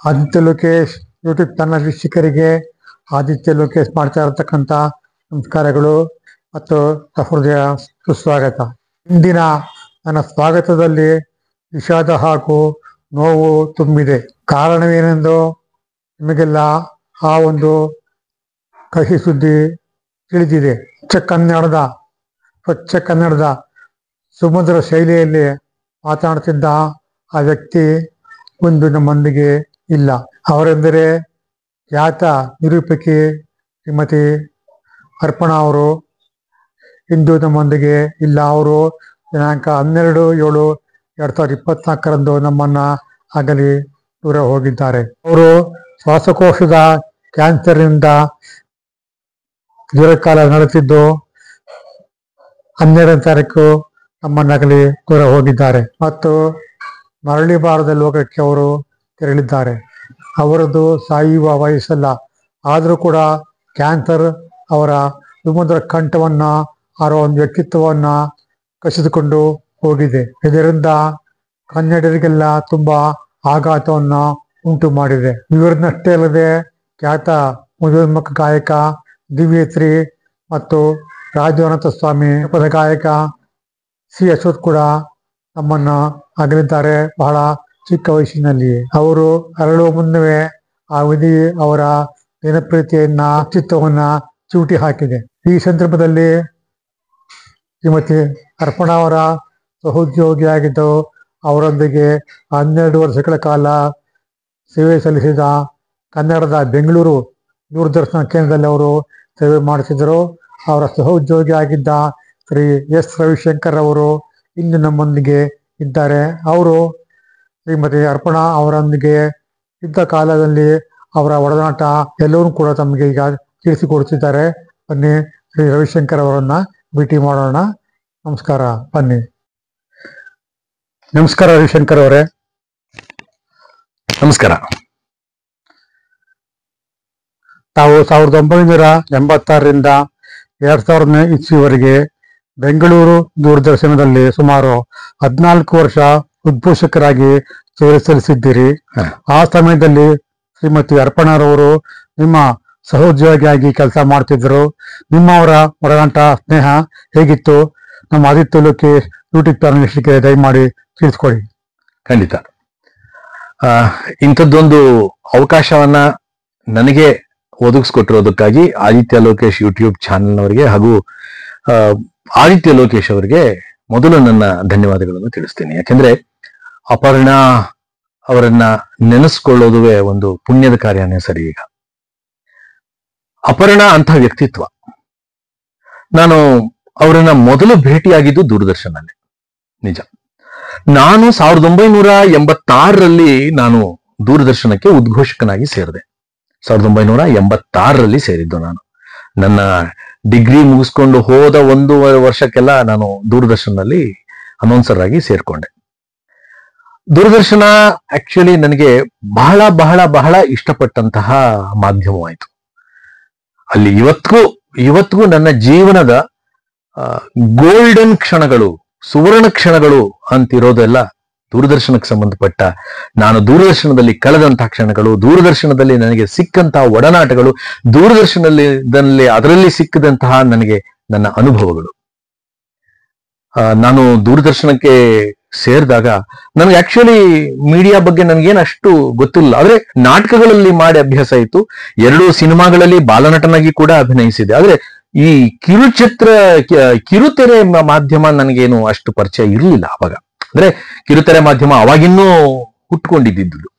Aditya Lokesh YouTube channel ವೀಕ್ಷಕರಿಗೆ ಆದಿತ್ಯ ಲೋಕೇಶ್ ಮಾಡ್ತಾ ಇರತಕ್ಕಂಥ ನಮಸ್ಕಾರಗಳು ಮತ್ತು ಸಹೃದಯ ಸುಸ್ವಾಗತ. ಇಂದಿನ ನನ್ನ ಸ್ವಾಗತದಲ್ಲಿ ವಿಷಾದ ಹಾಗೂ ನೋವು ತುಂಬಿದೆ. ಕಾರಣವೇನೆಂದು ನಿಮಗೆಲ್ಲ ಆ ಒಂದು ಕಹಿ ಸುದ್ದಿ ತಿಳಿದಿದೆ. ಸ್ವಚ್ಛ ಕನ್ನಡದ ಸುಮಧುರ ಶೈಲಿಯಲ್ಲಿ ಮಾತನಾಡುತ್ತಿದ್ದ ಆ ವ್ಯಕ್ತಿ ಒಂದು ನಮ್ಮೊಂದಿಗೆ ಇಲ್ಲ. ಅವರೆಂದರೆ ಖ್ಯಾತ ನಿರೂಪಕಿ ಶ್ರೀಮತಿ ಅರ್ಪಣಾ ಅವರು. ಇಂದು ನಮ್ಮೊಂದಿಗೆ ಇಲ್ಲ. ಅವರು ದಿನಾಂಕ 12/7/2024 ನಮ್ಮನ್ನ ಅಗಲಿ ದೂರ ಹೋಗಿದ್ದಾರೆ. ಅವರು ಶ್ವಾಸಕೋಶದ ಕ್ಯಾನ್ಸರ್ನಿಂದ ದೀರ್ಘಕಾಲ ನಡುತ್ತಿದ್ದು 12ನೇ ತಾರೀಕು ನಮ್ಮನ್ನಗಲಿ ದೂರ ಹೋಗಿದ್ದಾರೆ ಮತ್ತು ಮರಳಿಬಾರದ ಲೋಕಕ್ಕೆ ಅವರು ತೆರಳಿದ್ದಾರೆ. ಅವರದ್ದು ಸಾಯುವ ವಯಸ್ಸಲ್ಲ, ಆದರೂ ಕೂಡ ಕ್ಯಾನ್ಸರ್ ಅವರ ಸುಮಧುರ ಕಂಠವನ್ನ ಅವರ ಒಂದು ವ್ಯಕ್ತಿತ್ವವನ್ನ ಕಸಿದುಕೊಂಡು ಹೋಗಿದೆ. ಇದರಿಂದ ಕನ್ನಡಿಗರಿಗೆಲ್ಲ ತುಂಬಾ ಆಘಾತವನ್ನ ಉಂಟು ಮಾಡಿದೆ. ಇವರನ್ನಷ್ಟೇ ಅಲ್ಲದೆ ಖ್ಯಾತ ಮಧುಮುಖ ಗಾಯಕ ದಿವ್ಯಶ್ರೀ ಮತ್ತು ರಾಜವನಂತ ಸ್ವಾಮಿ ಪದ ಗಾಯಕ ಸಿ ಅಶ್ವಥ್ ಕೂಡ ನಮ್ಮನ್ನ ಅಗಲಿದ್ದಾರೆ ಬಹಳ ಚಿಕ್ಕ ವಯಸ್ಸಿನಲ್ಲಿ. ಅವರು ಅರಳುವ ಮುನ್ನವೇ ಆ ವಿಧಿ ಅವರ ಜನಪ್ರಿಯತೆಯನ್ನ ಅಸ್ತಿತ್ವವನ್ನ ಚೂಟಿ ಹಾಕಿದೆ. ಈ ಸಂದರ್ಭದಲ್ಲಿ ಶ್ರೀಮತಿ ಅರ್ಪಣಾ ಅವರ ಸಹೋದ್ಯೋಗಿಯಾಗಿದ್ದು ಅವರೊಂದಿಗೆ 12 ವರ್ಷಗಳ ಕಾಲ ಸೇವೆ ಸಲ್ಲಿಸಿದ ಕನ್ನಡದ ಬೆಂಗಳೂರು ದೂರದರ್ಶನ ಕೇಂದ್ರದಲ್ಲಿ ಅವರು ಸೇವೆ ಮಾಡುತ್ತಿದ್ದರು. ಅವರ ಸಹೋದ್ಯೋಗಿಯಾಗಿದ್ದ ಶ್ರೀ ಎಸ್ ರವಿಶಂಕರ್ ಅವರು ಇಂದು ನಮ್ಮೊಂದಿಗೆ ಇದ್ದಾರೆ. ಅವರು ಶ್ರೀಮತಿ ಅರ್ಪಣಾ ಅವರೊಂದಿಗೆ ಇದ್ದ ಕಾಲದಲ್ಲಿ ಅವರ ಒಡನಾಟ ಎಲ್ಲವೂ ಕೂಡ ತಮಗೆ ಈಗ ತಿಳಿಸಿಕೊಡುತ್ತಿದ್ದಾರೆ. ಬನ್ನಿ ಶ್ರೀ ರವಿಶಂಕರ್ ಅವರನ್ನ ಭೇಟಿ ಮಾಡೋಣ. ನಮಸ್ಕಾರ. ಬನ್ನಿ. ನಮಸ್ಕಾರ ರವಿಶಂಕರ್ ಅವರೇ. ನಮಸ್ಕಾರ. ತಾವು 1986ರಿಂದ 2000ನೇ ಇಸ್ವಿವರೆಗೆ ಬೆಂಗಳೂರು ದೂರದರ್ಶನದಲ್ಲಿ ಸುಮಾರು 14 ವರ್ಷ ಉದ್ಘೋಷಕರಾಗಿ ಸೇವೆ ಸಲ್ಲಿಸಿದ್ದೀರಿ. ಆ ಸಮಯದಲ್ಲಿ ಶ್ರೀಮತಿ ಅರ್ಪಣಾರವರು ನಿಮ್ಮ ಸಹೋದ್ಯೋಗಿಯಾಗಿ ಕೆಲಸ ಮಾಡ್ತಿದ್ರು. ನಿಮ್ಮವರ ಒಡನಾಟ ಸ್ನೇಹ ಹೇಗಿತ್ತು? ನಮ್ಮ ಆದಿತ್ಯ ಲೋಕೇಶ್ ಯೂಟ್ಯೂಬ್ ಚಾನಲ್ ವೀಕ್ಷಕರಿಗೆ ದಯಮಾಡಿ ತಿಳಿಸ್ಕೊಡಿ. ಖಂಡಿತ. ಇಂಥದ್ದೊಂದು ಅವಕಾಶವನ್ನ ನನಗೆ ಒದಗಿಸ್ಕೊಟ್ಟಿರೋದಕ್ಕಾಗಿ ಆದಿತ್ಯ ಲೋಕೇಶ್ ಯೂಟ್ಯೂಬ್ ಚಾನೆಲ್ನವರಿಗೆ ಹಾಗೂ ಆದಿತ್ಯ ಲೋಕೇಶ್ ಅವರಿಗೆ ಮೊದಲು ನನ್ನ ಧನ್ಯವಾದಗಳನ್ನು ತಿಳಿಸ್ತೀನಿ. ಯಾಕೆಂದ್ರೆ ಅಪರ್ಣಾ ಅವರನ್ನ ನೆನೆಸ್ಕೊಳ್ಳೋದುವೇ ಒಂದು ಪುಣ್ಯದ ಕಾರ್ಯನೇ ಸರಿ. ಈಗ ಅಪರ್ಣಾ ಅಂತ ವ್ಯಕ್ತಿತ್ವ. ನಾನು ಅವರನ್ನ ಮೊದಲು ಭೇಟಿಯಾಗಿದ್ದು ದೂರದರ್ಶನಲ್ಲಿ. ನಿಜ. ನಾನು 1986ರಲ್ಲಿ ನಾನು ದೂರದರ್ಶನಕ್ಕೆ ಉದ್ಘೋಷಕನಾಗಿ ಸೇರಿದೆ. 1986ರಲ್ಲಿ ಸೇರಿದ್ದು ನಾನು. ನನ್ನ ಡಿಗ್ರಿ ಮುಗಿಸ್ಕೊಂಡು ಹೋದ 1 ವರ್ಷಕ್ಕೆಲ್ಲ ನಾನು ದೂರದರ್ಶನಲ್ಲಿ ಅನೌನ್ಸರ್ ಆಗಿ ಸೇರ್ಕೊಂಡೆ. ದೂರದರ್ಶನ ಆಕ್ಚುಲಿ ನನಗೆ ಬಹಳ ಬಹಳ ಬಹಳ ಇಷ್ಟಪಟ್ಟಂತಹ ಮಾಧ್ಯಮವಾಯಿತು. ಅಲ್ಲಿ ಇವತ್ತಿಗೂ ನನ್ನ ಜೀವನದ ಗೋಲ್ಡನ್ ಕ್ಷಣಗಳು, ಸುವರ್ಣ ಕ್ಷಣಗಳು ಅಂತಿರೋದೆಲ್ಲ ದೂರದರ್ಶನಕ್ಕೆ ಸಂಬಂಧಪಟ್ಟ, ನಾನು ದೂರದರ್ಶನದಲ್ಲಿ ಕಳೆದಂತಹ ಕ್ಷಣಗಳು, ದೂರದರ್ಶನದಲ್ಲಿ ನನಗೆ ಸಿಕ್ಕಂತಹ ಒಡನಾಟಗಳು, ಅದರಲ್ಲಿ ಸಿಕ್ಕಿದಂತಹ ನನಗೆ ನನ್ನ ಅನುಭವಗಳು. ನಾನು ದೂರದರ್ಶನಕ್ಕೆ ಸೇರಿದಾಗ ನನಗೆ ಆಕ್ಚುಲಿ ಮೀಡಿಯಾ ಬಗ್ಗೆ ನನಗೇನು ಅಷ್ಟು ಗೊತ್ತಿಲ್ಲ. ಆದ್ರೆ ನಾಟಕಗಳಲ್ಲಿ ಮಾಡಿ ಅಭ್ಯಾಸ ಇತ್ತು. 2 ಸಿನಿಮಾಗಳಲ್ಲಿ ಬಾಲನಟನಾಗಿ ಕೂಡ ಅಭಿನಯಿಸಿದೆ. ಆದ್ರೆ ಈ ಕಿರುತೆರೆ ಮಾಧ್ಯಮ ನನಗೇನು ಅಷ್ಟು ಪರಿಚಯ ಇರಲಿಲ್ಲ ಅವಾಗ. ಅಂದ್ರೆ ಕಿರುತೆರೆ ಮಾಧ್ಯಮ ಅವಾಗಿನ್ನೂ ಹುಟ್ಕೊಂಡಿದ್ದು.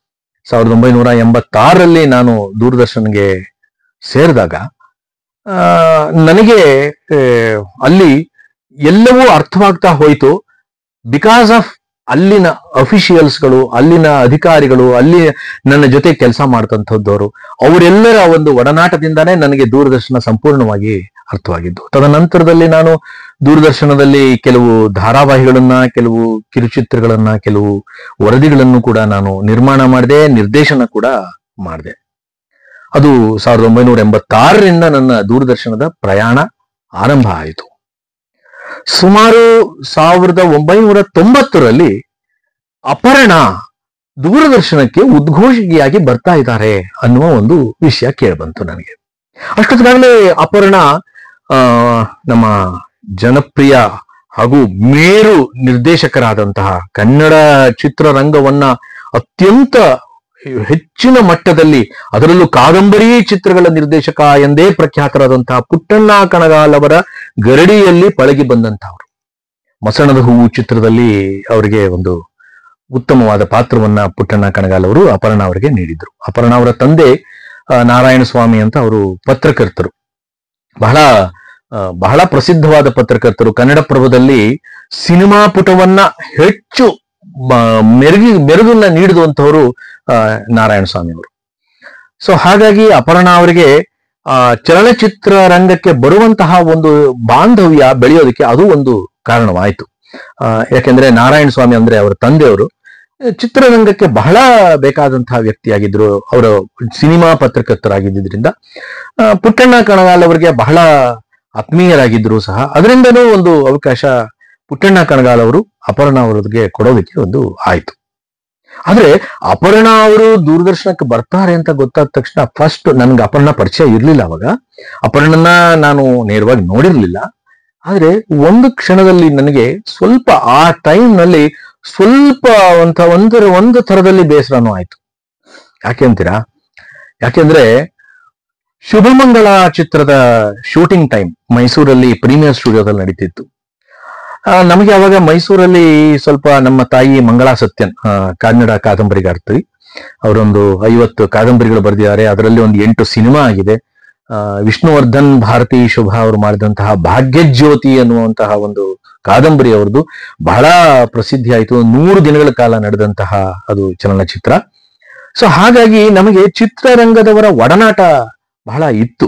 1986ರಲ್ಲಿ ನಾನು ದೂರದರ್ಶನ್ಗೆ ಸೇರಿದಾಗ ನನಗೆ ಅಲ್ಲಿ ಎಲ್ಲವೂ ಅರ್ಥವಾಗ್ತಾ ಹೋಯ್ತು. ಬಿಕಾಸ್ ಆಫ್ ಅಲ್ಲಿನ ಅಫಿಷಿಯಲ್ಸ್ಗಳು, ಅಲ್ಲಿನ ಅಧಿಕಾರಿಗಳು, ಅಲ್ಲಿ ನನ್ನ ಜೊತೆ ಕೆಲಸ ಮಾಡ್ತಂಥದ್ದವರು, ಅವರೆಲ್ಲರ ಒಂದು ಒಡನಾಟದಿಂದಾನೇ ನನಗೆ ದೂರದರ್ಶನ ಸಂಪೂರ್ಣವಾಗಿ ಅರ್ಥವಾಗಿದ್ದು. ತದನಂತರದಲ್ಲಿ ನಾನು ದೂರದರ್ಶನದಲ್ಲಿ ಕೆಲವು ಧಾರಾವಾಹಿಗಳನ್ನ, ಕೆಲವು ಕಿರುಚಿತ್ರಗಳನ್ನ, ಕೆಲವು ವರದಿಗಳನ್ನು ಕೂಡ ನಾನು ನಿರ್ಮಾಣ ಮಾಡಿದೆ, ನಿರ್ದೇಶನ ಕೂಡ ಮಾಡಿದೆ. ಅದು 1986ರಿಂದ ನನ್ನ ದೂರದರ್ಶನದ ಪ್ರಯಾಣ ಆರಂಭ ಆಯಿತು. ಸುಮಾರು 1990ರಲ್ಲಿ ಅಪರ್ಣ ದೂರದರ್ಶನಕ್ಕೆ ಉದ್ಘೋಷಕಿಯಾಗಿ ಬರ್ತಾ ಇದ್ದಾರೆ ಅನ್ನುವ ಒಂದು ವಿಷಯ ಕೇಳಿಬಂತು ನನಗೆ. ಅಷ್ಟೊತ್ತಿಗಾಗಲೇ ಅಪರ್ಣ ನಮ್ಮ ಜನಪ್ರಿಯ ಹಾಗೂ ಮೇರು ನಿರ್ದೇಶಕರಾದಂತಹ ಕನ್ನಡ ಚಿತ್ರರಂಗವನ್ನ ಅತ್ಯಂತ ಹೆಚ್ಚಿನ ಮಟ್ಟದಲ್ಲಿ, ಅದರಲ್ಲೂ ಕಾದಂಬರಿ ಚಿತ್ರಗಳ ನಿರ್ದೇಶಕ ಎಂದೇ ಪ್ರಖ್ಯಾತರಾದಂತಹ ಪುಟ್ಟಣ್ಣ ಕಣಗಾಲ್ ಅವರ ಗರಡಿಯಲ್ಲಿ ಪಳಗಿ ಬಂದಂತಹವರು. ಮಸಣದ ಹೂವು ಚಿತ್ರದಲ್ಲಿ ಅವರಿಗೆ ಒಂದು ಉತ್ತಮವಾದ ಪಾತ್ರವನ್ನ ಪುಟ್ಟಣ್ಣ ಕಣಗಾಲ್ ಅವರು ಅಪರ್ಣ ಅವರಿಗೆ ನೀಡಿದ್ರು. ಅಪರ್ಣ ಅವರ ತಂದೆ ನಾರಾಯಣ ಸ್ವಾಮಿ ಅಂತ ಅವರು ಪತ್ರಕರ್ತರು, ಬಹಳ ಪ್ರಸಿದ್ಧವಾದ ಪತ್ರಕರ್ತರು. ಕನ್ನಡಪ್ರಭದಲ್ಲಿ ಸಿನಿಮಾ ಪುಟವನ್ನ ಹೆಚ್ಚು ಮೆರುಗನ್ನ ನೀಡಿದಂತವರು ನಾರಾಯಣ ಸ್ವಾಮಿ ಅವರು. ಸೊ ಹಾಗಾಗಿ ಅಪರ್ಣ ಅವರಿಗೆ ಚಲನಚಿತ್ರ ರಂಗಕ್ಕೆ ಬರುವಂತಹ ಒಂದು ಬಾಂಧವ್ಯ ಬೆಳೆಯೋದಕ್ಕೆ ಅದು ಒಂದು ಕಾರಣವಾಯಿತು. ಯಾಕೆಂದ್ರೆ ನಾರಾಯಣ ಸ್ವಾಮಿ ಅಂದ್ರೆ ಅವರ ತಂದೆಯವರು ಚಿತ್ರರಂಗಕ್ಕೆ ಬಹಳ ಬೇಕಾದಂತಹ ವ್ಯಕ್ತಿಯಾಗಿದ್ರು, ಅವರು ಸಿನಿಮಾ ಪತ್ರಕರ್ತರಾಗಿದ್ದರಿಂದ ಪುಟ್ಟಣ್ಣ ಕಣಗಾಲ್ ಅವರಿಗೆ ಬಹಳ ಆತ್ಮೀಯರಾಗಿದ್ರು ಸಹ. ಅದರಿಂದನೂ ಒಂದು ಅವಕಾಶ ಪುಟ್ಟಣ್ಣ ಕಣಗಾಲ್ ಅವರು ಅಪರ್ಣ ಅವರಿಗೆ ಕೊಡೋದಕ್ಕೆ ಒಂದು ಆಯ್ತು. ಆದ್ರೆ ಅಪರ್ಣ ಅವರು ದೂರದರ್ಶನಕ್ಕೆ ಬರ್ತಾರೆ ಅಂತ ಗೊತ್ತಾದ ತಕ್ಷಣ ಫಸ್ಟ್ ನನ್ಗೆ ಅಪರ್ಣ ಪರಿಚಯ ಇರ್ಲಿಲ್ಲ. ಅವಾಗ ಅಪರ್ಣನ ನಾನು ನೇರವಾಗಿ ನೋಡಿರ್ಲಿಲ್ಲ. ಆದ್ರೆ ಒಂದು ಕ್ಷಣದಲ್ಲಿ ನನಗೆ ಸ್ವಲ್ಪ ಆ ಟೈಮ್ನಲ್ಲಿ ಸ್ವಲ್ಪ ಒಂದು ಥರದಲ್ಲಿ ಬೇಸರನೂ ಆಯ್ತು. ಯಾಕೆ ಅಂತೀರಾ? ಯಾಕೆಂದ್ರೆ ಶುಭಮಂಗಳ ಚಿತ್ರದ ಶೂಟಿಂಗ್ ಟೈಮ್ ಮೈಸೂರಲ್ಲಿ ಪ್ರೀಮಿಯರ್ ಸ್ಟುಡಿಯೋದಲ್ಲಿ ನಡೀತಿತ್ತು. ನಮಗೆ ಅವಾಗ ಮೈಸೂರಲ್ಲಿ ಸ್ವಲ್ಪ ನಮ್ಮ ತಾಯಿ ಮಂಗಳಾ ಸತ್ಯನ್ ಕನ್ನಡ ಕಾದಂಬರಿಗಾರ್ತಿ, ಅವರೊಂದು 50 ಕಾದಂಬರಿಗಳು ಬರೆದಿದ್ದಾರೆ. ಅದರಲ್ಲಿ ಒಂದು 8 ಸಿನಿಮಾ ಆಗಿದೆ. ವಿಷ್ಣುವರ್ಧನ್ ಭಾರತಿ ಶುಭ ಅವರು ಮಾಡಿದಂತಹ ಭಾಗ್ಯಜ್ಯೋತಿ ಅನ್ನುವಂತಹ ಒಂದು ಕಾದಂಬರಿ ಅವ್ರದ್ದು ಬಹಳ ಪ್ರಸಿದ್ಧಿ ಆಯಿತು. 100 ದಿನಗಳ ಕಾಲ ನಡೆದಂತಹ ಅದು ಚಲನಚಿತ್ರ. ಸೊ ಹಾಗಾಗಿ ನಮಗೆ ಚಿತ್ರರಂಗದವರ ಒಡನಾಟ ಬಹಳ ಇತ್ತು.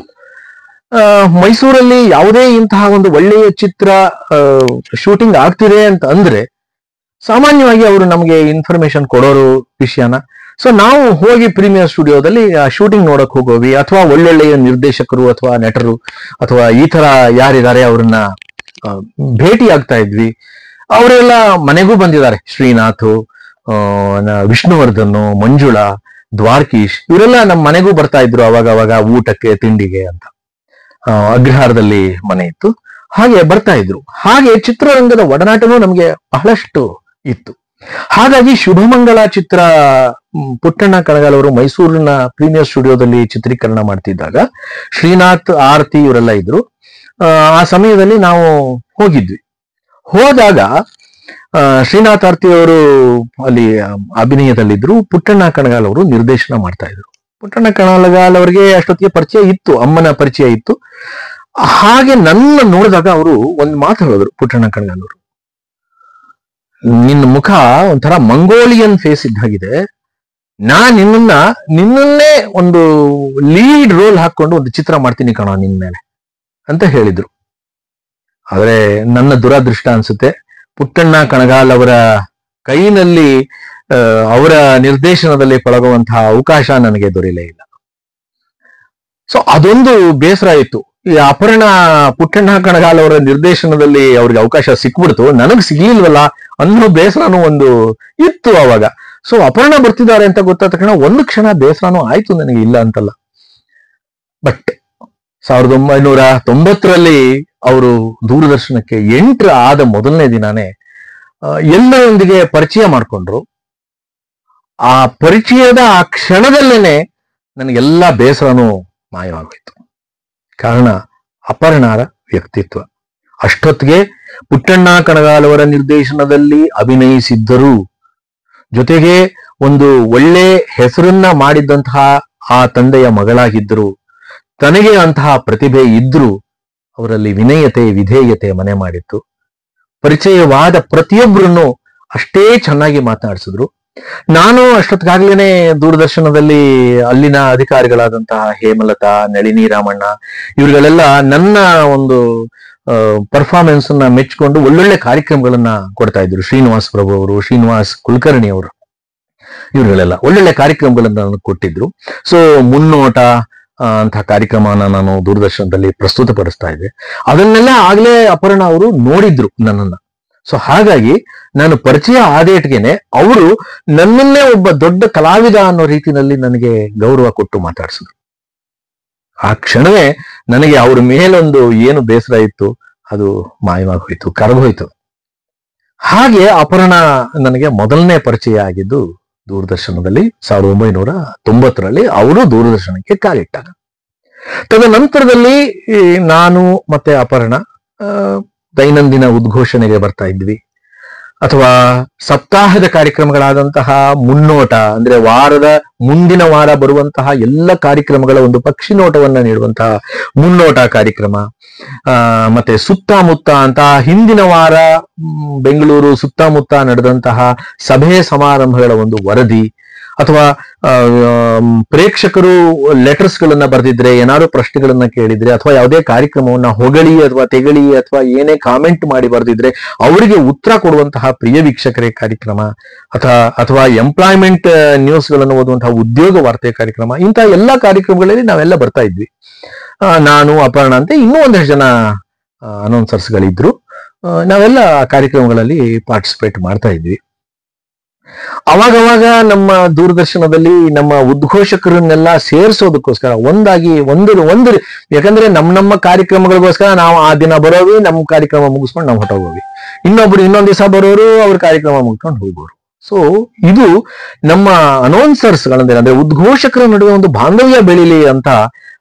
ಮೈಸೂರಲ್ಲಿ ಯಾವುದೇ ಇಂತಹ ಒಂದು ಒಳ್ಳೆಯ ಚಿತ್ರ ಶೂಟಿಂಗ್ ಆಗ್ತಿದೆ ಅಂತ ಅಂದ್ರೆ ಸಾಮಾನ್ಯವಾಗಿ ಅವರು ನಮಗೆ ಇನ್ಫಾರ್ಮೇಶನ್ ಕೊಡೋರು ವಿಷಯನ. ಸೊ ನಾವು ಹೋಗಿ ಪ್ರೀಮಿಯರ್ ಸ್ಟುಡಿಯೋದಲ್ಲಿ ಶೂಟಿಂಗ್ ನೋಡಕ್ ಹೋಗೋವಿ, ಅಥವಾ ಒಳ್ಳೊಳ್ಳೆಯ ನಿರ್ದೇಶಕರು ಅಥವಾ ನಟರು ಅಥವಾ ಈ ತರ ಯಾರಿದ್ದಾರೆ ಅವ್ರನ್ನ ಭೇಟಿ ಆಗ್ತಾ ಇದ್ವಿ. ಅವರೆಲ್ಲ ಮನೆಗೂ ಬಂದಿದ್ದಾರೆ. ಶ್ರೀನಾಥ್, ವಿಷ್ಣುವರ್ಧನ್, ಮಂಜುಳಾ, ದ್ವಾರಕೀಶ್ ಇವರೆಲ್ಲ ನಮ್ಮ ಮನೆಗೂ ಬರ್ತಾ ಇದ್ರು ಅವಾಗ ಊಟಕ್ಕೆ ತಿಂಡಿಗೆ ಅಂತ. ಅಗ್ರಹಾರದಲ್ಲಿ ಮನೆ ಇತ್ತು, ಹಾಗೆ ಬರ್ತಾ ಇದ್ರು. ಹಾಗೆ ಚಿತ್ರರಂಗದ ಒಡನಾಟನೂ ನಮಗೆ ಬಹಳಷ್ಟು ಇತ್ತು. ಹಾಗಾಗಿ ಶುಭಮಂಗಳ ಚಿತ್ರ ಪುಟ್ಟಣ್ಣ ಕಣಗಾಲ್ ಅವರು ಮೈಸೂರಿನ ಪ್ರೀಮಿಯರ್ ಸ್ಟುಡಿಯೋದಲ್ಲಿ ಚಿತ್ರೀಕರಣ ಮಾಡ್ತಿದ್ದಾಗ ಶ್ರೀನಾಥ್, ಆರತಿ ಇವರೆಲ್ಲ ಇದ್ರು. ಆ ಸಮಯದಲ್ಲಿ ನಾವು ಹೋಗಿದ್ವಿ. ಹೋದಾಗ ಶ್ರೀನಾಥ್ ಆರ್ತಿ ಅವರು ಅಲ್ಲಿ ಅಭಿನಯದಲ್ಲಿದ್ರು, ಪುಟ್ಟಣ್ಣ ಕಣಗಾಲ್ ಅವರು ನಿರ್ದೇಶನ ಮಾಡ್ತಾ ಇದ್ರು. ಪುಟ್ಟಣ್ಣ ಕಣಗಾಲ್ ಅವರಿಗೆ ಅಷ್ಟೊತ್ತಿಗೆ ಪರಿಚಯ ಇತ್ತು, ಅಮ್ಮನ ಪರಿಚಯ ಇತ್ತು. ಹಾಗೆ ನನ್ನ ನೋಡಿದಾಗ ಅವರು ಒಂದು ಮಾತು ಹೇಳಿದ್ರು, ಪುಟ್ಟಣ್ಣ ಕಣಗಾಲ್ ಅವರು, ನಿನ್ನ ಮುಖ ಒಂಥರ ಮಂಗೋಲಿಯನ್ ಫೇಸ್ ಇದ್ದಾಗಿದೆ, ನಿನ್ನನ್ನೇ ಒಂದು ಲೀಡ್ ರೋಲ್ ಹಾಕೊಂಡು ಒಂದು ಚಿತ್ರ ಮಾಡ್ತೀನಿ ಕಣೋ ನಿನ್ ಮೇಲೆ ಅಂತ ಹೇಳಿದ್ರು. ಆದ್ರೆ ನನ್ನ ದುರಾದೃಷ್ಟ ಅನ್ಸುತ್ತೆ, ಪುಟ್ಟಣ್ಣ ಕಣಗಾಲ್ ಅವರ ಕೈನಲ್ಲಿ ಅವರ ನಿರ್ದೇಶನದಲ್ಲಿ ಪಳಗುವಂತಹ ಅವಕಾಶ ನನಗೆ ದೊರೆಯಲೇ ಇಲ್ಲ. ಸೊ ಅದೊಂದು ಬೇಸರ ಇತ್ತು. ಈ ಅಪರ್ಣ ಪುಟ್ಟಣ್ಣ ಕಣಗಾಲ್ ಅವರ ನಿರ್ದೇಶನದಲ್ಲಿ ಅವ್ರಿಗೆ ಅವಕಾಶ ಸಿಕ್ಬಿಡ್ತು, ನನಗ್ ಸಿಗ್ಲಿಲ್ವಲ್ಲ ಅನ್ನೋ ಬೇಸರನೂ ಒಂದು ಇತ್ತು ಅವಾಗ. ಸೊ ಅಪರ್ಣ ಬರ್ತಿದ್ದಾರೆ ಅಂತ ಗೊತ್ತಾದ ತಕ್ಷಣ ಒಂದು ಕ್ಷಣ ಬೇಸರನೂ ಆಯ್ತು ನನಗೆ, ಇಲ್ಲ ಅಂತಲ್ಲ. ಬಟ್ 1990ರಲ್ಲಿ ಅವರು ದೂರದರ್ಶನಕ್ಕೆ ಎಂಟ್ರ್ ಆದ ಮೊದಲನೇ ದಿನಾನೇ ಎಲ್ಲರೊಂದಿಗೆ ಪರಿಚಯ ಮಾಡ್ಕೊಂಡ್ರು. ಆ ಪರಿಚಯದ ಆ ಕ್ಷಣದಲ್ಲೇನೆ ನನಗೆಲ್ಲ ಬೇಸರನೂ ಮಾಯವಾಗೋಯ್ತು. ಕಾರಣ ಅಪರ್ಣರ ವ್ಯಕ್ತಿತ್ವ. ಅಷ್ಟೊತ್ತಿಗೆ ಪುಟ್ಟಣ್ಣ ಕಣಗಾಲ್ ಅವರ ನಿರ್ದೇಶನದಲ್ಲಿ ಅಭಿನಯಿಸಿದ್ದರು, ಜೊತೆಗೆ ಒಂದು ಒಳ್ಳೆ ಹೆಸರನ್ನ ಮಾಡಿದ್ದಂತಹ ಆ ತಂದೆಯ ಮಗಳಾಗಿದ್ದರು. ತನಗೆ ಅಂತಹ ಪ್ರತಿಭೆ ಇದ್ರು, ಅವರಲ್ಲಿ ವಿನಯತೆ ವಿಧೇಯತೆ ಮನೆ ಮಾಡಿತ್ತು. ಪರಿಚಯವಾದ ಪ್ರತಿಯೊಬ್ಬರನ್ನು ಅಷ್ಟೇ ಚೆನ್ನಾಗಿ ಮಾತನಾಡಿಸಿದ್ರು. ನಾನು ಅಷ್ಟೊತ್ತಿಗಾಗ್ಲೇನೆ ದೂರದರ್ಶನದಲ್ಲಿ ಅಲ್ಲಿನ ಅಧಿಕಾರಿಗಳಾದಂತಹ ಹೇಮಲತಾ, ನಳಿನಿ ರಾಮಣ್ಣ ಇವ್ರುಗಳೆಲ್ಲ ನನ್ನ ಒಂದು ಪರ್ಫಾರ್ಮೆನ್ಸ್ ಅನ್ನ ಮೆಚ್ಚಿಕೊಂಡು ಒಳ್ಳೊಳ್ಳೆ ಕಾರ್ಯಕ್ರಮಗಳನ್ನ ಕೊಡ್ತಾ ಇದ್ರು. ಶ್ರೀನಿವಾಸ್ ಪ್ರಭು ಅವರು, ಶ್ರೀನಿವಾಸ್ ಕುಲಕರ್ಣಿ ಅವರು ಇವರುಗಳೆಲ್ಲ ಒಳ್ಳೊಳ್ಳೆ ಕಾರ್ಯಕ್ರಮಗಳನ್ನ ನನಗೆ ಕೊಟ್ಟಿದ್ರು. ಸೊ ಮುನ್ನೋಟ ಅಂತಹ ಕಾರ್ಯಕ್ರಮನ ನಾನು ದೂರದರ್ಶನದಲ್ಲಿ ಪ್ರಸ್ತುತಪಡಿಸ್ತಾ ಇದ್ದೆ. ಅದನ್ನೆಲ್ಲ ಆಗ್ಲೇ ಅಪರ್ಣ ಅವರು ನೋಡಿದ್ರು ನನ್ನನ್ನ. ಸೊ ಹಾಗಾಗಿ ನಾನು ಪರಿಚಯ ಆದೇಟ್ಗೆನೆ ಅವರು ನನ್ನನ್ನೇ ಒಬ್ಬ ದೊಡ್ಡ ಕಲಾವಿದ ಅನ್ನೋ ರೀತಿಯಲ್ಲಿ ನನಗೆ ಗೌರವ ಕೊಟ್ಟು ಮಾತಾಡ್ಸಿದ್ರು. ಆ ಕ್ಷಣವೇ ನನಗೆ ಅವ್ರ ಮೇಲೊಂದು ಏನು ಬೇಸರ ಇತ್ತು ಅದು ಮಾಯವಾಗಿ ಹೋಯ್ತು, ಕರಗೋಯ್ತು. ಹಾಗೆ ಅಪರ್ಣ ನನಗೆ ಮೊದಲನೇ ಪರಿಚಯ ಆಗಿದ್ದು ದೂರದರ್ಶನದಲ್ಲಿ 1990ರಲ್ಲಿ ಅವರು ದೂರದರ್ಶನಕ್ಕೆ ಕಾಲಿಟ್ಟಾಗ. ತದನಂತರದಲ್ಲಿ ನಾನು ಮತ್ತೆ ಅಪರ್ಣ ದೈನಂದಿನ ಉದ್ಘೋಷಣೆಗೆ ಬರ್ತಾ ಇದ್ವಿ, ಅಥವಾ ಸಪ್ತಾಹದ ಕಾರ್ಯಕ್ರಮಗಳಾದಂತಹ ಮುನ್ನೋಟ ಅಂದ್ರೆ ವಾರದ ಮುಂದಿನ ವಾರ ಬರುವಂತಹ ಎಲ್ಲ ಕಾರ್ಯಕ್ರಮಗಳ ಒಂದು ಪಕ್ಷಿ ನೋಟವನ್ನ ನೀಡುವಂತಹ ಮುನ್ನೋಟ ಕಾರ್ಯಕ್ರಮ, ಮತ್ತೆ ಸುತ್ತಮುತ್ತ ಅಂತ ಹಿಂದಿನ ವಾರ ಬೆಂಗಳೂರು ಸುತ್ತಮುತ್ತ ನಡೆದಂತಹ ಸಭೆ ಸಮಾರಂಭಗಳ ಒಂದು ವರದಿ, ಅಥವಾ ಪ್ರೇಕ್ಷಕರು ಲೆಟರ್ಸ್ ಗಳನ್ನ ಬರೆದಿದ್ರೆ, ಏನಾದ್ರು ಪ್ರಶ್ನೆಗಳನ್ನ ಕೇಳಿದ್ರೆ, ಅಥವಾ ಯಾವುದೇ ಕಾರ್ಯಕ್ರಮವನ್ನ ಹೊಗಳಿ ಅಥವಾ ತೆಗಳಿ ಅಥವಾ ಏನೇ ಕಾಮೆಂಟ್ ಮಾಡಿ ಬರೆದಿದ್ರೆ ಅವರಿಗೆ ಉತ್ತರ ಕೊಡುವಂತಹ ಪ್ರಿಯ ವೀಕ್ಷಕರೇ ಕಾರ್ಯಕ್ರಮ, ಅಥವಾ ಎಂಪ್ಲಾಯ್ಮೆಂಟ್ ನ್ಯೂಸ್ ಗಳನ್ನು ಓದುವಂತಹ ಉದ್ಯೋಗ ವಾರ್ತೆ ಕಾರ್ಯಕ್ರಮ, ಇಂತಹ ಎಲ್ಲಾ ಕಾರ್ಯಕ್ರಮಗಳಲ್ಲಿ ನಾವೆಲ್ಲ ಬರ್ತಾ ಇದ್ವಿ. ನಾನು ಅಪರ್ಣ ಅಂತ ಇನ್ನೂ ಒಂದಷ್ಟು ಜನ ಅನೌನ್ಸರ್ಸ್ಗಳಿದ್ರು. ನಾವೆಲ್ಲ ಕಾರ್ಯಕ್ರಮಗಳಲ್ಲಿ ಪಾರ್ಟಿಸಿಪೇಟ್ ಮಾಡ್ತಾ ಇದ್ವಿ. ಅವಾಗವಾಗ ನಮ್ಮ ದೂರದರ್ಶನದಲ್ಲಿ ನಮ್ಮ ಉದ್ಘೋಷಕರನ್ನೆಲ್ಲ ಸೇರಿಸೋದಕ್ಕೋಸ್ಕರ ಒಂದು ಯಾಕಂದ್ರೆ ನಮ್ಮ ಕಾರ್ಯಕ್ರಮಗಳಿಗೋಸ್ಕರ ನಾವು ಆ ದಿನ ಬರೋವಿ, ನಮ್ಮ ಕಾರ್ಯಕ್ರಮ ಮುಗಿಸ್ಕೊಂಡು ನಾವು ಹೊಟ್ಟೋಗೋವಿ, ಇನ್ನೊಬ್ರು ಇನ್ನೊಂದ್ ದಿವಸ ಬರೋರು ಅವ್ರ ಕಾರ್ಯಕ್ರಮ ಮುಗಿಸ್ಕೊಂಡು ಹೋಗೋರು. ಸೊ ಇದು ನಮ್ಮ ಅನೌನ್ಸರ್ಸ್ಗಳಂದ್ರೆ ಅಂದ್ರೆ ಉದ್ಘೋಷಕರ ನಡುವೆ ಒಂದು ಬಾಂಧವ್ಯ ಬೆಳೀಲಿ ಅಂತ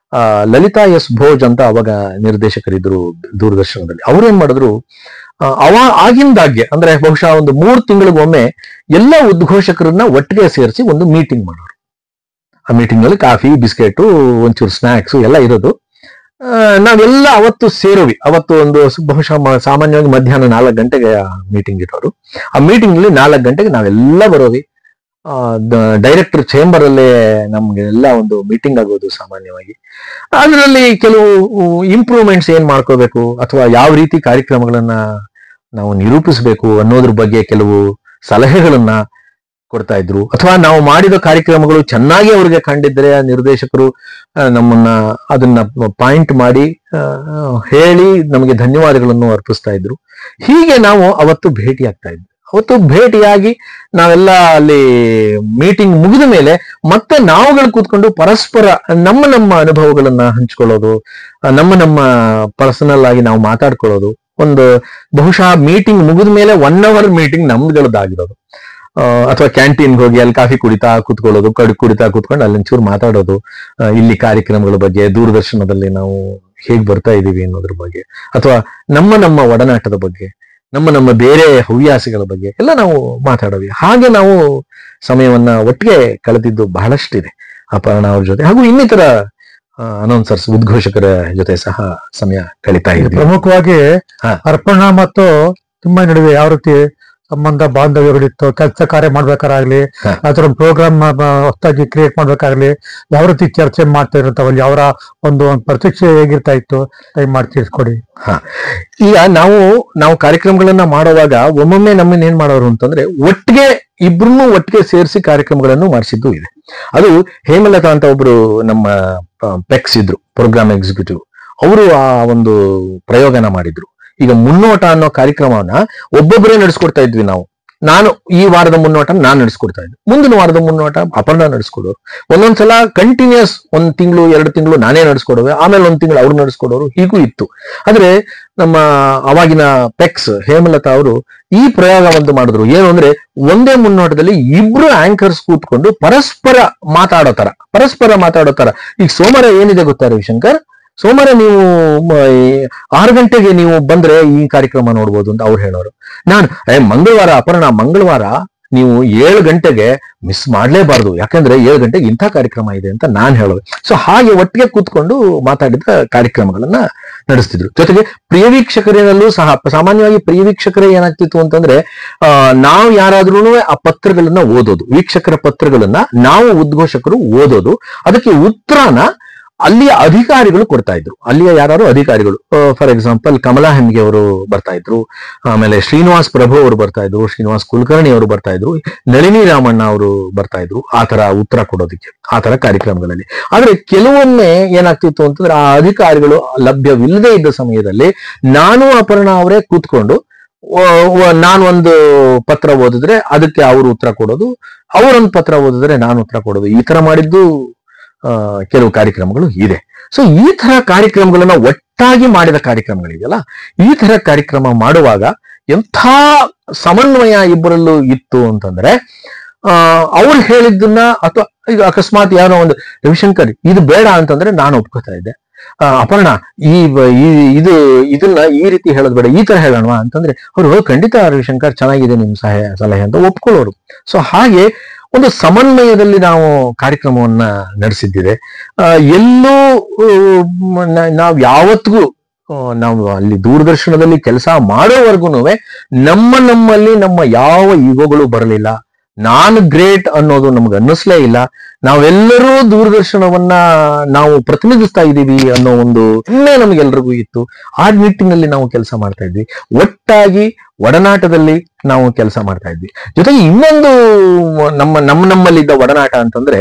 ಲಲಿತಾ ಎಸ್ ಭೋಜ್ ಅಂತ ಅವಾಗ ನಿರ್ದೇಶಕರಿದ್ರು ದೂರದರ್ಶನದಲ್ಲಿ. ಅವ್ರೇನ್ ಮಾಡಿದ್ರು, ಆಗಿಂದಾಗ್ಗೆ ಅಂದ್ರೆ ಬಹುಶಃ ಒಂದು 3 ತಿಂಗಳಿಗೊಮ್ಮೆ ಎಲ್ಲ ಉದ್ಘೋಷಕರನ್ನ ಒಟ್ಟಿಗೆ ಸೇರಿಸಿ ಒಂದು ಮೀಟಿಂಗ್ ಮಾಡೋರು. ಆ ಮೀಟಿಂಗ್ ನಲ್ಲಿ ಕಾಫಿ, ಬಿಸ್ಕೆಟು, ಒಂಚೂರು ಸ್ನಾಕ್ಸ್ ಎಲ್ಲ ಇರೋದು. ನಾವೆಲ್ಲ ಅವತ್ತು ಸೇರೋವಿ. ಅವತ್ತು ಒಂದು ಬಹುಶಃ ಸಾಮಾನ್ಯವಾಗಿ ಮಧ್ಯಾಹ್ನ 4 ಗಂಟೆಗೆ ಮೀಟಿಂಗ್ ಇರೋರು. ಆ ಮೀಟಿಂಗ್ ನಲ್ಲಿ 4 ಗಂಟೆಗೆ ನಾವೆಲ್ಲ ಬರೋವಿ. ಡೈರೆಕ್ಟರ್ ಚೇಂಬರ್ ಅಲ್ಲೇ ನಮ್ಗೆ ಎಲ್ಲ ಒಂದು ಮೀಟಿಂಗ್ ಆಗೋದು ಸಾಮಾನ್ಯವಾಗಿ. ಅದರಲ್ಲಿ ಕೆಲವು ಇಂಪ್ರೂವ್ಮೆಂಟ್ಸ್ ಏನ್ ಮಾಡ್ಕೋಬೇಕು ಅಥವಾ ಯಾವ ರೀತಿ ಕಾರ್ಯಕ್ರಮಗಳನ್ನ ನಾವು ನಿರೂಪಿಸಬೇಕು ಅನ್ನೋದ್ರ ಬಗ್ಗೆ ಕೆಲವು ಸಲಹೆಗಳನ್ನ ಕೊಡ್ತಾ ಇದ್ರು. ಅಥವಾ ನಾವು ಮಾಡಿದ ಕಾರ್ಯಕ್ರಮಗಳು ಚೆನ್ನಾಗಿ ಅವ್ರಿಗೆ ಕಂಡಿದ್ರೆ ನಿರ್ದೇಶಕರು ಅದನ್ನ ಪಾಯಿಂಟ್ ಮಾಡಿ ಹೇಳಿ ನಮಗೆ ಧನ್ಯವಾದಗಳನ್ನು ಅರ್ಪಿಸ್ತಾ ಇದ್ರು. ಹೀಗೆ ನಾವು ಅವತ್ತು ಭೇಟಿ ಆಗ್ತಾ ಇದ್ವಿ. ಅವತ್ತು ಭೇಟಿಯಾಗಿ ನಾವೆಲ್ಲ ಅಲ್ಲಿ ಮೀಟಿಂಗ್ ಮುಗಿದ ಮೇಲೆ ಮತ್ತೆ ನಾವುಗಳು ಕೂತ್ಕೊಂಡು ಪರಸ್ಪರ ನಮ್ಮ ಅನುಭವಗಳನ್ನ ಹಂಚ್ಕೊಳ್ಳೋದು, ನಮ್ಮ ಪರ್ಸನಲ್ ಆಗಿ ನಾವು ಮಾತಾಡ್ಕೊಳ್ಳೋದು. ಒಂದು ಬಹುಶಃ ಮೀಟಿಂಗ್ ಮುಗಿದ ಮೇಲೆ 1 hour ಮೀಟಿಂಗ್ ನಮ್ಗಳದ್ದಾಗಿರೋದು. ಅಥವಾ ಕ್ಯಾಂಟೀನ್ಗೆ ಹೋಗಿ ಅಲ್ಲಿ ಕಾಫಿ ಕುಡಿತಾ ಕೂತ್ಕೊಳ್ಳೋದು, ಕುಡಿತಾ ಕೂತ್ಕೊಂಡು ಅಲ್ಲಿ ಒಂಚೂರು ಮಾತಾಡೋದು, ಇಲ್ಲಿ ಕಾರ್ಯಕ್ರಮಗಳ ಬಗ್ಗೆ, ದೂರದರ್ಶನದಲ್ಲಿ ನಾವು ಹೇಗ್ ಬರ್ತಾ ಇದೀವಿ ಅನ್ನೋದ್ರ ಬಗ್ಗೆ, ಅಥವಾ ನಮ್ಮ ಒಡನಾಟದ ಬಗ್ಗೆ, ನಮ್ಮ ಬೇರೆ ಹವ್ಯಾಸಗಳ ಬಗ್ಗೆ ಎಲ್ಲ ನಾವು ಮಾತಾಡೋವಿ. ಹಾಗೆ ನಾವು ಸಮಯವನ್ನ ಒಟ್ಟಿಗೆ ಕಳೆದಿದ್ದು ಬಹಳಷ್ಟಿದೆ ಅಪರ್ಣ ಅವ್ರ ಜೊತೆ, ಹಾಗೂ ಇನ್ನಿತರ ಅನೌನ್ಸರ್ಸ್ ಉದ್ಘೋಷಕರ ಜೊತೆ ಸಹ ಸಮಯ ಕಳೀತಾ ಇದ್ವಿ. ಪ್ರಮುಖವಾಗಿ ಅರ್ಪಣಾ ಮತ್ತು ತುಂಬ ನಡುವೆ ಯಾವ ರೀತಿ ಸಂಬಂಧ ಬಾಂಧವ್ಯಗಳಿತ್ತು, ಕೆಲಸ ಕಾರ್ಯ ಮಾಡ್ಬೇಕಾರಾಗ್ಲಿ ಅಥವಾ ಪ್ರೋಗ್ರಾಮ್ ಹೊಸದಾಗಿ ಕ್ರಿಯೇಟ್ ಮಾಡ್ಬೇಕಾಗ್ಲಿ ಯಾವ ರೀತಿ ಚರ್ಚೆ ಮಾಡ್ತಾ ಇರ್ತಾವಲ್ಲಿ ಅವರ ಒಂದು ಪ್ರತ್ಯಕ್ಷ ಹೇಗಿರ್ತಾ ಇತ್ತು ದಯಮಾಡಿ ತಿಳಿಸ್ಕೊಡಿ. ಈಗ ನಾವು ಕಾರ್ಯಕ್ರಮಗಳನ್ನ ಮಾಡುವಾಗ ಒಮ್ಮೊಮ್ಮೆ ನಮ್ಮನ್ನ ಏನ್ ಮಾಡೋರು ಅಂತಂದ್ರೆ ಒಟ್ಟಿಗೆ ಇಬ್ರನ್ನೂ ಒಟ್ಟಿಗೆ ಸೇರಿಸಿ ಕಾರ್ಯಕ್ರಮಗಳನ್ನು ಮಾಡಿಸಿದ್ದು ಇದೆ. ಅದು ಹೇಮಲತಾ ಅಂತ ಒಬ್ರು ನಮ್ಮ ಪೆಕ್ಸ್ ಇದ್ರು, ಪ್ರೋಗ್ರಾಮ್ ಎಕ್ಸಿಕ್ಯೂಟಿವ್. ಅವರು ಆ ಒಂದು ಪ್ರಯೋಗನ ಮಾಡಿದ್ರು. ಈಗ ಮುನ್ನೋಟ ಅನ್ನೋ ಕಾರ್ಯಕ್ರಮವನ್ನ ಒಬ್ಬೊಬ್ಬರೇ ನಡೆಸ್ಕೊಡ್ತಾ ಇದ್ವಿ ನಾವು. ನಾನು ಈ ವಾರದ ಮುನ್ನೋಟ ನಾನು ನಡೆಸ್ಕೊಡ್ತಾ ಇದ್ದೆ, ಮುಂದಿನ ವಾರದ ಮುನ್ನೋಟ ಅಪರ್ಣ ನಡೆಸ್ಕೊಡೋರು. ಒಂದೊಂದ್ಸಲ ಕಂಟಿನ್ಯೂಸ್ 1 ತಿಂಗಳು 2 ತಿಂಗಳು ನಾನೇ ನಡೆಸ್ಕೊಡುವೆ, ಆಮೇಲೆ 1 ತಿಂಗಳು ಅವ್ರು ನಡೆಸ್ಕೊಡೋರು, ಹೀಗೂ ಇತ್ತು. ಆದ್ರೆ ನಮ್ಮ ಅವಾಗಿನ ಪೆಕ್ಸ್ ಹೇಮಲತಾ ಅವರು ಈ ಪ್ರಯೋಗ ಒಂದು ಮಾಡಿದ್ರು. ಏನು ಅಂದ್ರೆ ಒಂದೇ ಮುನ್ನೋಟದಲ್ಲಿ ಇಬ್ರು ಆಂಕರ್ಸ್ ಕೂತ್ಕೊಂಡು ಪರಸ್ಪರ ಮಾತಾಡೋ ತರ. ಈಗ ಸೋಮವಾರ ಏನಿದೆ ಗೊತ್ತಾ ರವಿಶಂಕರ್, ಸೋಮವಾರ ನೀವು 6 ಗಂಟೆಗೆ ನೀವು ಬಂದ್ರೆ ಈ ಕಾರ್ಯಕ್ರಮ ನೋಡ್ಬೋದು ಅಂತ ಅವ್ರು ಹೇಳೋರು. ನಾನು ಮಂಗಳವಾರ ಅಪರ್ಣ, ಮಂಗಳವಾರ ನೀವು 7 ಗಂಟೆಗೆ ಮಿಸ್ ಮಾಡ್ಲೇಬಾರ್ದು, ಯಾಕಂದ್ರೆ 7 ಗಂಟೆಗೆ ಇಂಥ ಕಾರ್ಯಕ್ರಮ ಇದೆ ಅಂತ ನಾನು ಹೇಳೋದು. ಸೊ ಹಾಗೆ ಒಟ್ಟಿಗೆ ಕೂತ್ಕೊಂಡು ಮಾತಾಡಿದ ಕಾರ್ಯಕ್ರಮಗಳನ್ನ ನಡೆಸ್ತಿದ್ರು. ಜೊತೆಗೆ ಪ್ರಿಯ ವೀಕ್ಷಕರಿನಲ್ಲೂ ಸಹ ಸಾಮಾನ್ಯವಾಗಿ ಪ್ರಿಯ ವೀಕ್ಷಕರೇ ಏನಾಗ್ತಿತ್ತು ಅಂತಂದ್ರೆ ನಾವು ಯಾರಾದ್ರೂ ಆ ಪತ್ರಗಳನ್ನ ಓದೋದು, ವೀಕ್ಷಕರ ಪತ್ರಗಳನ್ನ ನಾವು ಉದ್ಘೋಷಕರು ಓದೋದು, ಅದಕ್ಕೆ ಉತ್ತರನ ಅಲ್ಲಿಯ ಅಧಿಕಾರಿಗಳು ಕೊಡ್ತಾ ಇದ್ರು. ಅಲ್ಲಿಯ ಯಾರು ಅಧಿಕಾರಿಗಳು, ಫಾರ್ ಎಕ್ಸಾಂಪಲ್ ಕಮಲಾ ಹೆಮ್ಗೆ ಅವರು ಬರ್ತಾ ಇದ್ರು, ಆಮೇಲೆ ಶ್ರೀನಿವಾಸ್ ಪ್ರಭು ಅವರು ಬರ್ತಾ ಇದ್ರು, ಶ್ರೀನಿವಾಸ್ ಕುಲಕರ್ಣಿ ಅವರು ಬರ್ತಾ ಇದ್ರು, ನಳಿನಿ ರಾಮಣ್ಣ ಅವರು ಬರ್ತಾ ಇದ್ರು ಆ ತರ ಉತ್ತರ ಕೊಡೋದಕ್ಕೆ ಆ ತರ ಕಾರ್ಯಕ್ರಮಗಳಲ್ಲಿ. ಆದ್ರೆ ಕೆಲವೊಮ್ಮೆ ಏನಾಗ್ತಿತ್ತು ಅಂತಂದ್ರೆ ಆ ಅಧಿಕಾರಿಗಳು ಲಭ್ಯವಿಲ್ಲದೆ ಇದ್ದ ಸಮಯದಲ್ಲಿ ನಾನು ಅಪರ್ಣಾ ಅವರೇ ಕೂತ್ಕೊಂಡು ನಾನು ಒಂದು ಪತ್ರ ಓದಿದ್ರೆ ಅದಕ್ಕೆ ಅವರು ಉತ್ತರ ಕೊಡೋದು, ಅವರೊಂದು ಪತ್ರ ಓದಿದ್ರೆ ನಾನು ಉತ್ತರ ಕೊಡೋದು, ಈ ತರ ಮಾಡಿದ್ದು ಕೆಲವು ಕಾರ್ಯಕ್ರಮಗಳು ಇದೆ. ಸೊ ಈ ತರ ಕಾರ್ಯಕ್ರಮಗಳನ್ನ ಒಟ್ಟಾಗಿ ಮಾಡಿದ ಕಾರ್ಯಕ್ರಮಗಳಿದೆಯಲ್ಲ, ಈ ತರ ಕಾರ್ಯಕ್ರಮ ಮಾಡುವಾಗ ಎಂಥ ಸಮನ್ವಯ ಇಬ್ಬರಲ್ಲೂ ಇತ್ತು ಅಂತಂದ್ರೆ ಅವ್ರು ಹೇಳಿದ್ದನ್ನ ಅಥವಾ ಈಗ ಅಕಸ್ಮಾತ್ ಯಾರೋ ಒಂದು ರವಿಶಂಕರ್ ಇದು ಬೇಡ ಅಂತಂದ್ರೆ ನಾನು ಒಪ್ಕೋತಾ ಇದ್ದೆ, ಅಪರ್ಣಾ ಇದನ್ನ ಈ ರೀತಿ ಹೇಳೋದು ಬೇಡ, ಈ ತರ ಹೇಳೋಣ ಅಂತಂದ್ರೆ ಅವರು ಖಂಡಿತ ರವಿಶಂಕರ್ ಚೆನ್ನಾಗಿದೆ ನಿಮ್ ಸಲಹೆ ಅಂತ ಒಪ್ಕೊಳ್ಳೋರು. ಸೊ ಹಾಗೆ ಒಂದು ಸಮನ್ವಯದಲ್ಲಿ ನಾವು ಕಾರ್ಯಕ್ರಮವನ್ನ ನಡೆಸಿದ್ದಿದೆ. ಎಲ್ಲೂ ನಾವು ಯಾವತ್ತಿಗೂ ನಾವು ಅಲ್ಲಿ ದೂರದರ್ಶನದಲ್ಲಿ ಕೆಲಸ ಮಾಡೋವರೆಗೂ ನಮ್ಮಲ್ಲಿ ನಮ್ಮ ಯಾವ ಈಗೋಗಳು ಬರಲಿಲ್ಲ. ನಾನು ಗ್ರೇಟ್ ಅನ್ನೋದು ನಮ್ಗೆ ಅನ್ನಿಸ್ಲೇ ಇಲ್ಲ. ನಾವೆಲ್ಲರೂ ದೂರದರ್ಶನವನ್ನ ನಾವು ಪ್ರತಿನಿಧಿಸ್ತಾ ಇದ್ದೀವಿ ಅನ್ನೋ ಒಂದು ಹೆಮ್ಮೆ ನಮಗೆಲ್ರಿಗೂ ಇತ್ತು. ಆ ನಿಟ್ಟಿನಲ್ಲಿ ನಾವು ಕೆಲಸ ಮಾಡ್ತಾ ಇದ್ವಿ, ಒಟ್ಟಾಗಿ ಒಡನಾಟದಲ್ಲಿ ನಾವು ಕೆಲಸ ಮಾಡ್ತಾ ಇದ್ವಿ. ಜೊತೆಗೆ ಇನ್ನೊಂದು ನಮ್ಮಲ್ಲಿದ್ದ ಒಡನಾಟ ಅಂತಂದ್ರೆ,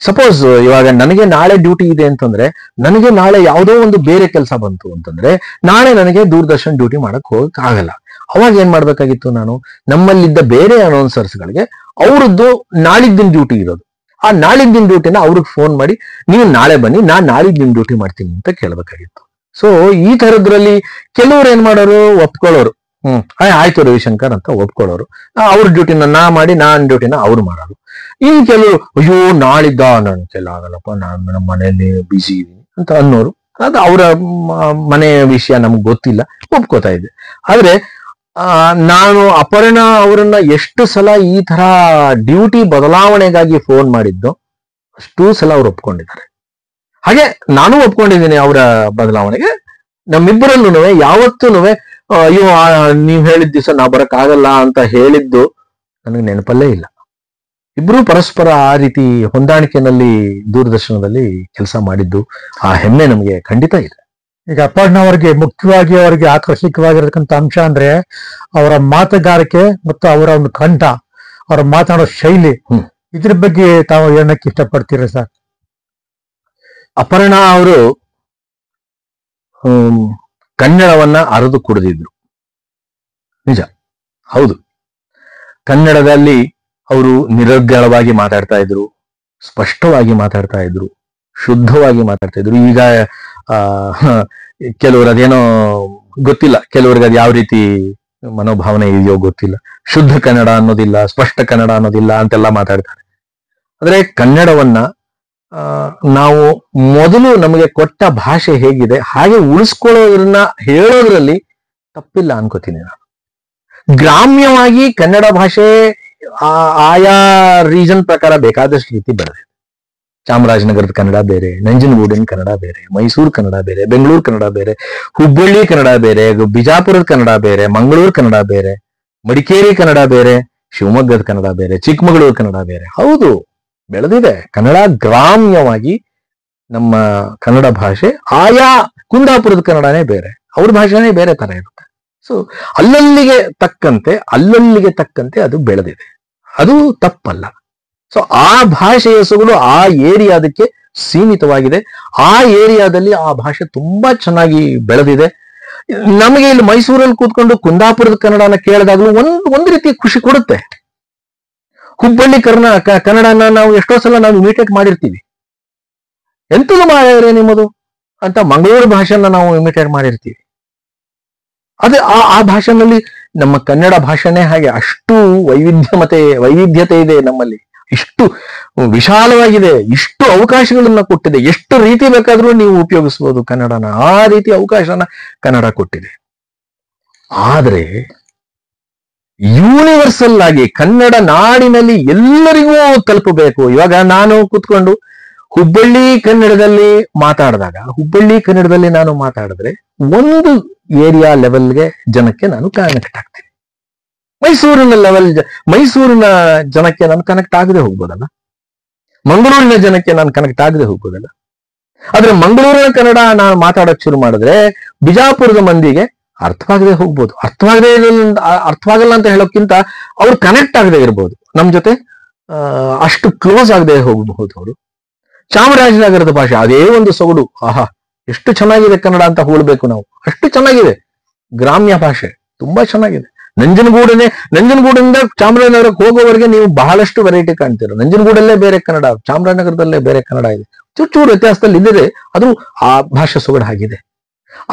ಸಪೋಸ್ ಇವಾಗ ನನಗೆ ನಾಳೆ ಡ್ಯೂಟಿ ಇದೆ ಅಂತಂದ್ರೆ, ನನಗೆ ನಾಳೆ ಯಾವುದೋ ಒಂದು ಬೇರೆ ಕೆಲಸ ಬಂತು ಅಂತಂದ್ರೆ ನಾಳೆ ನನಗೆ ದೂರದರ್ಶನ್ ಡ್ಯೂಟಿ ಮಾಡಕ್ ಹೋಗಕ್ ಆಗಲ್ಲ. ಅವಾಗ ಏನ್ ಮಾಡ್ಬೇಕಾಗಿತ್ತು, ನಾನು ನಮ್ಮಲ್ಲಿದ್ದ ಬೇರೆ ಅನೌನ್ಸರ್ಸ್ಗಳಿಗೆ ಅವ್ರದ್ದು ನಾಳಿದ್ದಿನ ಡ್ಯೂಟಿ ಇರೋದು, ಆ ನಾಳಿದ್ದಿನ ಡ್ಯೂಟಿನ ಅವ್ರಿಗೆ ಫೋನ್ ಮಾಡಿ ನೀವು ನಾಳೆ ಬನ್ನಿ, ನಾನ್ ನಾಳಿದ್ ನಿಮ್ ಡ್ಯೂಟಿ ಮಾಡ್ತೀನಿ ಅಂತ ಕೇಳ್ಬೇಕಾಗಿತ್ತು. ಸೊ ಈ ತರದ್ರಲ್ಲಿ ಕೆಲವ್ರು ಏನ್ ಮಾಡೋರು, ಒಪ್ಕೊಳ್ಳೋರು, ಆಯ್ತು ರವಿಶಂಕರ್ ಅಂತ ಒಪ್ಕೊಳ್ಳೋರು, ಅವ್ರ ಡ್ಯೂಟಿನ ನಾ ಮಾಡಿ ನಾನ್ ಡ್ಯೂಟಿನ ಅವ್ರು ಮಾಡೋರು. ಇನ್ ಕೆಲವರು ಅಯ್ಯೋ ನಾಳಿದ್ದ ನನ್ ಕೆಲ ಆಗಲ್ಲಪ್ಪ, ನಾನ್ ನಮ್ಮ ಮನೆಯಲ್ಲಿ ಬಿಸಿ ಇದೀನಿ ಅಂತ ಅನ್ನೋರು, ಅದು ಅವರ ಮನೆ ವಿಷಯ ನಮ್ಗೆ ಗೊತ್ತಿಲ್ಲ, ಒಪ್ಕೋತಾ ಇದ್ದೆ. ಆದ್ರೆ ನಾನು ಅಪರ್ಣಾ ಅವರನ್ನ ಎಷ್ಟು ಸಲ ಈ ತರ ಡ್ಯೂಟಿ ಬದಲಾವಣೆಗಾಗಿ ಫೋನ್ ಮಾಡಿದ್ದು ಅಷ್ಟೂ ಸಲ ಅವ್ರು ಒಪ್ಕೊಂಡಿದ್ದಾರೆ. ಹಾಗೆ ನಾನು ಒಪ್ಕೊಂಡಿದ್ದೀನಿ ಅವರ ಬದಲಾವಣೆಗೆ. ನಮ್ಮಿಬ್ಬರಲ್ಲೂ ಯಾವತ್ತೂ ಅಯ್ಯೋ ನೀವ್ ಹೇಳಿದ ದಿವಸ ನಾ ಬರಕ್ ಆಗಲ್ಲ ಅಂತ ಹೇಳಿದ್ದು ನನಗೆ ನೆನಪಲ್ಲೇ ಇಲ್ಲ. ಇಬ್ರು ಪರಸ್ಪರ ಆ ರೀತಿ ಹೊಂದಾಣಿಕೆಯಲ್ಲಿ ದೂರದರ್ಶನದಲ್ಲಿ ಕೆಲಸ ಮಾಡಿದ್ದು, ಆ ಹೆಮ್ಮೆ ನಮಗೆ ಖಂಡಿತ ಇದೆ. ಈಗ ಅಪರ್ಣಾ ಅವರಿಗೆ ಮುಖ್ಯವಾಗಿ ಅವರಿಗೆ ಆಕರ್ಷಕವಾಗಿರತಕ್ಕಂಥ ಅಂಶ ಅಂದ್ರೆ ಅವರ ಮಾತುಗಾರಿಕೆ ಮತ್ತು ಅವರ ಒಂದು ಕಂಠ, ಅವರ ಮಾತಾಡೋ ಶೈಲಿ. ಇದ್ರ ಬಗ್ಗೆ ತಾವು ಏನಕ್ಕೆ ಇಷ್ಟಪಡ್ತೀರಾ ಸರ್? ಅಪರ್ಣಾ ಅವರು ಕನ್ನಡವನ್ನ ಅರೆದು ಕುಡಿದಿದ್ರು, ನಿಜ, ಹೌದು. ಕನ್ನಡದಲ್ಲಿ ಅವರು ನಿರರ್ಗಳವಾಗಿ ಮಾತಾಡ್ತಾ ಇದ್ರು, ಸ್ಪಷ್ಟವಾಗಿ ಮಾತಾಡ್ತಾ ಇದ್ರು, ಶುದ್ಧವಾಗಿ ಮಾತಾಡ್ತಾ ಇದ್ರು. ಈಗ ಕೆಲವರು ಅದೇನೋ ಗೊತ್ತಿಲ್ಲ, ಕೆಲವ್ರಿಗೆ ಅದು ಯಾವ ರೀತಿ ಮನೋಭಾವನೆ ಇದೆಯೋ ಗೊತ್ತಿಲ್ಲ, ಶುದ್ಧ ಕನ್ನಡ ಅನ್ನೋದಿಲ್ಲ, ಸ್ಪಷ್ಟ ಕನ್ನಡ ಅನ್ನೋದಿಲ್ಲ ಅಂತೆಲ್ಲ ಮಾತಾಡ್ತಾರೆ. ಆದ್ರೆ ಕನ್ನಡವನ್ನ ನಾವು ಮೊದಲು ನಮಗೆ ಕೊಟ್ಟ ಭಾಷೆ ಹೇಗಿದೆ ಹಾಗೆ ಉಳಿಸ್ಕೊಳ್ಳೋದನ್ನ ಹೇಳೋದ್ರಲ್ಲಿ ತಪ್ಪಿಲ್ಲ ಅನ್ಕೋತೀನಿ ನಾನು. ಗ್ರಾಮ್ಯವಾಗಿ ಕನ್ನಡ ಭಾಷೆ ಆಯಾ ರೀಜನ್ ಪ್ರಕಾರ ಬೇಕಾದಷ್ಟು ರೀತಿ ಬೆಳೆದಿದೆ. ಚಾಮರಾಜನಗರದ ಕನ್ನಡ ಬೇರೆ, ನಂಜನಗೂಡಿನ ಕನ್ನಡ ಬೇರೆ, ಮೈಸೂರು ಕನ್ನಡ ಬೇರೆ, ಬೆಂಗಳೂರು ಕನ್ನಡ ಬೇರೆ, ಹುಬ್ಬಳ್ಳಿ ಕನ್ನಡ ಬೇರೆ, ಬಿಜಾಪುರದ ಕನ್ನಡ ಬೇರೆ, ಮಂಗಳೂರು ಕನ್ನಡ ಬೇರೆ, ಮಡಿಕೇರಿ ಕನ್ನಡ ಬೇರೆ, ಶಿವಮೊಗ್ಗದ ಕನ್ನಡ ಬೇರೆ, ಚಿಕ್ಕಮಗಳೂರು ಕನ್ನಡ ಬೇರೆ. ಹೌದು, ಬೆಳೆದಿದೆ ಕನ್ನಡ. ಗ್ರಾಮ್ಯವಾಗಿ ನಮ್ಮ ಕನ್ನಡ ಭಾಷೆ ಆಯಾ ಕುಂದಾಪುರದ ಕನ್ನಡನೇ ಬೇರೆ, ಅವ್ರ ಭಾಷೆನೇ ಬೇರೆ ತರ ಇರುತ್ತೆ. ಸೊ ಅಲ್ಲಲ್ಲಿಗೆ ತಕ್ಕಂತೆ ಅದು ಬೆಳೆದಿದೆ, ಅದು ತಪ್ಪಲ್ಲ. ಸೊ ಆ ಭಾಷೆಯ ಸೊಗಡು ಆ ಏರಿಯಾದಕ್ಕೆ ಸೀಮಿತವಾಗಿದೆ. ಆ ಏರಿಯಾದಲ್ಲಿ ಆ ಭಾಷೆ ತುಂಬಾ ಚೆನ್ನಾಗಿ ಬೆಳೆದಿದೆ. ನಮಗೆ ಇಲ್ಲಿ ಮೈಸೂರಲ್ಲಿ ಕೂತ್ಕೊಂಡು ಕುಂದಾಪುರದ ಕನ್ನಡನ ಕೇಳಿದಾಗಲೂ ಒಂದು ರೀತಿ ಖುಷಿ ಕೊಡುತ್ತೆ. ಹುಬ್ಬಳ್ಳಿ ಕನ್ನಡನ ನಾವು ಎಷ್ಟೋ ಸಲ ನಾವು ಇಮಿಟೇಟ್ ಮಾಡಿರ್ತೀವಿ. ಎಂತದು ಮಾಡಿದ್ರೆ ನಿಮ್ಮದು ಅಂತ ಮಂಗಳೂರು ಭಾಷೆನ ನಾವು ಇಮಿಟೇಟ್ ಮಾಡಿರ್ತೀವಿ. ಅದೇ ಆ ಭಾಷೆನಲ್ಲಿ ನಮ್ಮ ಕನ್ನಡ ಭಾಷೆನೇ ಹಾಗೆ ಅಷ್ಟು ವೈವಿಧ್ಯತೆ ಇದೆ ನಮ್ಮಲ್ಲಿ, ಇಷ್ಟು ವಿಶಾಲವಾಗಿದೆ, ಇಷ್ಟು ಅವಕಾಶಗಳನ್ನ ಕೊಟ್ಟಿದೆ, ಎಷ್ಟು ರೀತಿ ಬೇಕಾದ್ರೂ ನೀವು ಉಪಯೋಗಿಸ್ಬೋದು ಕನ್ನಡನ, ಆ ರೀತಿ ಅವಕಾಶನ ಕನ್ನಡ ಕೊಟ್ಟಿದೆ. ಆದ್ರೆ ಯೂನಿವರ್ಸಲ್ ಆಗಿ ಕನ್ನಡ ನಾಡಿನಲ್ಲಿ ಎಲ್ಲರಿಗೂ ತಲುಪಬೇಕು. ಇವಾಗ ನಾನು ಕೂತ್ಕೊಂಡು ಹುಬ್ಬಳ್ಳಿ ಕನ್ನಡದಲ್ಲಿ ನಾನು ಮಾತಾಡಿದ್ರೆ ಒಂದು ಏರಿಯಾ ಲೆವೆಲ್ಗೆ ಜನಕ್ಕೆ ನಾನು ಕನೆಕ್ಟ್ ಆಗ್ತೀನಿ. ಮೈಸೂರಿನ ಜನಕ್ಕೆ ನಾನು ಕನೆಕ್ಟ್ ಆಗದೆ ಹೋಗ್ಬೋದಲ್ಲ, ಮಂಗಳೂರಿನ ಜನಕ್ಕೆ ನಾನು ಕನೆಕ್ಟ್ ಆಗದೆ ಹೋಗ್ಬೋದಲ್ಲ. ಆದ್ರೆ ಮಂಗಳೂರಿನ ಕನ್ನಡ ನಾನು ಮಾತಾಡಕ್ ಶುರು ಮಾಡಿದ್ರೆ ಬಿಜಾಪುರದ ಮಂದಿಗೆ ಅರ್ಥವಾಗದೆ ಹೋಗ್ಬೋದು. ಅರ್ಥವಾಗಲ್ಲ ಅಂತ ಹೇಳೋಕ್ಕಿಂತ ಅವ್ರು ಕನೆಕ್ಟ್ ಆಗದೆ ಇರ್ಬೋದು ನಮ್ ಜೊತೆ, ಅಷ್ಟು ಕ್ಲೋಸ್ ಆಗದೆ ಹೋಗಬಹುದು ಅವರು. ಚಾಮರಾಜನಗರದ ಭಾಷೆ ಅದೇ ಒಂದು ಸೊಗಡು, ಆಹಾ ಎಷ್ಟು ಚೆನ್ನಾಗಿದೆ ಕನ್ನಡ ಅಂತ ಹೋಳ್ಬೇಕು ನಾವು, ಅಷ್ಟು ಚೆನ್ನಾಗಿದೆ. ಗ್ರಾಮ್ಯ ಭಾಷೆ ತುಂಬಾ ಚೆನ್ನಾಗಿದೆ. ನಂಜನಗೂಡಿಂದ ಚಾಮರಾಜನಗರಕ್ಕೆ ಹೋಗೋವರೆಗೆ ನೀವು ಬಹಳಷ್ಟು ವೆರೈಟಿ ಕಾಣ್ತೀರ. ನಂಜನಗೂಡಲ್ಲೇ ಬೇರೆ ಕನ್ನಡ, ಚಾಮರಾಜನಗರದಲ್ಲೇ ಬೇರೆ ಕನ್ನಡ ಇದೆ, ಚೂರು ವ್ಯತ್ಯಾಸದಲ್ಲಿ ಇದ್ದರೆ ಅದು ಆ ಭಾಷೆ ಸೊಗಡು ಆಗಿದೆ.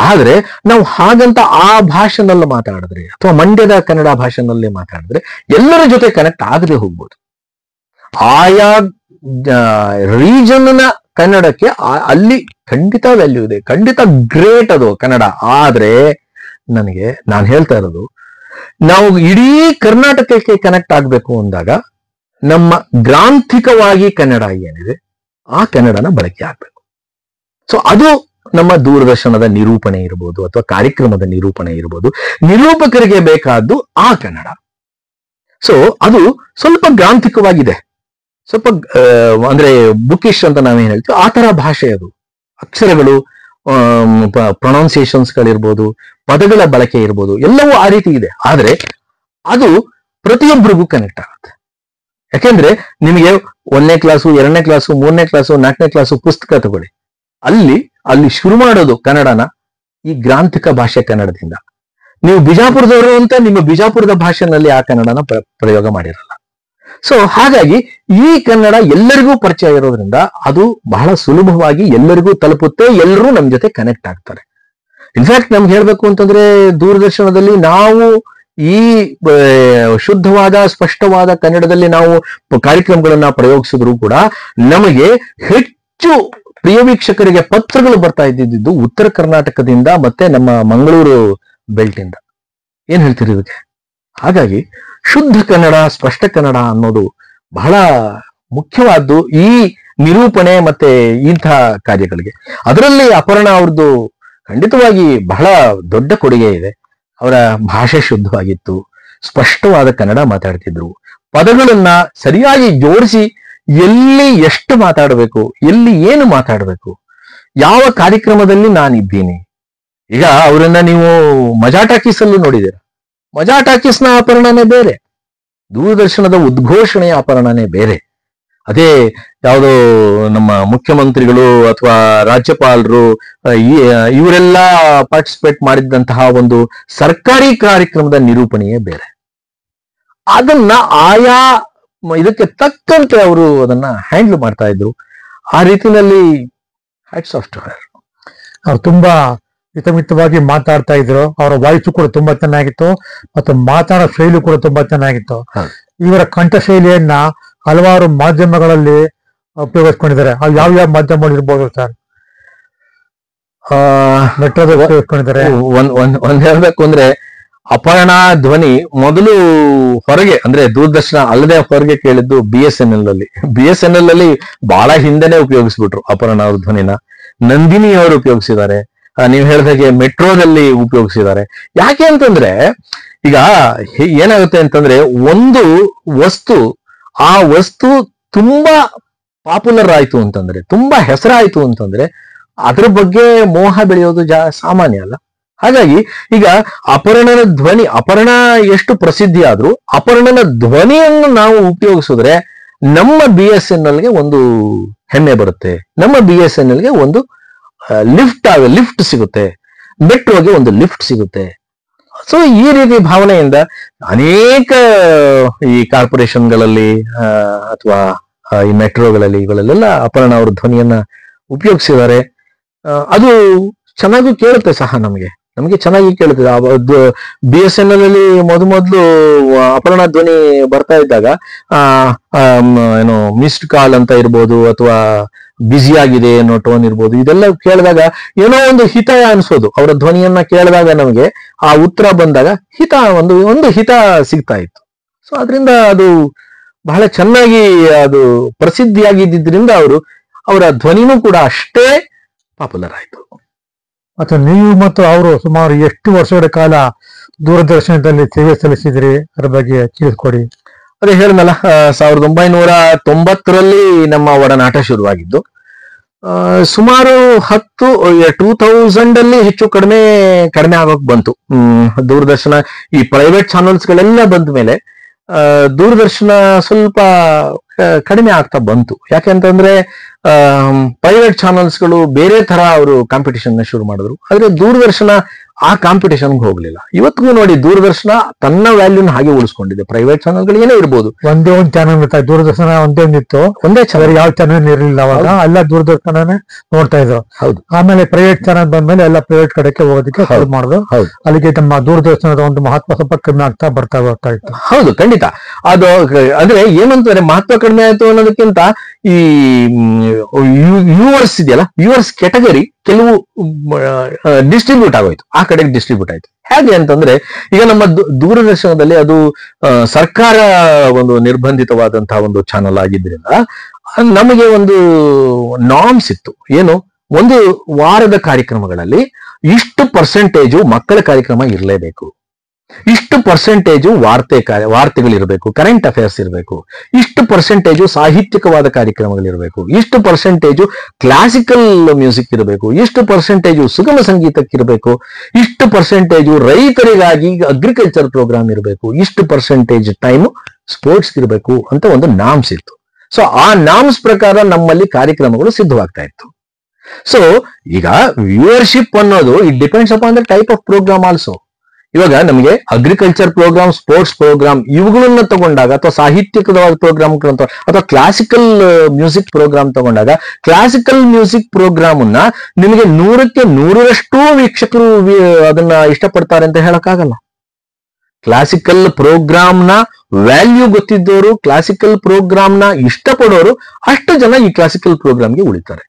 ಆದ್ರೆ ನಾವು ಹಾಗಂತ ಆ ಭಾಷೆನಲ್ಲಿ ಮಾತಾಡಿದ್ರೆ ಅಥವಾ ಮಂಡ್ಯದ ಕನ್ನಡ ಭಾಷೆನಲ್ಲಿ ಮಾತಾಡಿದ್ರೆ ಎಲ್ಲರ ಜೊತೆ ಕನೆಕ್ಟ್ ಆಗದೆ ಹೋಗ್ಬೋದು. ಆಯಾ ರೀಜನ್ನ ಕನ್ನಡಕ್ಕೆ ಅಲ್ಲಿ ಖಂಡಿತ ವ್ಯಾಲ್ಯೂ ಇದೆ, ಖಂಡಿತ ಗ್ರೇಟ್ ಅದು ಕನ್ನಡ. ಆದ್ರೆ ನಾನು ಹೇಳ್ತಾ ಇರೋದು, ನಾವು ಇಡೀ ಕರ್ನಾಟಕಕ್ಕೆ ಕನೆಕ್ಟ್ ಆಗ್ಬೇಕು ಅಂದಾಗ ನಮ್ಮ ಗ್ರಾಂಥಿಕವಾಗಿ ಕನ್ನಡ ಏನಿದೆ ಆ ಕನ್ನಡನ ಬಳಕೆ ಆಗ್ಬೇಕು. ಸೊ ಅದು ನಮ್ಮ ದೂರದರ್ಶನದ ನಿರೂಪಣೆ ಇರ್ಬೋದು ಅಥವಾ ಕಾರ್ಯಕ್ರಮದ ನಿರೂಪಣೆ ಇರ್ಬೋದು, ನಿರೂಪಕರಿಗೆ ಬೇಕಾದ್ದು ಆ ಕನ್ನಡ. ಸೊ ಅದು ಸ್ವಲ್ಪ ಗ್ರಾಂಥಿಕವಾಗಿದೆ, ಸ್ವಲ್ಪ ಅಂದ್ರೆ ಬುಕಿಶ್ ಅಂತ ನಾವೇನ್ ಹೇಳ್ತೀವಿ ಆ ತರ ಭಾಷೆ ಅದು. ಅಕ್ಷರಗಳು, ಪ್ರೊನೌನ್ಸಿಯೇಷನ್ಸ್ಗಳಿರ್ಬೋದು, ಪದಗಳ ಬಳಕೆ ಇರ್ಬೋದು, ಎಲ್ಲವೂ ಆ ರೀತಿ ಇದೆ. ಆದ್ರೆ ಅದು ಪ್ರತಿಯೊಬ್ಬರಿಗೂ ಕನೆಕ್ಟ್ ಆಗುತ್ತೆ. ಯಾಕೆಂದ್ರೆ ನಿಮಗೆ 1ನೇ ಕ್ಲಾಸು 2ನೇ ಕ್ಲಾಸು 3ನೇ ಕ್ಲಾಸು 4ನೇ ಕ್ಲಾಸು ಪುಸ್ತಕ ತಗೊಳ್ಳಿ, ಅಲ್ಲಿ ಶುರು ಮಾಡೋದು ಕನ್ನಡನ ಈ ಗ್ರಾಂಥಿಕ ಭಾಷೆ ಕನ್ನಡದಿಂದ. ನೀವು ಬಿಜಾಪುರದವರು ಅಂತ ನಿಮ್ಮ ಬಿಜಾಪುರದ ಭಾಷೆನಲ್ಲಿ ಆ ಕನ್ನಡನ ಪ್ರಯೋಗ ಮಾಡಿರಲ್ಲ. ಸೊ ಹಾಗಾಗಿ ಈ ಕನ್ನಡ ಎಲ್ಲರಿಗೂ ಪರಿಚಯ ಇರೋದ್ರಿಂದ ಅದು ಬಹಳ ಸುಲಭವಾಗಿ ಎಲ್ಲರಿಗೂ ತಲುಪುತ್ತೆ, ಎಲ್ಲರೂ ನಮ್ ಜೊತೆ ಕನೆಕ್ಟ್ ಆಗ್ತಾರೆ. ಇನ್ಫ್ಯಾಕ್ಟ್ ನಮ್ಗೆ ಹೇಳ್ಬೇಕು ಅಂತಂದ್ರೆ ದೂರದರ್ಶನದಲ್ಲಿ ನಾವು ಈ ಶುದ್ಧವಾದ ಸ್ಪಷ್ಟವಾದ ಕನ್ನಡದಲ್ಲಿ ನಾವು ಕಾರ್ಯಕ್ರಮಗಳನ್ನ ಪ್ರಯೋಗಿಸಿದ್ರು ಕೂಡ ನಮಗೆ ಹೆಚ್ಚು ಪ್ರಿಯ ವೀಕ್ಷಕರಿಗೆ ಪತ್ರಗಳು ಬರ್ತಾ ಇದ್ದಿದ್ದು ಉತ್ತರ ಕರ್ನಾಟಕದಿಂದ ಮತ್ತೆ ನಮ್ಮ ಮಂಗಳೂರು ಬೆಲ್ಟ್ ಇಂದ. ಏನ್ ಹೇಳ್ತೀರಿ ಇದಕ್ಕೆ? ಹಾಗಾಗಿ ಶುದ್ಧ ಕನ್ನಡ, ಸ್ಪಷ್ಟ ಕನ್ನಡ ಅನ್ನೋದು ಬಹಳ ಮುಖ್ಯವಾದ್ದು ಈ ನಿರೂಪಣೆ ಮತ್ತೆ ಇಂಥ ಕಾರ್ಯಗಳಿಗೆ. ಅದರಲ್ಲಿ ಅಪರ್ಣ ಅವ್ರದ್ದು ಖಂಡಿತವಾಗಿ ಬಹಳ ದೊಡ್ಡ ಕೊಡುಗೆ ಇದೆ. ಅವರ ಭಾಷೆ ಶುದ್ಧವಾಗಿತ್ತು, ಸ್ಪಷ್ಟವಾದ ಕನ್ನಡ ಮಾತಾಡ್ತಿದ್ರು, ಪದಗಳನ್ನ ಸರಿಯಾಗಿ ಜೋಡಿಸಿ ಎಲ್ಲಿ ಎಷ್ಟು ಮಾತಾಡಬೇಕು, ಎಲ್ಲಿ ಏನು ಮಾತಾಡಬೇಕು, ಯಾವ ಕಾರ್ಯಕ್ರಮದಲ್ಲಿ ನಾನಿದ್ದೀನಿ. ಈಗ ಅವರನ್ನ ನೀವು ಮಜಾ ಟಾಕೀಸಲ್ಲೂ ನೋಡಿದ್ದೀರ. ಮಜಾ ಟಾಕೀಸ್ನ ಅಪರ್ಣನೇ ಬೇರೆ, ದೂರದರ್ಶನದ ಉದ್ಘೋಷಣೆಯ ಅಪರ್ಣನೇ ಬೇರೆ. ಅದೇ ಯಾವುದೋ ನಮ್ಮ ಮುಖ್ಯಮಂತ್ರಿಗಳು ಅಥವಾ ರಾಜ್ಯಪಾಲರು ಇವರೆಲ್ಲ ಪಾರ್ಟಿಸಿಪೇಟ್ ಮಾಡಿದಂತಹ ಒಂದು ಸರ್ಕಾರಿ ಕಾರ್ಯಕ್ರಮದ ನಿರೂಪಣೆಯೇ ಬೇರೆ. ಅದನ್ನ ಆಯಾ ಇದಕ್ಕೆ ತಕ್ಕಂತೆ ಅವರು ಅದನ್ನ ಹ್ಯಾಂಡಲ್ ಮಾಡ್ತಾ ಇದ್ರು. ಆ ರೀತಿನಲ್ಲಿ ಹ್ಯಾಟ್ಸ್ ಆಫ್ ಟು ಹರ್. ಅವ್ರು ತುಂಬಾ ಹಿತಮಿತವಾಗಿ ಮಾತಾಡ್ತಾ ಇದ್ರು. ಅವರ ವಾಯ್ಸು ಕೂಡ ತುಂಬಾ ಚೆನ್ನಾಗಿತ್ತು ಮತ್ತು ಮಾತಾಡೋ ಶೈಲಿ ಕೂಡ ತುಂಬಾ ಚೆನ್ನಾಗಿತ್ತು. ಇವರ ಕಂಠ ಶೈಲಿಯನ್ನ ಹಲವಾರು ಮಾಧ್ಯಮಗಳಲ್ಲಿ ಉಪಯೋಗಿಸ್ಕೊಂಡಿದ್ದಾರೆ. ಅದು ಯಾವ ಮಾಧ್ಯಮಗಳು ಇರ್ಬೋದು ಸರ್? ಮೆಟ್ರೋದ ಉಪಯೋಗಿಸ್ಕೊಂಡಿದ್ದಾರೆ. ಒಂದ್ ಹೇಳ್ಬೇಕು ಅಂದ್ರೆ ಅಪರ್ಣ ಧ್ವನಿ ಮೊದಲು ಹೊರಗೆ ಅಂದ್ರೆ ದೂರದರ್ಶನ ಅಲ್ಲದೆ ಹೊರಗೆ ಕೇಳಿದ್ದು BSNL ಅಲ್ಲಿ. BSNL ಅಲ್ಲಿ ಬಹಳ ಹಿಂದೆನೆ ಉಪಯೋಗಿಸ್ಬಿಟ್ರು ಅಪರ್ಣ ಅವ್ರ ಧ್ವನಿನ. ನಂದಿನಿ ಅವರು ಉಪಯೋಗಿಸಿದ್ದಾರೆ, ನೀವು ಹೇಳಿದಾಗೆ ಮೆಟ್ರೋದಲ್ಲಿ ಉಪಯೋಗಿಸಿದ್ದಾರೆ. ಯಾಕೆ ಅಂತಂದ್ರೆ ಈಗ ಏನಾಗುತ್ತೆ ಅಂತಂದ್ರೆ ಒಂದು ವಸ್ತು, ಆ ವಸ್ತು ತುಂಬಾ ಪಾಪ್ಯುಲರ್ ಆಯ್ತು ಅಂತಂದ್ರೆ, ತುಂಬಾ ಹೆಸರಾಯ್ತು ಅಂತಂದ್ರೆ ಅದ್ರ ಬಗ್ಗೆ ಮೋಹ ಬೆಳೆಯೋದು ಸಾಮಾನ್ಯ ಅಲ್ಲ. ಹಾಗಾಗಿ ಈಗ ಅಪರ್ಣನ ಧ್ವನಿ, ಅಪರ್ಣ ಎಷ್ಟು ಪ್ರಸಿದ್ಧಿ ಆದ್ರೂ ಅಪರ್ಣನ ಧ್ವನಿಯನ್ನು ನಾವು ಉಪಯೋಗಿಸಿದ್ರೆ ನಮ್ಮ BSNLಗೆ ಒಂದು ಹೆಮ್ಮೆ ಬರುತ್ತೆ, ನಮ್ಮ BSNLಗೆ ಒಂದು ಲಿಫ್ಟ್ ಸಿಗುತ್ತೆ, ಮೆಟ್ರೋಗೆ ಒಂದು ಲಿಫ್ಟ್ ಸಿಗುತ್ತೆ. ಸೊ ಈ ರೀತಿ ಭಾವನೆಯಿಂದ ಅನೇಕ ಈ ಕಾರ್ಪೊರೇಷನ್ಗಳಲ್ಲಿ ಅಥವಾ ಈ ಮೆಟ್ರೋಗಳಲ್ಲಿ ಇವುಗಳಲ್ಲೆಲ್ಲ ಅಪರ್ಣ ಅವ್ರ ಧ್ವನಿಯನ್ನ ಉಪಯೋಗಿಸಿದ್ದಾರೆ. ಅದು ಚೆನ್ನಾಗಿ ಕೇಳುತ್ತೆ ಸಹ, ನಮಗೆ ಚೆನ್ನಾಗಿ ಕೇಳುತ್ತೆ. BSNL ಅಲ್ಲಿ ಮೊದಲು ಅಪರ್ಣ ಧ್ವನಿ ಬರ್ತಾ ಇದ್ದಾಗ ಏನೋ ಮಿಸ್ಡ್ ಕಾಲ್ ಅಂತ ಇರ್ಬೋದು ಅಥವಾ ಬ್ಯುಸಿ ಆಗಿದೆ ಅನ್ನೋ ಟೋನ್ ಇರ್ಬೋದು, ಇದೆಲ್ಲ ಕೇಳಿದಾಗ ಏನೋ ಒಂದು ಹಿತ ಅನ್ಸೋದು. ಅವರ ಧ್ವನಿಯನ್ನ ಕೇಳಿದಾಗ ನಮಗೆ ಆ ಉತ್ತರ ಬಂದಾಗ ಒಂದು ಹಿತ ಸಿಗ್ತಾ ಇತ್ತು. ಸೊ ಅದರಿಂದ ಅದು ಬಹಳ ಚೆನ್ನಾಗಿ ಅದು ಪ್ರಸಿದ್ಧಿಯಾಗಿದ್ದರಿಂದ ಅವರ ಧ್ವನಿನೂ ಕೂಡ ಅಷ್ಟೇ ಪಾಪ್ಯುಲರ್ ಆಯ್ತು. ಮತ್ತು ನೀವು ಮತ್ತು ಅವರು ಸುಮಾರು ಎಷ್ಟು ವರ್ಷಗಳ ಕಾಲ ದೂರದರ್ಶನದಲ್ಲಿ ಸೇವೆ ಸಲ್ಲಿಸಿದ್ರಿ, ಅದರ ಬಗ್ಗೆ ತಿಳಿಸ್ಕೊಡಿ. ಅದೇ ಹೇಳಿದ್ನಲ್ಲ, 1990ರಲ್ಲಿ ನಮ್ಮ ಒಡನಾಟ ಶುರುವಾಗಿದ್ದು. ಸುಮಾರು 2000 ಅಲ್ಲಿ ಹೆಚ್ಚು ಕಡಿಮೆ ಆಗೋಕ್ ಬಂತು. ದೂರದರ್ಶನ ಈ ಪ್ರೈವೇಟ್ ಚಾನೆಲ್ಸ್ ಗಳೆಲ್ಲ ಬಂದ ಮೇಲೆ ದೂರದರ್ಶನ ಸ್ವಲ್ಪ ಕಡಿಮೆ ಆಗ್ತಾ ಬಂತು. ಯಾಕೆಂತಂದ್ರೆ ಪ್ರೈವೇಟ್ ಚಾನೆಲ್ಸ್ಗಳು ಬೇರೆ ತರ ಅವರು ಕಾಂಪಿಟಿಷನ್ ಶುರು ಮಾಡಿದ್ರು. ಆದ್ರೆ ದೂರದರ್ಶನ ಆ ಕಾಂಪಿಟೇಷನ್ಗೆ ಹೋಗ್ಲಿಲ್ಲ. ಇವತ್ತಿಗೂ ನೋಡಿ ದೂರದರ್ಶನ ತನ್ನ ವ್ಯಾಲ್ಯೂನ ಹಾಗೆ ಉಳಿಸ್ಕೊಂಡಿದೆ. ಪ್ರೈವೇಟ್ ಚಾನೆಲ್ಗಳು ಏನೇ ಇರ್ಬೋದು, ಒಂದೇ ಒಂದು ಚಾನಲ್ ಇರ್ತಾ, ದೂರದರ್ಶನ ಒಂದಿತ್ತು, ಒಂದೇ ಚಾನಲ್, ಯಾವ ಚಾನಲ್ ಇರಲಿಲ್ಲ ಅವಾಗ, ಎಲ್ಲ ದೂರದರ್ಶನನೇ ನೋಡ್ತಾ ಇದ್ರು. ಹೌದು. ಆಮೇಲೆ ಪ್ರೈವೇಟ್ ಚಾನಲ್ ಬಂದ್ಮೇಲೆ ಎಲ್ಲ ಪ್ರೈವೇಟ್ ಕಡೆಗೆ ಹೋಗೋದಕ್ಕೆ ಶುರು ಮಾಡುದು. ಅಲ್ಲಿಗೆ ನಮ್ಮ ದೂರದರ್ಶನದ ಒಂದು ಮಹತ್ವ ಸ್ವಲ್ಪ ಕಮ್ಮಿ ಆಗ್ತಾ ಬರ್ತಾ ಇತ್ತು. ಹೌದು, ಖಂಡಿತ. ಅದು ಅಂದ್ರೆ ಏನಂತಾರೆ, ಮಹತ್ವ ಕಡಿಮೆ ಆಯ್ತು ಅನ್ನೋದಕ್ಕಿಂತ ಈ ವ್ಯೂವರ್ಸ್ ಇದೆಯಲ್ಲ, ವ್ಯೂವರ್ಸ್ ಕೆಟಗರಿ ಕೆಲವು ಡಿಸ್ಟ್ರಿಬ್ಯೂಟ್ ಆಗೋಯ್ತು, ಆ ಕಡೆಗೆ ಡಿಸ್ಟ್ರಿಬ್ಯೂಟ್ ಆಯ್ತು. ಹೇಗೆ ಅಂತಂದ್ರೆ, ಈಗ ನಮ್ಮ ದೂರದರ್ಶನದಲ್ಲಿ ಅದು ಸರ್ಕಾರ ಒಂದು ನಿರ್ಬಂಧಿತವಾದಂತಹ ಒಂದು ಚಾನಲ್ ಆಗಿದ್ರಿಂದ ನಮಗೆ ಒಂದು ನಾರ್ಮ್ಸ್ ಇತ್ತು. ಏನು, ಒಂದು ವಾರದ ಕಾರ್ಯಕ್ರಮಗಳಲ್ಲಿ ಇಷ್ಟು ಪರ್ಸೆಂಟೇಜು ಮಕ್ಕಳ ಕಾರ್ಯಕ್ರಮ ಇರಲೇಬೇಕು, ಇಷ್ಟು ಪರ್ಸೆಂಟೇಜು ವಾರ್ತೆಗಳಿರಬೇಕು, ಕರೆಂಟ್ ಅಫೇರ್ಸ್ ಇರಬೇಕು, ಇಷ್ಟು ಪರ್ಸೆಂಟೇಜು ಸಾಹಿತ್ಯಿಕವಾದ ಕಾರ್ಯಕ್ರಮಗಳಿರಬೇಕು, ಇಷ್ಟು ಪರ್ಸೆಂಟೇಜು ಕ್ಲಾಸಿಕಲ್ ಮ್ಯೂಸಿಕ್ ಇರಬೇಕು, ಇಷ್ಟು ಪರ್ಸೆಂಟೇಜು ಸುಗಮ ಸಂಗೀತಕ್ಕಿರಬೇಕು, ಇಷ್ಟು ಪರ್ಸೆಂಟೇಜು ರೈತರಿಗಾಗಿ ಅಗ್ರಿಕಲ್ಚರ್ ಪ್ರೋಗ್ರಾಮ್ ಇರಬೇಕು, ಇಷ್ಟು ಪರ್ಸೆಂಟೇಜ್ ಟೈಮ್ ಸ್ಪೋರ್ಟ್ಸ್ ಇರಬೇಕು ಅಂತ ಒಂದು ನಾಮ್ಸ್ ಇತ್ತು. ಸೊ ಆ ನಾಮ್ಸ್ ಪ್ರಕಾರ ನಮ್ಮಲ್ಲಿ ಕಾರ್ಯಕ್ರಮಗಳು ಸಿದ್ಧವಾಗ್ತಾ ಇತ್ತು. ಸೊ ಈಗ ವ್ಯೂವರ್ಶಿಪ್ ಅನ್ನೋದು it depends upon the type of program also. ಇವಾಗ ನಮಗೆ ಅಗ್ರಿಕಲ್ಚರ್ ಪ್ರೋಗ್ರಾಮ್, ಸ್ಪೋರ್ಟ್ಸ್ ಪ್ರೋಗ್ರಾಮ್ ಇವುಗಳನ್ನ ತಗೊಂಡಾಗ, ಅಥವಾ ಸಾಹಿತ್ಯಿಕವಾದ ಪ್ರೋಗ್ರಾಮ್ ಅಥವಾ ಕ್ಲಾಸಿಕಲ್ ಮ್ಯೂಸಿಕ್ ಪ್ರೋಗ್ರಾಮ್ ತಗೊಂಡಾಗ, ಕ್ಲಾಸಿಕಲ್ ಮ್ಯೂಸಿಕ್ ಪ್ರೋಗ್ರಾಮ್ ಅನ್ನ ನಿಮಗೆ 100ಕ್ಕೆ 100ರಷ್ಟು ವೀಕ್ಷಕರು ಅದನ್ನ ಇಷ್ಟಪಡ್ತಾರೆ ಅಂತ ಹೇಳಕ್ಕಾಗಲ್ಲ. ಕ್ಲಾಸಿಕಲ್ ಪ್ರೋಗ್ರಾಮ್ನ ವ್ಯಾಲ್ಯೂ ಗೊತ್ತಿದ್ದವರು, ಕ್ಲಾಸಿಕಲ್ ಪ್ರೋಗ್ರಾಮ್ನ ಇಷ್ಟಪಡೋರು ಅಷ್ಟು ಜನ ಈ ಕ್ಲಾಸಿಕಲ್ ಪ್ರೋಗ್ರಾಮ್ಗೆ ಉಳಿತಾರೆ.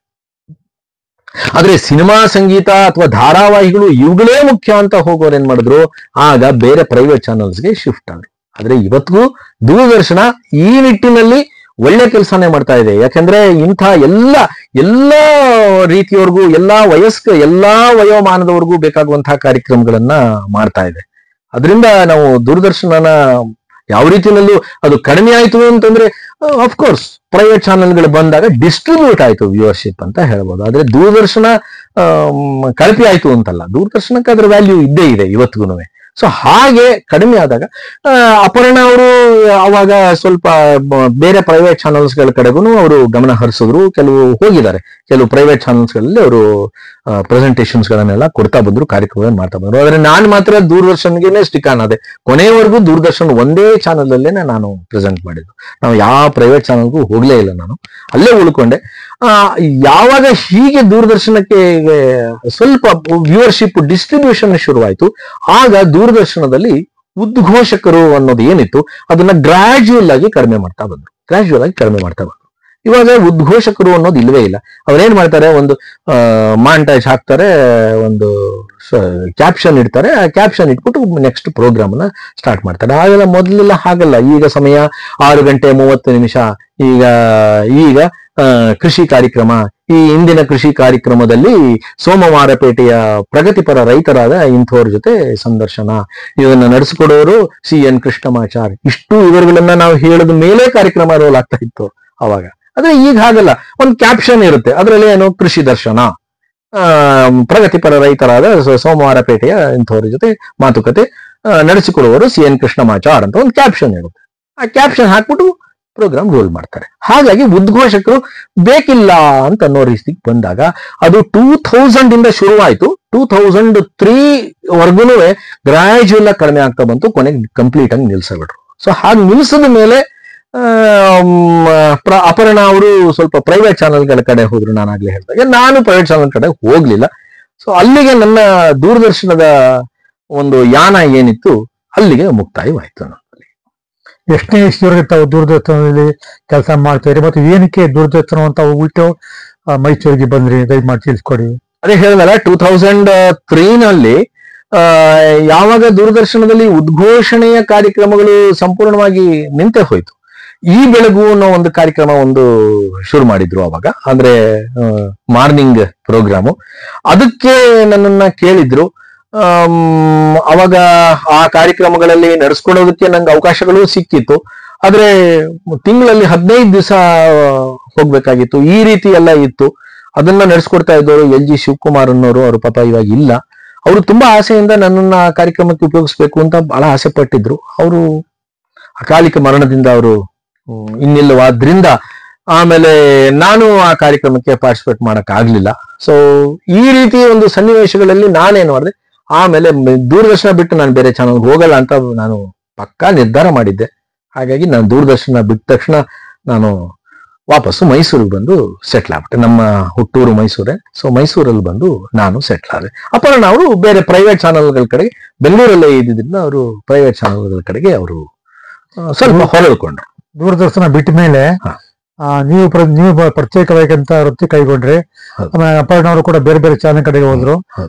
ಆದ್ರೆ ಸಿನಿಮಾ, ಸಂಗೀತ ಅಥವಾ ಧಾರಾವಾಹಿಗಳು ಇವುಗಳೇ ಮುಖ್ಯ ಅಂತ ಹೋಗೋರು ಏನ್ ಮಾಡಿದ್ರು, ಆಗ ಬೇರೆ ಪ್ರೈವೇಟ್ ಚಾನೆಲ್ಸ್ಗೆ ಶಿಫ್ಟ್ ಆದ್ರು. ಆದ್ರೆ ಇವತ್ತಿಗೂ ದೂರದರ್ಶನ ಈ ನಿಟ್ಟಿನಲ್ಲಿ ಒಳ್ಳೆ ಕೆಲಸನೇ ಮಾಡ್ತಾ ಇದೆ. ಯಾಕಂದ್ರೆ ಇಂಥ ಎಲ್ಲ ರೀತಿಯವರೆಗೂ, ಎಲ್ಲಾ ವಯೋಮಾನದವರೆಗೂ ಬೇಕಾಗುವಂತಹ ಕಾರ್ಯಕ್ರಮಗಳನ್ನ ಮಾಡ್ತಾ ಇದೆ. ಅದರಿಂದ ನಾವು ದೂರದರ್ಶನನ ಯಾವ ರೀತಿಯಲ್ಲೂ ಅದು ಕಡಿಮೆ ಆಯ್ತು ಅಂತಂದ್ರೆ, ಅಫ್ಕೋರ್ಸ್ ಪ್ರೈವೇಟ್ ಚಾನೆಲ್ಗಳು ಬಂದಾಗ ಡಿಸ್ಟ್ರಿಬ್ಯೂಟ್ ಆಯ್ತು ವ್ಯೂವರ್ಶಿಪ್ ಅಂತ ಹೇಳ್ಬೋದು. ಆದ್ರೆ ದೂರದರ್ಶನ ಕಳಪೆ ಆಯ್ತು ಅಂತಲ್ಲ, ದೂರದರ್ಶನಕ್ಕೆ ಅದ್ರ ವ್ಯಾಲ್ಯೂ ಇದ್ದೇ ಇದೆ ಇವತ್ತಿಗೂ. ಸೊ ಹಾಗೆ ಕಡಿಮೆ ಆದಾಗ ಅಪರ್ಣ ಅವರು ಅವಾಗ ಸ್ವಲ್ಪ ಬೇರೆ ಪ್ರೈವೇಟ್ ಚಾನೆಲ್ಸ್ಗಳ ಕಡೆಗೂ ಅವರು ಗಮನ ಹರಿಸಿದ್ರು. ಕೆಲವು ಹೋಗಿದ್ದಾರೆ, ಕೆಲವು ಪ್ರೈವೇಟ್ ಚಾನೆಲ್ಸ್ಗಳಲ್ಲಿ ಅವರು ಪ್ರೆಸೆಂಟೇಷನ್ಸ್ ಗಳನ್ನೆಲ್ಲ ಕೊಡ್ತಾ ಬಂದ್ರು, ಕಾರ್ಯಕ್ರಮಗಳನ್ನು ಮಾಡ್ತಾ ಬಂದ್ರು. ಆದ್ರೆ ನಾನು ಮಾತ್ರ ದೂರದರ್ಶನ್ಗೆ ಸ್ಟಿಕ್ ಆನ್ ಆದೆ. ಕೊನೆಯವರೆಗೂ ದೂರದರ್ಶನ್ ಒಂದೇ ಚಾನೆಲ್ ಅಲ್ಲೇನೆ ನಾನು ಪ್ರೆಸೆಂಟ್ ಮಾಡಿದ್ದು. ನಾವು ಯಾವ ಪ್ರೈವೇಟ್ ಚಾನೆಲ್ಗೂ ಹೋಗ್ಲೇ ಇಲ್ಲ, ನಾನು ಅಲ್ಲೇ ಉಳ್ಕೊಂಡೆ. ಯಾವಾಗ ಹೀಗೆ ದೂರದರ್ಶನಕ್ಕೆ ಸ್ವಲ್ಪ ವ್ಯೂವರ್ಶಿಪ್ ಡಿಸ್ಟ್ರಿಬ್ಯೂಷನ್ ಶುರುವಾಯಿತು, ಆಗ ದೂರದರ್ಶನದಲ್ಲಿ ಉದ್ಘೋಷಕರು ಅನ್ನೋದು ಏನಿತ್ತು ಅದನ್ನ ಗ್ರಾಜುವಲ್ ಆಗಿ ಕಡಿಮೆ ಮಾಡ್ತಾ ಬಂದ್ರು. ಇವಾಗ ಉದ್ಘೋಷಕರು ಅನ್ನೋದು ಇಲ್ವೇ ಇಲ್ಲ. ಅವ್ರೇನ್ ಮಾಡ್ತಾರೆ, ಒಂದು ಮಾಂಟೇಜ್ ಹಾಕ್ತಾರೆ, ಒಂದು ಕ್ಯಾಪ್ಷನ್ ಇಡ್ತಾರೆ, ಆ ಕ್ಯಾಪ್ಷನ್ ಇಟ್ಬಿಟ್ಟು ನೆಕ್ಸ್ಟ್ ಪ್ರೋಗ್ರಾಮ್ ನ ಸ್ಟಾರ್ಟ್ ಮಾಡ್ತಾರೆ. ಹಾಗೆಲ್ಲ ಮೊದಲೆಲ್ಲ ಹಾಗಲ್ಲ. ಈಗ ಸಮಯ 6:30 ಈಗ ಕೃಷಿ ಕಾರ್ಯಕ್ರಮ. ಈ ಇಂದಿನ ಕೃಷಿ ಕಾರ್ಯಕ್ರಮದಲ್ಲಿ ಸೋಮವಾರಪೇಟೆಯ ಪ್ರಗತಿಪರ ರೈತರಾದ ಇಂಥವ್ರ ಜೊತೆ ಸಂದರ್ಶನ, ಇದನ್ನ ನಡೆಸಿಕೊಡೋರು CN ಕೃಷ್ಣಮಾಚಾರ್. ಇಷ್ಟು ಇವರುಗಳನ್ನ ನಾವು ಹೇಳಿದ ಮೇಲೆ ಕಾರ್ಯಕ್ರಮ ರೋಲ್ ಆಗ್ತಾ ಇತ್ತು ಅವಾಗ. ಆದ್ರೆ ಈಗ ಹಾಗಲ್ಲ, ಒಂದು ಕ್ಯಾಪ್ಷನ್ ಇರುತ್ತೆ, ಅದರಲ್ಲಿ ಏನು, ಕೃಷಿ ದರ್ಶನ, ಪ್ರಗತಿಪರ ರೈತರಾದ ಸೋಮವಾರಪೇಟೆಯ ಇಂಥವ್ರ ಜೊತೆ ಮಾತುಕತೆ ನಡೆಸಿಕೊಡುವವರು CN ಕೃಷ್ಣಮಾಚಾರ್ ಅಂತ ಒಂದು ಕ್ಯಾಪ್ಷನ್ ಇರುತ್ತೆ. ಆ ಕ್ಯಾಪ್ಷನ್ ಹಾಕ್ಬಿಟ್ಟು ಪ್ರೋಗ್ರಾಮ್ ರೋಲ್ ಮಾಡ್ತಾರೆ. ಹಾಗಾಗಿ ಉದ್ಘೋಷಕರು ಬೇಕಿಲ್ಲ ಅಂತ ಅನ್ನೋ ರೀತಿಗೆ ಬಂದಾಗ ಅದು 2000 ಇಂದ ಶುರುವಾಯಿತು. 2003 ವರ್ಗೂನು ಗ್ರಾಜುವಲ್ ಆಗಿ ಕಡಿಮೆ ಆಗ್ತಾ ಬಂತು. ಕೊನೆಗೆ ಕಂಪ್ಲೀಟ್ ಆಗಿ ನಿಲ್ಸಬಿಟ್ರು. ಸೊ ಹಾಗೆ ನಿಲ್ಸಿದ ಮೇಲೆ ಅಪರ್ಣ ಅವರು ಸ್ವಲ್ಪ ಪ್ರೈವೇಟ್ ಚಾನೆಲ್ಗಳ ಕಡೆ ಹೋದ್ರು. ನಾನಾಗ್ಲೇ ಹೇಳಿದಾಗ ನಾನು ಪ್ರೈವೇಟ್ ಚಾನೆಲ್ ಕಡೆ ಹೋಗ್ಲಿಲ್ಲ. ಸೊ ಅಲ್ಲಿಗೆ ನನ್ನ ದೂರದರ್ಶನದ ಒಂದು ಯಾನ ಏನಿತ್ತು ಅಲ್ಲಿಗೆ ಮುಕ್ತಾಯವಾಯ್ತು. ಎಷ್ಟನೇ ಇಷ್ಟವರೆಗೆ ತಾವು ದೂರದರ್ಶನದಲ್ಲಿ ಕೆಲಸ ಮಾಡ್ತೀರಿ, ಮತ್ತು ಏನಕ್ಕೆ ದೂರದರ್ಶನ ಅಂತ ಹೋಗ್ಬಿಟ್ಟು ಮೈಸೂರಿಗೆ ಬಂದ್ರಿ, ದಯಮಾಡಿ ತಿಳಿಸ್ಕೊಡಿ. ಅದೇ ಹೇಳಿದಲ್ಲ, 2003 ಯಾವಾಗ ದೂರದರ್ಶನದಲ್ಲಿ ಉದ್ಘೋಷಣೆಯ ಕಾರ್ಯಕ್ರಮಗಳು ಸಂಪೂರ್ಣವಾಗಿ ನಿಂತೇ ಹೋಯ್ತು. ಈ ಬೆಳಗು ಅನ್ನೋ ಒಂದು ಕಾರ್ಯಕ್ರಮ ಶುರು ಮಾಡಿದ್ರು ಅವಾಗ, ಅಂದ್ರೆ ಮಾರ್ನಿಂಗ್ ಪ್ರೋಗ್ರಾಮು. ಅದಕ್ಕೆ ನನ್ನನ್ನ ಕೇಳಿದ್ರು. ಅವಾಗ ಆ ಕಾರ್ಯಕ್ರಮಗಳಲ್ಲಿ ನಡೆಸ್ಕೊಡೋದಕ್ಕೆ ನಂಗೆ ಅವಕಾಶಗಳು ಸಿಕ್ಕಿತ್ತು. ಆದ್ರೆ ತಿಂಗಳಲ್ಲಿ 15 ದಿವಸ ಹೋಗ್ಬೇಕಾಗಿತ್ತು. ಈ ರೀತಿ ಎಲ್ಲ ಇತ್ತು. ಅದನ್ನ ನಡೆಸ್ಕೊಡ್ತಾ ಇದ್ದವರು LG ಶಿವಕುಮಾರ್ ಅನ್ನೋರು. ಅವರು ಪಾಪ ಇವಾಗ ಇಲ್ಲ. ಅವರು ತುಂಬಾ ಆಸೆಯಿಂದ ನನ್ನನ್ನ ಆ ಕಾರ್ಯಕ್ರಮಕ್ಕೆ ಉಪಯೋಗಿಸ್ಬೇಕು ಅಂತ ಬಹಳ ಆಸೆ ಪಟ್ಟಿದ್ರು. ಅವರು ಅಕಾಲಿಕ ಮರಣದಿಂದ ಅವರು ಇನ್ನಿಲ್ಲವಾದ್ರಿಂದ ಆಮೇಲೆ ನಾನು ಆ ಕಾರ್ಯಕ್ರಮಕ್ಕೆ ಪಾರ್ಟಿಸಿಪೇಟ್ ಮಾಡಕ್ ಆಗ್ಲಿಲ್ಲ. ಸೊ ಈ ರೀತಿ ಒಂದು ಸನ್ನಿವೇಶಗಳಲ್ಲಿ ನಾನೇನ್ ಮಾಡಿದೆ, ಆಮೇಲೆ ದೂರದರ್ಶನ ಬಿಟ್ಟು ನಾನು ಬೇರೆ ಚಾನಲ್ಗೆ ಹೋಗಲ್ಲ ಅಂತ ನಾನು ಪಕ್ಕಾ ನಿರ್ಧಾರ ಮಾಡಿದ್ದೆ. ಹಾಗಾಗಿ ನಾನು ದೂರದರ್ಶನ ಬಿಟ್ಟ ತಕ್ಷಣ ನಾನು ವಾಪಸ್ಸು ಮೈಸೂರಿಗೆ ಬಂದು ಸೆಟ್ಲ್ ಆಗ್ಬಿಟ್ಟೆ. ನಮ್ಮ ಹುಟ್ಟೂರು ಮೈಸೂರೇ. ಸೊ ಮೈಸೂರಲ್ಲಿ ಬಂದು ನಾನು ಸೆಟ್ಲ್ ಆದೆ. ಅಪರ್ಣ ಅವರು ಬೇರೆ ಪ್ರೈವೇಟ್ ಚಾನಲ್ಗಳ ಕಡೆಗೆ, ಬೆಂಗಳೂರಲ್ಲೇ ಇದ್ದಿದ್ದರಿಂದ ಅವರು ಪ್ರೈವೇಟ್ ಚಾನಲ್ಗಳ ಕಡೆಗೆ ಅವರು ಸ್ವಲ್ಪ ಹೊರಳ್ಕೊಂಡ್ರು. ದೂರದರ್ಶನ ಬಿಟ್ಟ ಮೇಲೆ ನೀವು ಪ್ರತ್ಯೇಕವಾಗಂತ ವೃತ್ತಿ ಕೈಗೊಂಡ್ರಿ. ಆಮೇಲೆ ಅಪರ್ಣ ಅವರು ಕೂಡ ಬೇರೆ ಬೇರೆ ಚಾನಲ್ ಕಡೆಗೆ ಹೋದ್ರು.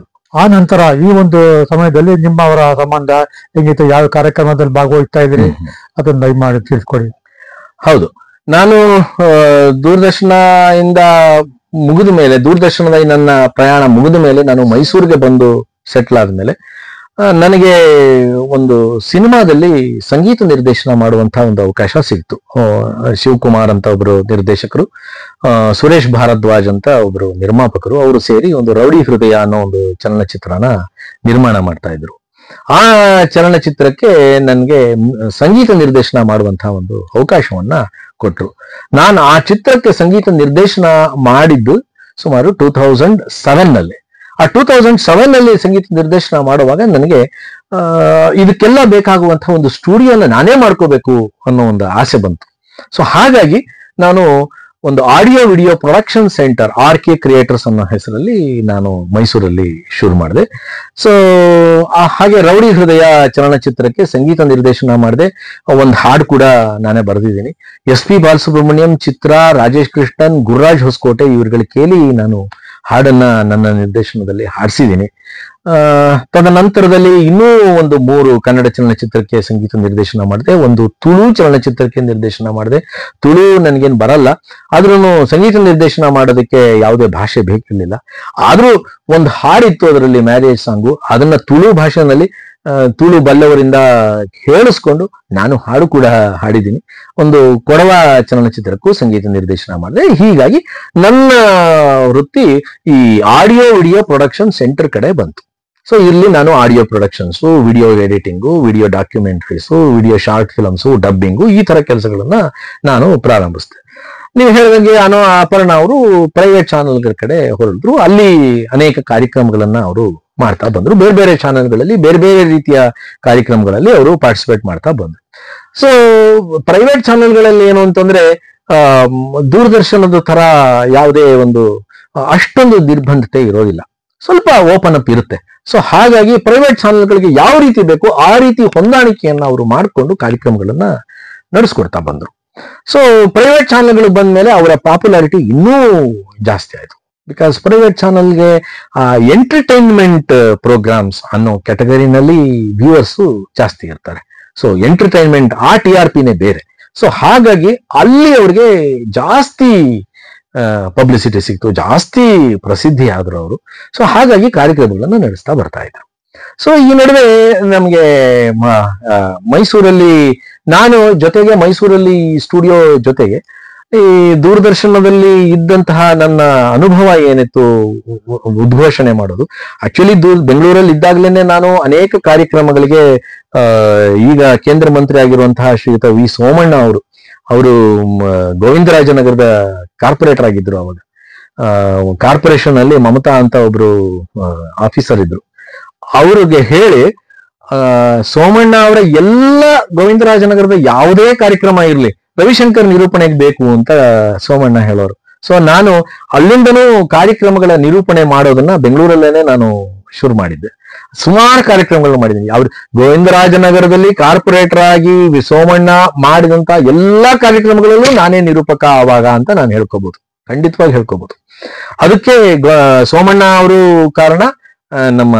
ಆ ನಂತರ ಈ ಒಂದು ಸಮಯದಲ್ಲಿ ನಿಮ್ಮ ಅವರ ಸಂಬಂಧ ಹೆಂಗಿತ್ತು, ಯಾವ ಕಾರ್ಯಕ್ರಮದಲ್ಲಿ ಭಾಗವಹಿಸ್ತಾ ಇದ್ರಿ, ಅದನ್ನ ದಯಮಾಡಿ ತಿಳಿಸ್ಕೊಡಿ. ಹೌದು, ನಾನು ದೂರದರ್ಶನ ಇಂದ ಮುಗಿದ ಮೇಲೆ, ದೂರದರ್ಶನದ ನನ್ನ ಪ್ರಯಾಣ ಮುಗಿದ ಮೇಲೆ ನಾನು ಮೈಸೂರಿಗೆ ಬಂದು ಸೆಟ್ಲ್ ಆದ್ಮೇಲೆ ನನಗೆ ಒಂದು ಸಿನಿಮಾದಲ್ಲಿ ಸಂಗೀತ ನಿರ್ದೇಶನ ಮಾಡುವಂತಹ ಒಂದು ಅವಕಾಶ ಸಿಕ್ತು. ಶಿವಕುಮಾರ್ ಅಂತ ಒಬ್ರು ನಿರ್ದೇಶಕರು, ಸುರೇಶ್ ಭಾರದ್ವಾಜ್ ಅಂತ ಒಬ್ರು ನಿರ್ಮಾಪಕರು, ಅವರು ಸೇರಿ ಒಂದು ರೌಡಿ ಹೃದಯ ಅನ್ನೋ ಒಂದು ಚಲನಚಿತ್ರನ ನಿರ್ಮಾಣ ಮಾಡ್ತಾ ಇದ್ರು. ಆ ಚಲನಚಿತ್ರಕ್ಕೆ ನನಗೆ ಸಂಗೀತ ನಿರ್ದೇಶನ ಮಾಡುವಂತಹ ಒಂದು ಅವಕಾಶವನ್ನ ಕೊಟ್ರು. ನಾನು ಆ ಚಿತ್ರಕ್ಕೆ ಸಂಗೀತ ನಿರ್ದೇಶನ ಮಾಡಿದ್ದು ಸುಮಾರು 2007 ನಲ್ಲಿ. ಆ 2007 ನಲ್ಲಿ ಸಂಗೀತ ನಿರ್ದೇಶನ ಮಾಡುವಾಗ ನನಗೆ ಇದಕ್ಕೆಲ್ಲ ಬೇಕಾಗುವಂತಹ ಒಂದು ಸ್ಟುಡಿಯೋನ ನಾನೇ ಮಾಡ್ಕೋಬೇಕು ಅನ್ನೋ ಒಂದು ಆಸೆ ಬಂತು. ಸೊ ಹಾಗಾಗಿ ನಾನು ಒಂದು audio video production centre RK creators ಅನ್ನೋ ಹೆಸರಲ್ಲಿ ನಾನು ಮೈಸೂರಲ್ಲಿ ಶುರು ಮಾಡಿದೆ. ಸೊ ಹಾಗೆ ರೌಡಿ ಹೃದಯ ಚಲನಚಿತ್ರಕ್ಕೆ ಸಂಗೀತ ನಿರ್ದೇಶನ ಮಾಡಿದೆ. ಒಂದು ಹಾಡು ಕೂಡ ನಾನೇ ಬರೆದಿದ್ದೀನಿ. SP ಬಾಲಸುಬ್ರಹ್ಮಣ್ಯಂ, ಚಿತ್ರ, ರಾಜೇಶ್ ಕೃಷ್ಣನ್, ಗುರುರಾಜ್ ಹೊಸಕೋಟೆ ಇವರುಗಳ ಕೇಳಿ ನಾನು ಹಾಡನ್ನ ನನ್ನ ನಿರ್ದೇಶನದಲ್ಲಿ ಹಾಡಿಸಿದ್ದೀನಿ. ತದನಂತರದಲ್ಲಿ ಇನ್ನೂ ಒಂದು 3 ಕನ್ನಡ ಚಲನಚಿತ್ರಕ್ಕೆ ಸಂಗೀತ ನಿರ್ದೇಶನ ಮಾಡಿದೆ. ಒಂದು ತುಳು ಚಲನಚಿತ್ರಕ್ಕೆ ನಿರ್ದೇಶನ ಮಾಡಿದೆ. ತುಳು ನನಗೇನು ಬರಲ್ಲ, ಆದ್ರೂ ಸಂಗೀತ ನಿರ್ದೇಶನ ಮಾಡೋದಕ್ಕೆ ಯಾವುದೇ ಭಾಷೆ ಬೇಕಿರ್ಲಿಲ್ಲ. ಆದ್ರೂ ಒಂದು ಹಾಡಿತ್ತು ಅದರಲ್ಲಿ, ಮ್ಯಾರೇಜ್ ಸಾಂಗು. ಅದನ್ನ ತುಳು ಭಾಷೆನಲ್ಲಿ ತುಳು ಬಲ್ಲವರಿಂದ ಕೇಳಿಸ್ಕೊಂಡು ನಾನು ಹಾಡು ಕೂಡ ಹಾಡಿದ್ದೀನಿ. ಒಂದು ಕೊಡವ ಚಲನಚಿತ್ರಕ್ಕೂ ಸಂಗೀತ ನಿರ್ದೇಶನ ಮಾಡಿದೆ. ಹೀಗಾಗಿ ನನ್ನ ವೃತ್ತಿ ಈ ಆಡಿಯೋ ವಿಡಿಯೋ ಪ್ರೊಡಕ್ಷನ್ ಸೆಂಟರ್ ಕಡೆ ಬಂತು. ಸೊ ಇಲ್ಲಿ ನಾನು audio productions, video editing, video documentaries, video short films, dubbing, ಈ ತರ ಕೆಲಸಗಳನ್ನ ನಾನು ಪ್ರಾರಂಭಿಸಿದೆ. ನೀವು ಹೇಳಿದಂಗೆ ಅಪರ್ಣ ಅವರು ಪ್ರೈವೇಟ್ ಚಾನೆಲ್ಗಳ ಕಡೆ ಹೊರಳಿದ್ರು. ಅಲ್ಲಿ ಅನೇಕ ಕಾರ್ಯಕ್ರಮಗಳನ್ನ ಅವರು ಮಾಡ್ತಾ ಬಂದ್ರು. ಬೇರೆ ಬೇರೆ ಚಾನೆಲ್ಗಳಲ್ಲಿ ಬೇರೆ ಬೇರೆ ರೀತಿಯ ಕಾರ್ಯಕ್ರಮಗಳಲ್ಲಿ ಅವರು ಪಾರ್ಟಿಸಿಪೇಟ್ ಮಾಡ್ತಾ ಬಂದ್ರು. ಸೊ ಪ್ರೈವೇಟ್ ಚಾನೆಲ್ಗಳಲ್ಲಿ ಏನು ಅಂತಂದ್ರೆ ದೂರದರ್ಶನದ ತರ ಯಾವುದೇ ಒಂದು ಅಷ್ಟೊಂದು ನಿರ್ಬಂಧತೆ ಇರೋದಿಲ್ಲ, ಸ್ವಲ್ಪ ಓಪನ್ ಅಪ್ ಇರುತ್ತೆ. ಸೊ ಹಾಗಾಗಿ ಪ್ರೈವೇಟ್ ಚಾನೆಲ್ಗಳಿಗೆ ಯಾವ ರೀತಿ ಬೇಕು ಆ ರೀತಿ ಹೊಂದಾಣಿಕೆಯನ್ನ ಅವರು ಮಾಡಿಕೊಂಡು ಕಾರ್ಯಕ್ರಮಗಳನ್ನ ನಡೆಸ್ಕೊಡ್ತಾ ಬಂದ್ರು. ಸೊ ಪ್ರೈವೇಟ್ ಚಾನೆಲ್ಗಳು ಬಂದ ಮೇಲೆ ಅವರ ಪಾಪ್ಯುಲಾರಿಟಿ ಇನ್ನೂ ಜಾಸ್ತಿ ಆಯ್ತು. ಬಿಕಾಸ್ ಪ್ರೈವೇಟ್ ಚಾನೆಲ್ಗೆ ಎಂಟರ್ಟೈನ್ಮೆಂಟ್ ಪ್ರೋಗ್ರಾಮ್ಸ್ ಅನ್ನೋ ಕ್ಯಾಟಗರಿನಲ್ಲಿ ವ್ಯೂವರ್ಸ್ ಜಾಸ್ತಿ ಇರ್ತಾರೆ. ಸೊ ಎಂಟರ್ಟೈನ್ಮೆಂಟ್ ಆ TRPನೇ ಬೇರೆ. ಸೊ ಹಾಗಾಗಿ ಅಲ್ಲಿ ಅವ್ರಿಗೆ ಜಾಸ್ತಿ ಪಬ್ಲಿಸಿಟಿ ಸಿಕ್ತು, ಜಾಸ್ತಿ ಪ್ರಸಿದ್ಧಿ ಆದ್ರು ಅವರು. ಸೊ ಹಾಗಾಗಿ ಕಾರ್ಯಕ್ರಮಗಳನ್ನು ನಡೆಸ್ತಾ ಬರ್ತಾ ಇದ್ರು. ಸೊ ಈ ನಡುವೆ ನಮ್ಗೆ ಮೈಸೂರಲ್ಲಿ ನಾನು ಜೊತೆಗೆ ಮೈಸೂರಲ್ಲಿ ಸ್ಟುಡಿಯೋ ಜೊತೆಗೆ ಈ ದೂರದರ್ಶನದಲ್ಲಿ ಇದ್ದಂತಹ ನನ್ನ ಅನುಭವ ಏನಿತ್ತು ಉದ್ಘೋಷಣೆ ಮಾಡೋದು. ಆಕ್ಚುಲಿ ಬೆಂಗಳೂರಲ್ಲಿ ಇದ್ದಾಗಲೇನೆ ನಾನು ಅನೇಕ ಕಾರ್ಯಕ್ರಮಗಳಿಗೆ ಈಗ ಕೇಂದ್ರ ಮಂತ್ರಿ ಆಗಿರುವಂತಹ ಶ್ರೀಯುತ ವಿ ಸೋಮಣ್ಣ ಅವರು ಗೋವಿಂದರಾಜನಗರದ ಕಾರ್ಪೊರೇಟರ್ ಆಗಿದ್ರು. ಅವಾಗ ಕಾರ್ಪೊರೇಷನ್ ಅಲ್ಲಿ ಮಮತಾ ಅಂತ ಒಬ್ರು ಆಫೀಸರ್ ಇದ್ರು. ಅವ್ರಿಗೆ ಹೇಳಿ ಸೋಮಣ್ಣ ಅವರ ಎಲ್ಲ ಗೋವಿಂದರಾಜನಗರದ ಯಾವುದೇ ಕಾರ್ಯಕ್ರಮ ಇರ್ಲಿ ರವಿಶಂಕರ್ ನಿರೂಪಣೆಗೆ ಬೇಕು ಅಂತ ಸೋಮಣ್ಣ ಹೇಳೋರು. ಸೊ ನಾನು ಅಲ್ಲಿಂದನೂ ಕಾರ್ಯಕ್ರಮಗಳ ನಿರೂಪಣೆ ಮಾಡೋದನ್ನ ಬೆಂಗಳೂರಲ್ಲೇನೆ ನಾನು ಶುರು ಮಾಡಿದ್ದೆ. ಸುಮಾರು ಕಾರ್ಯಕ್ರಮಗಳು ಮಾಡಿದ್ದೀನಿ. ಅವ್ರು ಗೋವಿಂದರಾಜನಗರದಲ್ಲಿ ಕಾರ್ಪೊರೇಟರ್ ಆಗಿ ಸೋಮಣ್ಣ ಮಾಡಿದಂತ ಎಲ್ಲಾ ಕಾರ್ಯಕ್ರಮಗಳಲ್ಲೂ ನಾನೇ ನಿರೂಪಕ ಆವಾಗ ಅಂತ ನಾನು ಹೇಳ್ಕೋಬಹುದು, ಖಂಡಿತವಾಗಿ ಹೇಳ್ಕೋಬಹುದು. ಅದಕ್ಕೆ ಸೋಮಣ್ಣ ಅವರು ಕಾರಣ. ನಮ್ಮ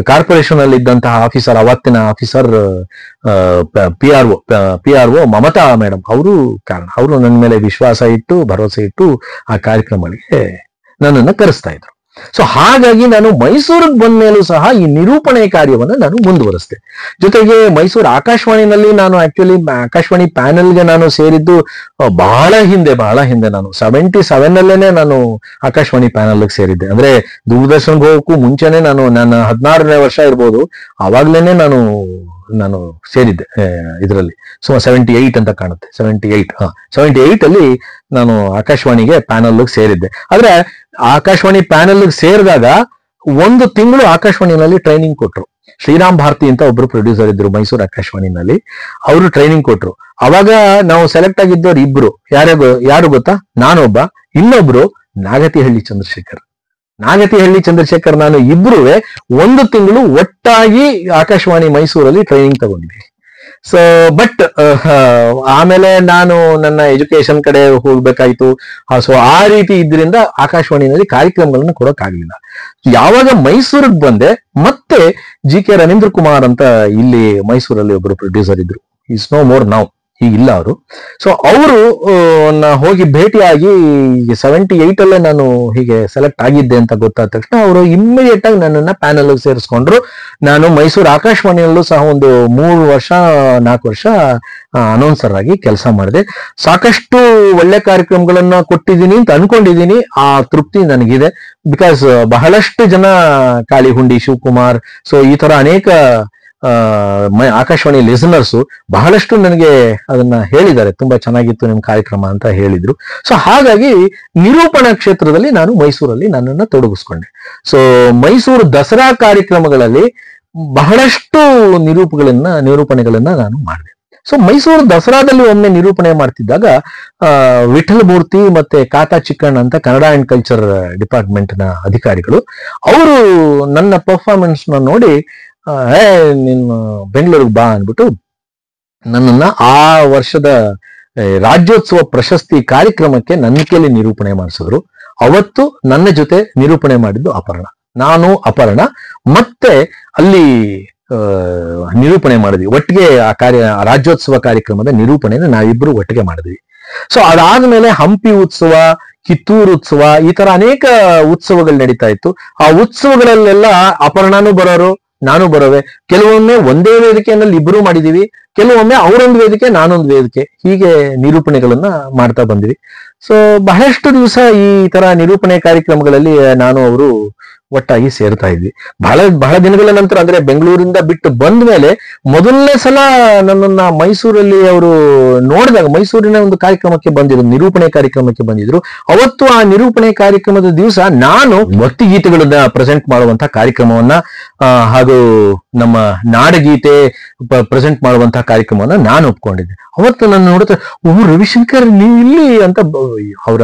ಕಾರ್ಪೊರೇಷನ್ ಅಲ್ಲಿ ಇದ್ದಂತಹ ಆಫೀಸರ್, ಅವತ್ತಿನ ಆಫೀಸರ್ PRO ಮಮತಾ ಮೇಡಮ್ ಅವರು ಕಾರಣ. ಅವರು ನನ್ನ ಮೇಲೆ ವಿಶ್ವಾಸ ಇಟ್ಟು ಭರವಸೆ ಇಟ್ಟು ಆ ಕಾರ್ಯಕ್ರಮಗಳಿಗೆ ನನ್ನನ್ನು ಕರೆಸ್ತಾ ಇದ್ರು. ಸೊ ಹಾಗಾಗಿ ನಾನು ಮೈಸೂರಿಗೆ ಬಂದ ಮೇಲೂ ಸಹ ಈ ನಿರೂಪಣೆ ಕಾರ್ಯವನ್ನು ನಾನು ಮುಂದುವರಿಸಿದೆ. ಜೊತೆಗೆ ಮೈಸೂರು ಆಕಾಶವಾಣಿನಲ್ಲಿ ನಾನು ಆಕ್ಚುಲಿ ಆಕಾಶವಾಣಿ ಪ್ಯಾನೆಲ್ಗೆ ನಾನು ಸೇರಿದ್ದು ಬಹಳ ಹಿಂದೆ ನಾನು 77 ಅಲ್ಲೇನೆ ನಾನು ಆಕಾಶವಾಣಿ ಪ್ಯಾನೆಲ್ಗೆ ಸೇರಿದ್ದೆ. ಅಂದ್ರೆ ದೂರದರ್ಶನ್ಗೆ ಹೋಗೋಕ್ಕೂ ಮುಂಚೆನೆ ನನ್ನ 16ನೇ ವರ್ಷ ಇರ್ಬೋದು, ಆವಾಗ್ಲೇನೆ ನಾನು ಸೇರಿದ್ದೆ ಇದರಲ್ಲಿ. ಸೊ 78 ಅಂತ ಕಾಣುತ್ತೆ, 78 ಅಲ್ಲಿ ನಾನು ಆಕಾಶವಾಣಿಗೆ ಪ್ಯಾನಲ್ ಸೇರಿದ್ದೆ. ಆದ್ರೆ ಆಕಾಶವಾಣಿ ಪ್ಯಾನಲ್ ಸೇರಿದಾಗ 1 ತಿಂಗಳು ಆಕಾಶವಾಣಿನಲ್ಲಿ ಟ್ರೈನಿಂಗ್ ಕೊಟ್ರು. ಶ್ರೀರಾಮ್ ಭಾರತಿ ಅಂತ ಒಬ್ರು ಪ್ರೊಡ್ಯೂಸರ್ ಇದ್ರು ಮೈಸೂರು ಆಕಾಶವಾಣಿನಲ್ಲಿ, ಅವರು ಟ್ರೈನಿಂಗ್ ಕೊಟ್ರು. ಅವಾಗ ನಾವು ಸೆಲೆಕ್ಟ್ ಆಗಿದ್ದವ್ರು ಇಬ್ರು. ಯಾರು ಗೊತ್ತಾ? ನಾನೊಬ್ಬ, ಇನ್ನೊಬ್ರು ನಾಗತಿಹಳ್ಳಿ ಚಂದ್ರಶೇಖರ್ ನಾನು ಇಬ್ರುವೆ 1 ತಿಂಗಳು ಒಟ್ಟಾಗಿ ಆಕಾಶವಾಣಿ ಮೈಸೂರಲ್ಲಿ ಟ್ರೈನಿಂಗ್ ತಗೊಂಡ್ವಿ. ಸೊ ಬಟ್ ಆಮೇಲೆ ನಾನು ನನ್ನ ಎಜುಕೇಶನ್ ಕಡೆ ಹೋಗ್ಬೇಕಾಯ್ತು. ಸೊ ಆ ರೀತಿ ಇದ್ರಿಂದ ಆಕಾಶವಾಣಿನಲ್ಲಿ ಕಾರ್ಯಕ್ರಮಗಳನ್ನ ಕೊಡೋಕ್ಕಾಗ್ಲಿಲ್ಲ. ಯಾವಾಗ ಮೈಸೂರಿಗೆ ಬಂದೆ, ಮತ್ತೆ ಜಿ ಕೆ ರವೀಂದ್ರ ಕುಮಾರ್ ಅಂತ ಇಲ್ಲಿ ಮೈಸೂರಲ್ಲಿ ಒಬ್ರು ಪ್ರೊಡ್ಯೂಸರ್ ಇದ್ರು. ಈಸ್ ನೋ ಮೋರ್ ನೌ, ಈಗಿಲ್ಲ ಅವರು. ಸೊ ಅವರು ಹೋಗಿ ಭೇಟಿಯಾಗಿ 78 ಅಲ್ಲೇ ನಾನು ಹೀಗೆ ಸೆಲೆಕ್ಟ್ ಆಗಿದ್ದೆ ಅಂತ ಗೊತ್ತಾದ ತಕ್ಷಣ ಅವರು ಇಮ್ಮಿಡಿಯೇಟ್ ಆಗಿ ನನ್ನನ್ನ ಪ್ಯಾನಲ್ ಸೇರಿಸ್ಕೊಂಡ್ರು. ನಾನು ಮೈಸೂರು ಆಕಾಶವಾಣಿಯಲ್ಲೂ ಸಹ ಒಂದು 4 ವರ್ಷ ಅನೌನ್ಸರ್ ಆಗಿ ಕೆಲಸ ಮಾಡಿದೆ. ಸಾಕಷ್ಟು ಒಳ್ಳೆ ಕಾರ್ಯಕ್ರಮಗಳನ್ನ ಕೊಟ್ಟಿದ್ದೀನಿ ಅಂತ ಅನ್ಕೊಂಡಿದ್ದೀನಿ. ಆ ತೃಪ್ತಿ ನನಗಿದೆ. ಬಿಕಾಸ್ ಬಹಳಷ್ಟು ಜನ ಕಾಳಿಹುಂಡಿ ಶಿವಕುಮಾರ್, ಸೊ ಈ ತರ ಅನೇಕ ಆಕಾಶವಾಣಿ ಲಿಸನರ್ಸು ಬಹಳಷ್ಟು ನನಗೆ ಅದನ್ನ ಹೇಳಿದ್ದಾರೆ, ತುಂಬಾ ಚೆನ್ನಾಗಿತ್ತು ನಿಮ್ ಕಾರ್ಯಕ್ರಮ ಅಂತ ಹೇಳಿದ್ರು. ಸೊ ಹಾಗಾಗಿ ನಿರೂಪಣಾ ಕ್ಷೇತ್ರದಲ್ಲಿ ನಾನು ಮೈಸೂರಲ್ಲಿ ನನ್ನನ್ನು ತೊಡಗಿಸ್ಕೊಂಡೆ. ಸೊ ಮೈಸೂರು ದಸರಾ ಕಾರ್ಯಕ್ರಮಗಳಲ್ಲಿ ಬಹಳಷ್ಟು ನಿರೂಪಣೆಗಳನ್ನ ನಾನು ಮಾಡಿದೆ. ಸೊ ಮೈಸೂರು ದಸರಾದಲ್ಲಿ ಒಮ್ಮೆ ನಿರೂಪಣೆ ಮಾಡ್ತಿದ್ದಾಗ ವಿಠಲ್ ಮೂರ್ತಿ ಮತ್ತೆ ಕಾತಾ ಚಿಕ್ಕಣ್ಣ ಅಂತ ಕನ್ನಡ ಅಂಡ್ ಕಲ್ಚರ್ ಡಿಪಾರ್ಟ್ಮೆಂಟ್ ನ ಅಧಿಕಾರಿಗಳು, ಅವರು ನನ್ನ ಪರ್ಫಾರ್ಮೆನ್ಸ್ ನ ನೋಡಿ ನೀನು ಬೆಂಗಳೂರಿಗೆ ಬಾ ಅಂದ್ಬಿಟ್ಟು ನನ್ನನ್ನ ಆ ವರ್ಷದ ರಾಜ್ಯೋತ್ಸವ ಪ್ರಶಸ್ತಿ ಕಾರ್ಯಕ್ರಮಕ್ಕೆ ನನ್ನ ಕೈಲಿ ನಿರೂಪಣೆ ಮಾಡಿಸಿದ್ರು. ಅವತ್ತು ನನ್ನ ಜೊತೆ ನಿರೂಪಣೆ ಮಾಡಿದ್ದು ಅಪರ್ಣ ಮತ್ತೆ ಅಲ್ಲಿ ನಿರೂಪಣೆ ಮಾಡಿದ್ವಿ ಒಟ್ಟಿಗೆ. ಆ ರಾಜ್ಯೋತ್ಸವ ಕಾರ್ಯಕ್ರಮದ ನಿರೂಪಣೆನ ನಾವಿಬ್ರು ಒಟ್ಟಿಗೆ ಮಾಡಿದ್ವಿ. ಸೊ ಅದಾದ್ಮೇಲೆ ಹಂಪಿ ಉತ್ಸವ, ಕಿತ್ತೂರು ಉತ್ಸವ, ಈ ತರ ಅನೇಕ ಉತ್ಸವಗಳು ನಡೀತಾ ಇತ್ತು. ಆ ಉತ್ಸವಗಳಲ್ಲೆಲ್ಲ ಅಪರ್ಣನೂ ಬರೋರು, ನಾನು ಬರೋವೆ. ಕೆಲವೊಮ್ಮೆ ಒಂದೇ ವೇದಿಕೆಯಲ್ಲಿ ಇಬ್ರು ಮಾಡಿದೀವಿ, ಕೆಲವೊಮ್ಮೆ ಅವರೊಂದು ವೇದಿಕೆ ನಾನೊಂದು ವೇದಿಕೆ, ಹೀಗೆ ನಿರೂಪಣೆಗಳನ್ನ ಮಾಡ್ತಾ ಬಂದ್ವಿ. ಸೊ ಬಹಳಷ್ಟು ದಿವಸ ಈ ತರ ನಿರೂಪಣೆ ಕಾರ್ಯಕ್ರಮಗಳಲ್ಲಿ ನಾನು ಅವರು ಒಟ್ಟಾಗಿ ಸೇರ್ತಾ ಇದ್ವಿ. ಬಹಳ ದಿನಗಳ ನಂತರ, ಅಂದ್ರೆ ಬೆಂಗಳೂರಿಂದ ಬಿಟ್ಟು ಬಂದ ಮೇಲೆ ಮೊದಲನೇ ಸಲ ನನ್ನನ್ನ ಮೈಸೂರಲ್ಲಿ ಅವರು ನೋಡಿದಾಗ, ಮೈಸೂರಿನ ಒಂದು ಕಾರ್ಯಕ್ರಮಕ್ಕೆ ಬಂದಿದ್ರು, ನಿರೂಪಣೆ ಕಾರ್ಯಕ್ರಮಕ್ಕೆ ಬಂದಿದ್ರು. ಅವತ್ತು ಆ ನಿರೂಪಣೆ ಕಾರ್ಯಕ್ರಮದ ದಿವಸ ನಾನು ಭಕ್ತಿ ಗೀತೆಗಳನ್ನ ಪ್ರೆಸೆಂಟ್ ಮಾಡುವಂತಹ ಕಾರ್ಯಕ್ರಮವನ್ನ ಹಾಗೂ ನಮ್ಮ ನಾಡಗೀತೆ ಪ್ರೆಸೆಂಟ್ ಮಾಡುವಂತಹ ಕಾರ್ಯಕ್ರಮವನ್ನ ನಾನು ಒಪ್ಕೊಂಡಿದ್ದೆ. ಅವತ್ತು ನಾನು ನೋಡುತ್ತೆ, ರವಿಶಂಕರ್ ನೀವು ಇಲ್ಲಿ ಅಂತ ಅವರ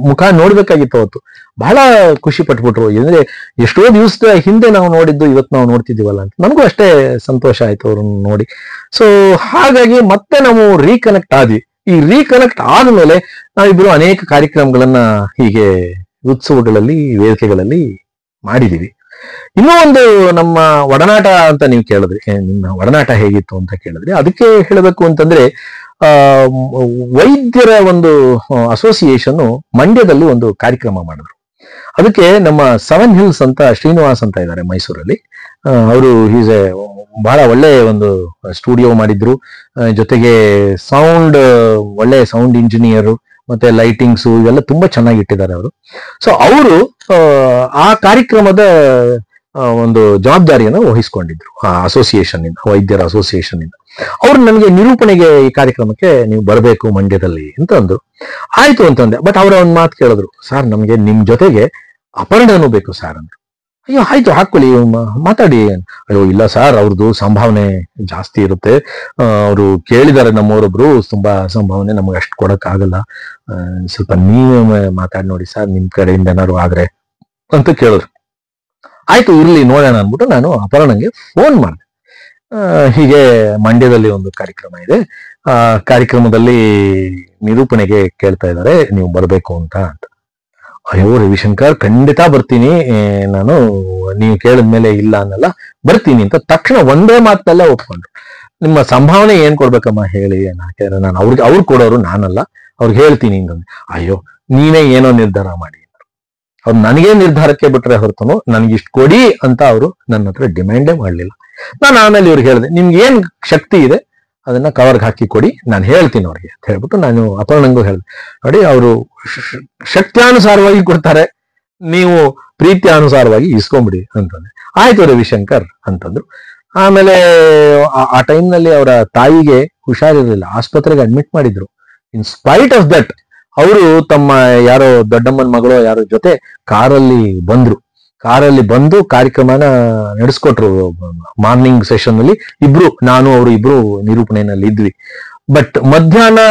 ಮುಖ ನೋಡ್ಬೇಕಾಗಿತ್ತು. ಅವತ್ತು ಬಹಳ ಖುಷಿ ಪಟ್ಬಿಟ್ರು. ಅಂದ್ರೆ ಎಷ್ಟೋ ದಿವಸದ ಹಿಂದೆ ನಾವು ನೋಡಿದ್ದು ಇವತ್ತು ನಾವು ನೋಡ್ತಿದ್ದೀವಲ್ಲ ಅಂತ ನನಗೂ ಅಷ್ಟೇ ಸಂತೋಷ ಆಯ್ತು ಅವ್ರನ್ನ ನೋಡಿ. ಸೊ ಹಾಗಾಗಿ ಮತ್ತೆ ನಾವು ರೀಕನೆಕ್ಟ್ ಆದ್ವಿ. ಈ ರೀಕನೆಕ್ಟ್ ಆದ್ಮೇಲೆ ನಾವಿಬ್ರು ಅನೇಕ ಕಾರ್ಯಕ್ರಮಗಳನ್ನ ಹೀಗೆ ಉತ್ಸವಗಳಲ್ಲಿ, ವೇದಿಕೆಗಳಲ್ಲಿ ಮಾಡಿದೀವಿ. ಇನ್ನೂ ಒಂದು ನಮ್ಮ ಒಡನಾಟ ಅಂತ ನೀವು ಕೇಳಿದ್ರಿ, ನಿಮ್ಮ ಒಡನಾಟ ಹೇಗಿತ್ತು ಅಂತ ಕೇಳಿದ್ರಿ. ಅದಕ್ಕೆ ಹೇಳಬೇಕು ಅಂತಂದ್ರೆ, ವೈದ್ಯರ ಒಂದು ಅಸೋಸಿಯೇಷನ್ ಮಂಡ್ಯದಲ್ಲಿ ಒಂದು ಕಾರ್ಯಕ್ರಮ ಮಾಡಿದ್ರು. ಅದಕ್ಕೆ ನಮ್ಮ 7 ಹಿಲ್ಸ್ ಅಂತ ಶ್ರೀನಿವಾಸ್ ಅಂತ ಇದ್ದಾರೆ ಮೈಸೂರಲ್ಲಿ. ಅವರು ಬಹಳ ಒಳ್ಳೆ ಒಂದು ಸ್ಟುಡಿಯೋ ಮಾಡಿದ್ರು. ಜೊತೆಗೆ ಒಳ್ಳೆ ಸೌಂಡ್ ಇಂಜಿನಿಯರ್ ಮತ್ತೆ ಲೈಟಿಂಗ್ಸು ಇವೆಲ್ಲ ತುಂಬಾ ಚೆನ್ನಾಗಿ ಇಟ್ಟಿದ್ದಾರೆ ಅವರು. ಸೊ ಅವರು ಆ ಕಾರ್ಯಕ್ರಮದ ಒಂದು ಜವಾಬ್ದಾರಿಯನ್ನು ವಹಿಸ್ಕೊಂಡಿದ್ರು ಆ ಅಸೋಸಿಯೇಷನ್ ಇಂದ, ವೈದ್ಯರ ಅಸೋಸಿಯೇಷನ್ ಇಂದ. ಅವ್ರು ನನಗೆ ನಿರೂಪಣೆಗೆ ಈ ಕಾರ್ಯಕ್ರಮಕ್ಕೆ ನೀವು ಬರಬೇಕು ಮಂಡ್ಯದಲ್ಲಿ ಅಂತ ಅಂದ್ರು. ಆಯ್ತು ಅಂತಂದೆ. ಬಟ್ ಅವರ ಒಂದು ಮಾತು ಕೇಳಿದ್ರು, ಸರ್ ನಮ್ಗೆ ನಿಮ್ ಜೊತೆಗೆ ಅಪರ್ಣನೂ ಬೇಕು ಸರ್ ಅಂದ್ರು. ಅಯ್ಯೋ ಆಯ್ತು ಹಾಕೊಳ್ಳಿ, ಮಾತಾಡಿ. ಅಯ್ಯೋ ಇಲ್ಲ ಸರ್, ಅವ್ರದ್ದು ಸಂಭಾವನೆ ಜಾಸ್ತಿ ಇರುತ್ತೆ, ಅವರು ಕೇಳಿದ್ದಾರೆ ನಮ್ಮವರೊಬ್ರು, ತುಂಬಾ ಸಂಭಾವನೆ ನಮ್ಗೆ ಅಷ್ಟು ಕೊಡಕ್ ಆಗಲ್ಲ, ಸ್ವಲ್ಪ ನೀವೇ ಮಾತಾಡಿ ನೋಡಿ ಸರ್, ನಿಮ್ ಕಡೆಯಿಂದ ಏನಾದ್ರು ಆದ್ರೆ ಅಂತ ಕೇಳಿದ್ರು. ಆಯ್ತು ಇರ್ಲಿ ನೋಡೋಣ ಅಂದ್ಬಿಟ್ಟು ನಾನು ಅಪರ್ಣಂಗೆ ಫೋನ್ ಮಾಡಿದೆ. ಹೀಗೆ ಮಂಡ್ಯದಲ್ಲಿ ಒಂದು ಕಾರ್ಯಕ್ರಮ ಇದೆ, ಆ ಕಾರ್ಯಕ್ರಮದಲ್ಲಿ ನಿರೂಪಣೆಗೆ ಕೇಳ್ತಾ ಇದ್ದಾರೆ, ನೀವು ಬರ್ಬೇಕು ಅಂತ. ಅಯ್ಯೋ ರವಿಶಂಕರ್ ಖಂಡಿತ ಬರ್ತೀನಿ ನಾನು, ನೀವು ಕೇಳಿದ್ಮೇಲೆ ಇಲ್ಲ ಅನ್ನಲ್ಲ, ಬರ್ತೀನಿ ಅಂತ ತಕ್ಷಣ ಒಂದೇ ಮಾತಲ್ಲೇ ಒಪ್ಕೊಂಡ್ರು. ನಿಮ್ಮ ಸಂಭಾವನೆ ಏನ್ ಕೊಡ್ಬೇಕಮ್ಮ ಹೇಳಿ, ಯಾಕೆಂದ್ರೆ ನಾನು ಅವ್ರು ಕೊಡೋರು ನಾನಲ್ಲ, ಅವ್ರಿಗೆ ಹೇಳ್ತೀನಿ ಅಂತಂದ್ರೆ. ಅಯ್ಯೋ ನೀವೇ ಏನೋ ನಿರ್ಧಾರ ಮಾಡಿ. ಅವ್ರು ನನಗೇ ನಿರ್ಧಾರಕ್ಕೆ ಬಿಟ್ರೆ ಹೊರತುನು ನನಗೆ ಇಷ್ಟು ಕೊಡಿ ಅಂತ ಅವರು ನನ್ನ ಹತ್ರ ಡಿಮ್ಯಾಂಡೇ ಮಾಡಲಿಲ್ಲ. ನಾನು ಆಮೇಲೆ ಇವ್ರಿಗೆ ಹೇಳಿದೆ, ನಿಮ್ಗೆ ಏನ್ ಶಕ್ತಿ ಇದೆ ಅದನ್ನ ಕವರ್ಗೆ ಹಾಕಿ ಕೊಡಿ, ನಾನು ಹೇಳ್ತೀನಿ ಅವ್ರಿಗೆ ಅಂತ ಹೇಳ್ಬಿಟ್ಟು ನಾನು ಅಪರ್ಣಂಗೂ ಹೇಳಿದೆ. ನೋಡಿ, ಅವರು ಶಕ್ತ್ಯಾನುಸಾರವಾಗಿ ಕೊಡ್ತಾರೆ, ನೀವು ಪ್ರೀತ್ಯಾನುಸಾರವಾಗಿ ಇಸ್ಕೊಂಬಿಡಿ ಅಂತಂದ್ರೆ. ಆಯ್ತು ರವಿಶಂಕರ್ ಅಂತಂದ್ರು. ಆಮೇಲೆ ಆ ಟೈಮ್ನಲ್ಲಿ ಅವರ ತಾಯಿಗೆ ಹುಷಾರಿರಲಿಲ್ಲ, ಆಸ್ಪತ್ರೆಗೆ ಅಡ್ಮಿಟ್ ಮಾಡಿದ್ರು. ಇನ್ ಸ್ಪೈಟ್ ಆಫ್ ದಟ್ ಅವರು ತಮ್ಮ ಯಾರೋ ದೊಡ್ಡಮ್ಮನ ಮಗಳು ಯಾರೋ ಜೊತೆ ಕಾರಲ್ಲಿ ಬಂದು ಕಾರ್ಯಕ್ರಮನ ನಡೆಸ್ಕೊಟ್ರು. ಮಾರ್ನಿಂಗ್ ಸೆಷನ್ ಅಲ್ಲಿ ನಾನು ಅವರು ಇಬ್ರು ನಿರೂಪಣೆಯಲ್ಲಿ ಇದ್ವಿ. ಬಟ್ ಮಧ್ಯಾಹ್ನ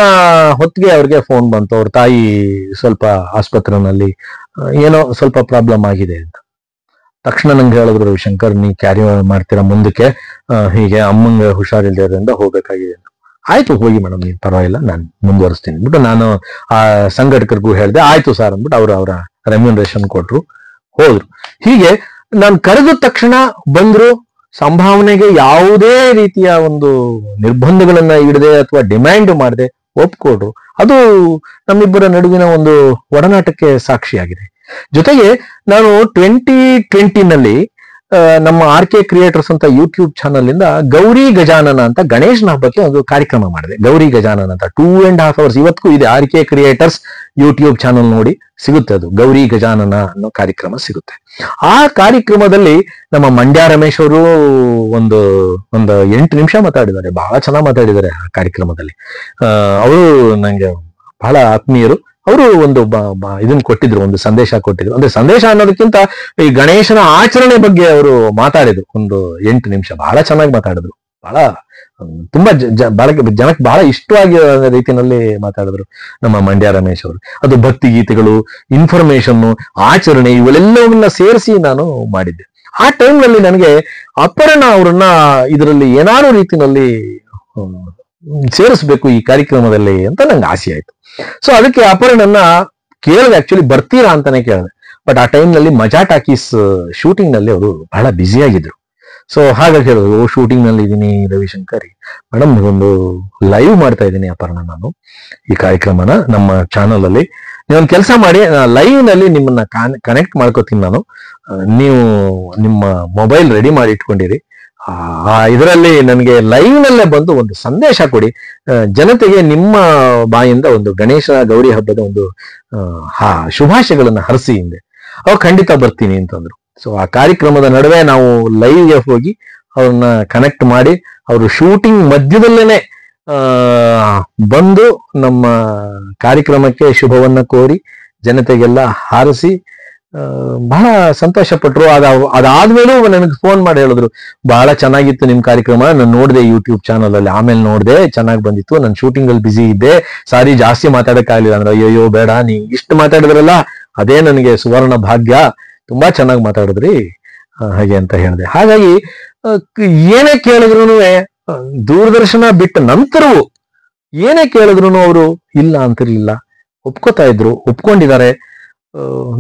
ಹೊತ್ತಿಗೆ ಅವ್ರಿಗೆ ಫೋನ್ ಬಂತು, ಅವ್ರ ತಾಯಿ ಸ್ವಲ್ಪ ಆಸ್ಪತ್ರೆನಲ್ಲಿ ಏನೋ ಸ್ವಲ್ಪ ಪ್ರಾಬ್ಲಮ್ ಆಗಿದೆ ಅಂತ. ತಕ್ಷಣ ನಂಗೆ ಹೇಳಿದ್ರು, ರವಿಶಂಕರ್ ನೀ ಕ್ಯಾರಿ ಮಾಡ್ತೀರಾ ಮುಂದಕ್ಕೆ, ಹೀಗೆ ಅಮ್ಮಂಗೆ ಹುಷಾರಿಲ್ಲದ್ರಿಂದ ಹೋಗ್ಬೇಕಾಗಿದೆ ಅಂತ. ಆಯ್ತು ಹೋಗಿ ಮೇಡಮ್, ನೀನ್ ಪರವಾಗಿಲ್ಲ, ನಾನು ಮುಂದುವರಿಸ್ತೀನಿ ಅಂದ್ಬಿಟ್ಟು ನಾನು ಆ ಸಂಘಟಕರಿಗೂ ಹೇಳಿದೆ. ಆಯ್ತು ಸರ್ ಅಂದ್ಬಿಟ್ಟು ಅವರ ರೆಮ್ಯುನರೇಷನ್ ಕೊಟ್ರು, ಹೋದ್ರು. ಹೀಗೆ ನಾನು ಕರೆದ ತಕ್ಷಣ ಬಂದ್ರು. ಸಂಭಾವನೆಗೆ ಯಾವುದೇ ರೀತಿಯ ಒಂದು ನಿರ್ಬಂಧಗಳನ್ನ ಇಡದೆ ಅಥವಾ ಡಿಮ್ಯಾಂಡ್ ಮಾಡದೆ ಒಪ್ಕೊಟ್ರು. ಅದು ನಮ್ಮಿಬ್ಬರ ನಡುವಿನ ಒಂದು ಒಡನಾಟಕ್ಕೆ ಸಾಕ್ಷಿಯಾಗಿದೆ. ಜೊತೆಗೆ ನಾನು 2020ನಲ್ಲಿ ನಮ್ಮ RK ಕ್ರಿಯೇಟರ್ಸ್ ಅಂತ ಯೂಟ್ಯೂಬ್ ಚಾನಲ್ ಇಂದ ಗೌರಿ ಗಜಾನನ ಅಂತ ಗಣೇಶನ ಹಬ್ಬಕ್ಕೆ ಒಂದು ಕಾರ್ಯಕ್ರಮ ಮಾಡಿದೆ. ಗೌರಿ ಗಜಾನನ ಅಂತ 2.5 hours ಇವತ್ತಿಗೂ ಇದೆ. RK ಕ್ರಿಯೇಟರ್ಸ್ ಯೂಟ್ಯೂಬ್ ಚಾನಲ್ ನೋಡಿ ಸಿಗುತ್ತೆ, ಅದು ಗೌರಿ ಗಜಾನನ ಅನ್ನೋ ಕಾರ್ಯಕ್ರಮ ಸಿಗುತ್ತೆ. ಆ ಕಾರ್ಯಕ್ರಮದಲ್ಲಿ ನಮ್ಮ ಮಂಡ್ಯ ರಮೇಶ್ ಅವರು ಒಂದು 8 ನಿಮಿಷ ಮಾತಾಡಿದ್ದಾರೆ, ಬಹಳ ಚೆನ್ನಾಗಿ ಮಾತಾಡಿದ್ದಾರೆ ಆ ಕಾರ್ಯಕ್ರಮದಲ್ಲಿ. ಅವರು ನಂಗೆ ಬಹಳ ಆತ್ಮೀಯರು. ಅವರು ಒಂದು ಇದನ್ನ ಕೊಟ್ಟಿದ್ರು, ಒಂದು ಸಂದೇಶ ಕೊಟ್ಟಿದ್ರು. ಅಂದ್ರೆ ಸಂದೇಶ ಅನ್ನೋದಕ್ಕಿಂತ ಈ ಗಣೇಶನ ಆಚರಣೆ ಬಗ್ಗೆ ಅವರು ಮಾತಾಡಿದ್ರು ಒಂದು 8 ನಿಮಿಷ. ಬಹಳ ಚೆನ್ನಾಗಿ ಮಾತಾಡಿದ್ರು, ಬಹಳ ತುಂಬಾ ಜನಕ್ಕೆ ಬಹಳ ಇಷ್ಟವಾಗಿ ರೀತಿಯಲ್ಲಿ ಮಾತಾಡಿದ್ರು ನಮ್ಮ ಮಂಡ್ಯ ರಮೇಶ್ ಅವರು. ಅದು ಭಕ್ತಿ ಗೀತೆಗಳು, ಇನ್ಫಾರ್ಮೇಶನ್, ಆಚರಣೆ ಇವೆಲ್ಲವನ್ನ ಸೇರಿಸಿ ನಾನು ಮಾಡಿದ್ದೆ. ಆ ಟೈಮ್ನಲ್ಲಿ ನನಗೆ ಅಪರ್ಣ ಅವರನ್ನ ಇದರಲ್ಲಿ ಏನಾದ್ರು ರೀತಿಯಲ್ಲಿ ಸೇರಿಸ್ಬೇಕು ಈ ಕಾರ್ಯಕ್ರಮದಲ್ಲಿ ಅಂತ ನಂಗೆ ಆಸೆ ಆಯ್ತು. ಸೊ ಅದಕ್ಕೆ ಅಪರ್ಣನ್ನ ಕೇಳಿದೆ, ಆಕ್ಚುಲಿ ಬರ್ತೀರಾ ಅಂತಾನೆ ಕೇಳಿದೆ. ಬಟ್ ಆ ಟೈಮ್ನಲ್ಲಿ ಮಜಾ ಟಾಕೀಸ್ ಶೂಟಿಂಗ್ ನಲ್ಲಿ ಅವರು ಬಹಳ ಬ್ಯುಸಿ ಆಗಿದ್ರು. ಸೊ ಹಾಗಾಗಿ ಹೇಳಿದ್ರು, ಶೂಟಿಂಗ್ ನಲ್ಲಿ ಇದ್ದೀನಿ ರವಿಶಂಕರ್, ಮೇಡಮ್ ಒಂದು ಲೈವ್ ಮಾಡ್ತಾ ಇದ್ದೀನಿ ಅಪರ್ಣ ನಾನು ಈ ಕಾರ್ಯಕ್ರಮನ ನಮ್ಮ ಚಾನಲ್ ಅಲ್ಲಿ. ನೀವೊಂದು ಕೆಲಸ ಮಾಡಿ, ಲೈವ್ ನಲ್ಲಿ ನಿಮ್ಮನ್ನ ಕನೆಕ್ಟ್ ಮಾಡ್ಕೋತೀನಿ ನಾನು, ನೀವು ನಿಮ್ಮ ಮೊಬೈಲ್ ರೆಡಿ ಮಾಡಿ ಇಟ್ಕೊಂಡಿರಿ. ಇದರಲ್ಲಿ ನನಗೆ ಲೈವ್ ನಲ್ಲೇ ಬಂದು ಒಂದು ಸಂದೇಶ ಕೊಡಿ, ಜನತೆಗೆ ನಿಮ್ಮ ಬಾಯಿಂದ ಒಂದು ಗಣೇಶ ಗೌರಿ ಹಬ್ಬದ ಒಂದು ಶುಭಾಶಯಗಳನ್ನ ಹರಿಸಿ ಹಿಂದೆ. ಅವ್ರು ಖಂಡಿತ ಬರ್ತೀನಿ ಅಂತಂದ್ರು. ಸೊ ಆ ಕಾರ್ಯಕ್ರಮದ ನಡುವೆ ನಾವು ಲೈವ್ಗೆ ಹೋಗಿ ಅವ್ರನ್ನ ಕನೆಕ್ಟ್ ಮಾಡಿ, ಅವರು ಶೂಟಿಂಗ್ ಮಧ್ಯದಲ್ಲೇನೆ ಬಂದು ನಮ್ಮ ಕಾರ್ಯಕ್ರಮಕ್ಕೆ ಶುಭವನ್ನ ಕೋರಿ ಜನತೆಗೆಲ್ಲ ಹಾರಿಸಿ ಬಹಳ ಸಂತೋಷ ಪಟ್ರು. ಅದಾದ್ಮೇಲೂ ನನಗೆ ಫೋನ್ ಮಾಡಿ ಹೇಳಿದ್ರು, ಬಹಳ ಚೆನ್ನಾಗಿತ್ತು ನಿಮ್ ಕಾರ್ಯಕ್ರಮ, ನಾನು ನೋಡಿದೆ ಯೂಟ್ಯೂಬ್ ಚಾನಲ್ ಅಲ್ಲಿ, ಆಮೇಲೆ ನೋಡಿದೆ ಚೆನ್ನಾಗಿ ಬಂದಿತ್ತು, ನಾನು ಶೂಟಿಂಗ್ ಅಲ್ಲಿ ಬಿಸಿ ಇದ್ದೆ, ಸಾರಿ ಜಾಸ್ತಿ ಮಾತಾಡಕ್ಕಾಗ್ಲಿಲ್ಲ ಅಂದ್ರೆ. ಅಯ್ಯೋ ಬೇಡ, ನೀ ಇಷ್ಟು ಮಾತಾಡಿದ್ರಲ್ಲ ಅದೇ ನನಗೆ ಸುವರ್ಣ ಭಾಗ್ಯ, ತುಂಬಾ ಚೆನ್ನಾಗಿ ಮಾತಾಡಿದ್ರಿ ಹಾಗೆ ಅಂತ ಹೇಳಿದೆ. ಹಾಗಾಗಿ ಏನೇ ಕೇಳಿದ್ರು ದೂರದರ್ಶನ ಬಿಟ್ಟ ನಂತರವೂ ಏನೇ ಕೇಳಿದ್ರು ಅವರು ಇಲ್ಲ ಅಂತಿರ್ಲಿಲ್ಲ, ಒಪ್ಕೊಂಡಿದ್ದಾರೆ,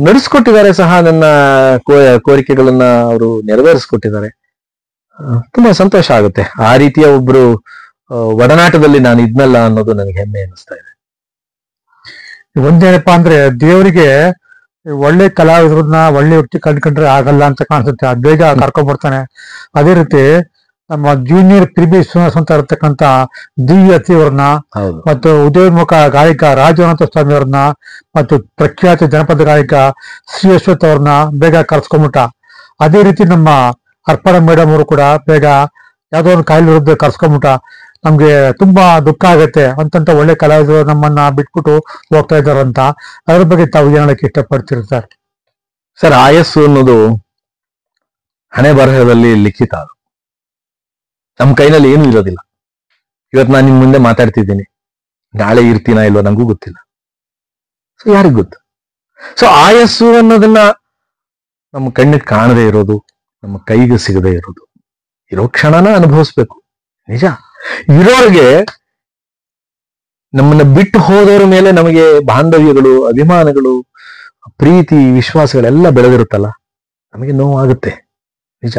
ನಡೆಸ್ಕೊಟ್ಟಿದ್ದಾರೆ ಸಹ. ನನ್ನ ಕೋರಿಕೆಗಳನ್ನ ಅವರು ನೆರವೇರಿಸ್ಕೊಟ್ಟಿದ್ದಾರೆ. ತುಂಬಾ ಸಂತೋಷ ಆಗುತ್ತೆ. ಆ ರೀತಿಯ ಒಬ್ರು ಒಡನಾಟದಲ್ಲಿ ನಾನು ಇದ್ನಲ್ಲ ಅನ್ನೋದು ನನಗೆ ಹೆಮ್ಮೆ ಅನಿಸ್ತಾ ಇದೆ. ಒಂದೇನಪ್ಪಾ ಅಂದ್ರೆ, ದೇವರಿಗೆ ಒಳ್ಳೆ ಕಲಾವಿದ್ರನ್ನ ಒಳ್ಳೆ ವ್ಯಕ್ತಿ ಕಂಡ್ಕೊಂಡ್ರೆ ಆಗಲ್ಲ ಅಂತ ಕಾಣಿಸುತ್ತೆ, ಅದು ಬೇಗ ಕರ್ಕೊಂಡ್ಬರ್ತಾನೆ. ಅದೇ ರೀತಿ ನಮ್ಮ ಜೂನಿಯರ್ ಪ್ರಿಬಿ ಶ್ರೀನಿವಾಸ್ ಅಂತ ಇರತಕ್ಕಂತ ದಿವ್ಯತಿ ಅವ್ರನ್ನ, ಮತ್ತು ಉದಯೋನ್ಮುಖ ಗಾಯಕ ರಾಜವನಂತ ಸ್ವಾಮಿ ಅವ್ರನ್ನ, ಮತ್ತು ಪ್ರಖ್ಯಾತ ಜನಪದ ಗಾಯಕ ಶ್ರೀ ಅಶ್ವಥ್ ಅವ್ರನ್ನ ಬೇಗ ಕರ್ಸ್ಕೊಂಡ್ಬಿಟ್ಟ. ಅದೇ ರೀತಿ ನಮ್ಮ ಅರ್ಪಣ ಮೇಡಮ್ ಅವರು ಕೂಡ ಬೇಗ ಯಾವ್ದೋ ಒಂದು ಕಾಯಿಲೆ ವಿರುದ್ಧ ಕರ್ಸ್ಕೊಂಡ್ಬಿಟ್ಟ. ನಮ್ಗೆ ತುಂಬಾ ದುಃಖ ಆಗತ್ತೆ, ಅಂತಂತ ಒಳ್ಳೆ ಕಲಾವಿದರು ನಮ್ಮನ್ನ ಬಿಟ್ಬಿಟ್ಟು ಹೋಗ್ತಾ ಇದ್ದಾರಂತ. ಅದ್ರ ಬಗ್ಗೆ ತಾವು ಏನಕ್ಕೆ ಇಷ್ಟಪಡ್ತಿರ್ತಾರೆ ಸರ್? ಆಯಸ್ಸು ಅನ್ನೋದು ಹಣೆ ಬರಹದಲ್ಲಿ ಲಿಖಿತ, ಅದು ನಮ್ಮ ಕೈನಲ್ಲಿ ಏನೂ ಇರೋದಿಲ್ಲ. ಇವತ್ತು ನಾನು ನಿಮ್ ಮುಂದೆ ಮಾತಾಡ್ತಿದ್ದೀನಿ, ನಾಳೆ ಇರ್ತೀನಾ ಇಲ್ವೋ ನಂಗೂ ಗೊತ್ತಿಲ್ಲ. ಸೊ ಯಾರಿಗ್ ಗೊತ್ತು? ಸೊ ಆಯಸ್ಸು ಅನ್ನೋದನ್ನ ನಮ್ಮ ಕಣ್ಣಿಗೆ ಕಾಣದೇ ಇರೋದು, ನಮ್ಮ ಕೈಗೆ ಸಿಗದೆ ಇರೋದು, ಇರೋ ಕ್ಷಣನ ಅನುಭವಿಸ್ಬೇಕು. ನಿಜ, ಇರೋರಿಗೆ ನಮ್ಮನ್ನ ಬಿಟ್ಟು ಹೋದವರ ಮೇಲೆ ನಮಗೆ ಬಾಂಧವ್ಯಗಳು, ಅಭಿಮಾನಗಳು, ಪ್ರೀತಿ, ವಿಶ್ವಾಸಗಳೆಲ್ಲ ಬೆಳೆದಿರುತ್ತಲ್ಲ, ನಮಗೆ ನೋವಾಗುತ್ತೆ. ನಿಜ.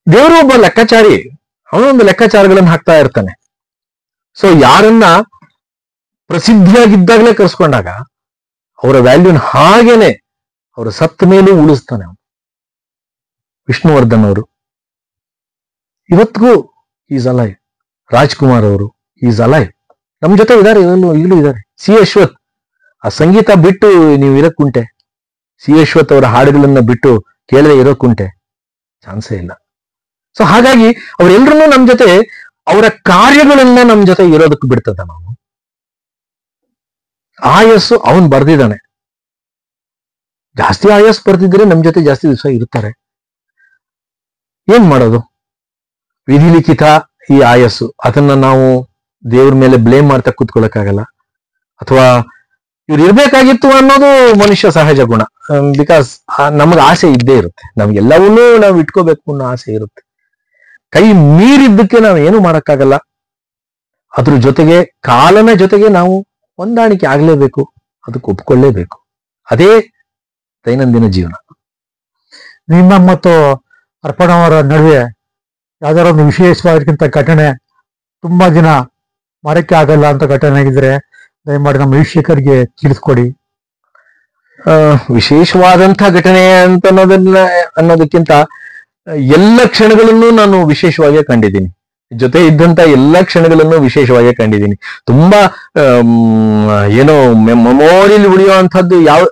ದೇವರು ಒಬ್ಬ ಲೆಕ್ಕಾಚಾರಿ, ಅವನೊಂದು ಲೆಕ್ಕಾಚಾರಗಳನ್ನು ಹಾಕ್ತಾ ಇರ್ತಾನೆ. ಸೊ ಯಾರನ್ನ ಪ್ರಸಿದ್ಧಿಯಾಗಿದ್ದಾಗಲೇ ಕರ್ಸ್ಕೊಂಡಾಗ ಅವರ ವ್ಯಾಲ್ಯೂನ ಹಾಗೇನೆ ಅವರ ಸತ್ತ ಮೇಲೂ ಉಳಿಸ್ತಾನೆ ಅವನು. ವಿಷ್ಣುವರ್ಧನ್ ಅವರು ಇವತ್ತಿಗೂ ಈಸ್ ಅಲೈವ್. ರಾಜ್ಕುಮಾರ್ ಅವರು ಈಸ್ ಅಲೈವ್, ನಮ್ ಜೊತೆ ಇದ್ದಾರೆ, ಈಗಲೂ ಇದ್ದಾರೆ. ಸಿ ಅಶ್ವಥ್, ಆ ಸಂಗೀತ ಬಿಟ್ಟು ನೀವು ಇರಕ್ಕುಂಟೆ, ಸಿ ಅಶ್ವಥ್ ಅವರ ಹಾಡುಗಳನ್ನ ಬಿಟ್ಟು ಕೇಳದೆ ಇರೋಕ್ಕುಂಟೆ, ಚಾನ್ಸೇ ಇಲ್ಲ. ಸೊ ಹಾಗಾಗಿ ಅವರೆಲ್ಲರೂ ನಮ್ ಜೊತೆ ಅವರ ಕಾರ್ಯಗಳನ್ನ ನಮ್ ಜೊತೆ ಇರೋದಕ್ಕೆ ಬಿಡ್ತದ. ನಾವು ಆಯಸ್ಸು ಅವನ್ ಬರ್ದಿದ್ದಾನೆ, ಜಾಸ್ತಿ ಆಯಸ್ ಬರ್ದಿದ್ರೆ ನಮ್ ಜೊತೆ ಜಾಸ್ತಿ ದಿವಸ ಇರ್ತಾರೆ. ಏನ್ ಮಾಡೋದು? ವಿಧಿಲಿಖಿತ ಈ ಆಯಸ್ಸು, ಅದನ್ನ ನಾವು ದೇವ್ರ ಮೇಲೆ ಬ್ಲೇಮ್ ಮಾಡ್ತಾ ಕೂತ್ಕೊಳ್ಳಕ್ಕಾಗಲ್ಲ. ಅಥವಾ ಇವ್ರು ಇರ್ಬೇಕಾಗಿತ್ತು ಅನ್ನೋದು ಮನುಷ್ಯ ಸಹಜ ಗುಣ. ಬಿಕಾಸ್ ನಮ್ಗೆ ಆಸೆ ಇದ್ದೇ ಇರುತ್ತೆ, ನಮ್ಗೆಲ್ಲವನ್ನೂ ನಾವು ಇಟ್ಕೋಬೇಕು ಅನ್ನೋ ಆಸೆ ಇರುತ್ತೆ. ಕೈ ಮೀರಿದ್ದಕ್ಕೆ ನಾವು ಏನು ಮಾಡಕ್ಕಾಗಲ್ಲ. ಅದ್ರ ಜೊತೆಗೆ ಕಾಲನ ಜೊತೆಗೆ ನಾವು ಹೊಂದಾಣಿಕೆ ಆಗ್ಲೇಬೇಕು, ಅದಕ್ಕೆ ಒಪ್ಕೊಳ್ಳೇಬೇಕು. ಅದೇ ದೈನಂದಿನ ಜೀವನ. ನಿಮ್ಮ ಮತ್ತು ಅರ್ಪಣ ಅವರ ನಡುವೆ ಯಾವ್ದಾರ ಒಂದು ವಿಶೇಷವಾಗಿರ್ಕಿಂತ ಘಟನೆ, ತುಂಬಾ ದಿನ ಮರಕ್ಕೆ ಆಗಲ್ಲ ಅಂತ ಘಟನೆ ಆಗಿದ್ರೆ ದಯಮಾಡಿ ನಮ್ಮ ವೀಕ್ಷಕರಿಗೆ ತಿಳಿಸ್ಕೊಡಿ. ವಿಶೇಷವಾದಂಥ ಘಟನೆ ಅಂತ ಅನ್ನೋದಕ್ಕಿಂತ ಎಲ್ಲ ಕ್ಷಣಗಳನ್ನು ನಾನು ವಿಶೇಷವಾಗಿ ಕಂಡಿದ್ದೀನಿ. ಜೊತೆ ಇದ್ದಂತ ಎಲ್ಲ ಕ್ಷಣಗಳನ್ನು ವಿಶೇಷವಾಗಿ ಕಂಡಿದ್ದೀನಿ. ತುಂಬಾ ಏನೋ ಮೆಮೊರಿಯಲ್ಲಿ ಉಳಿಯುವಂಥದ್ದು ಯಾವ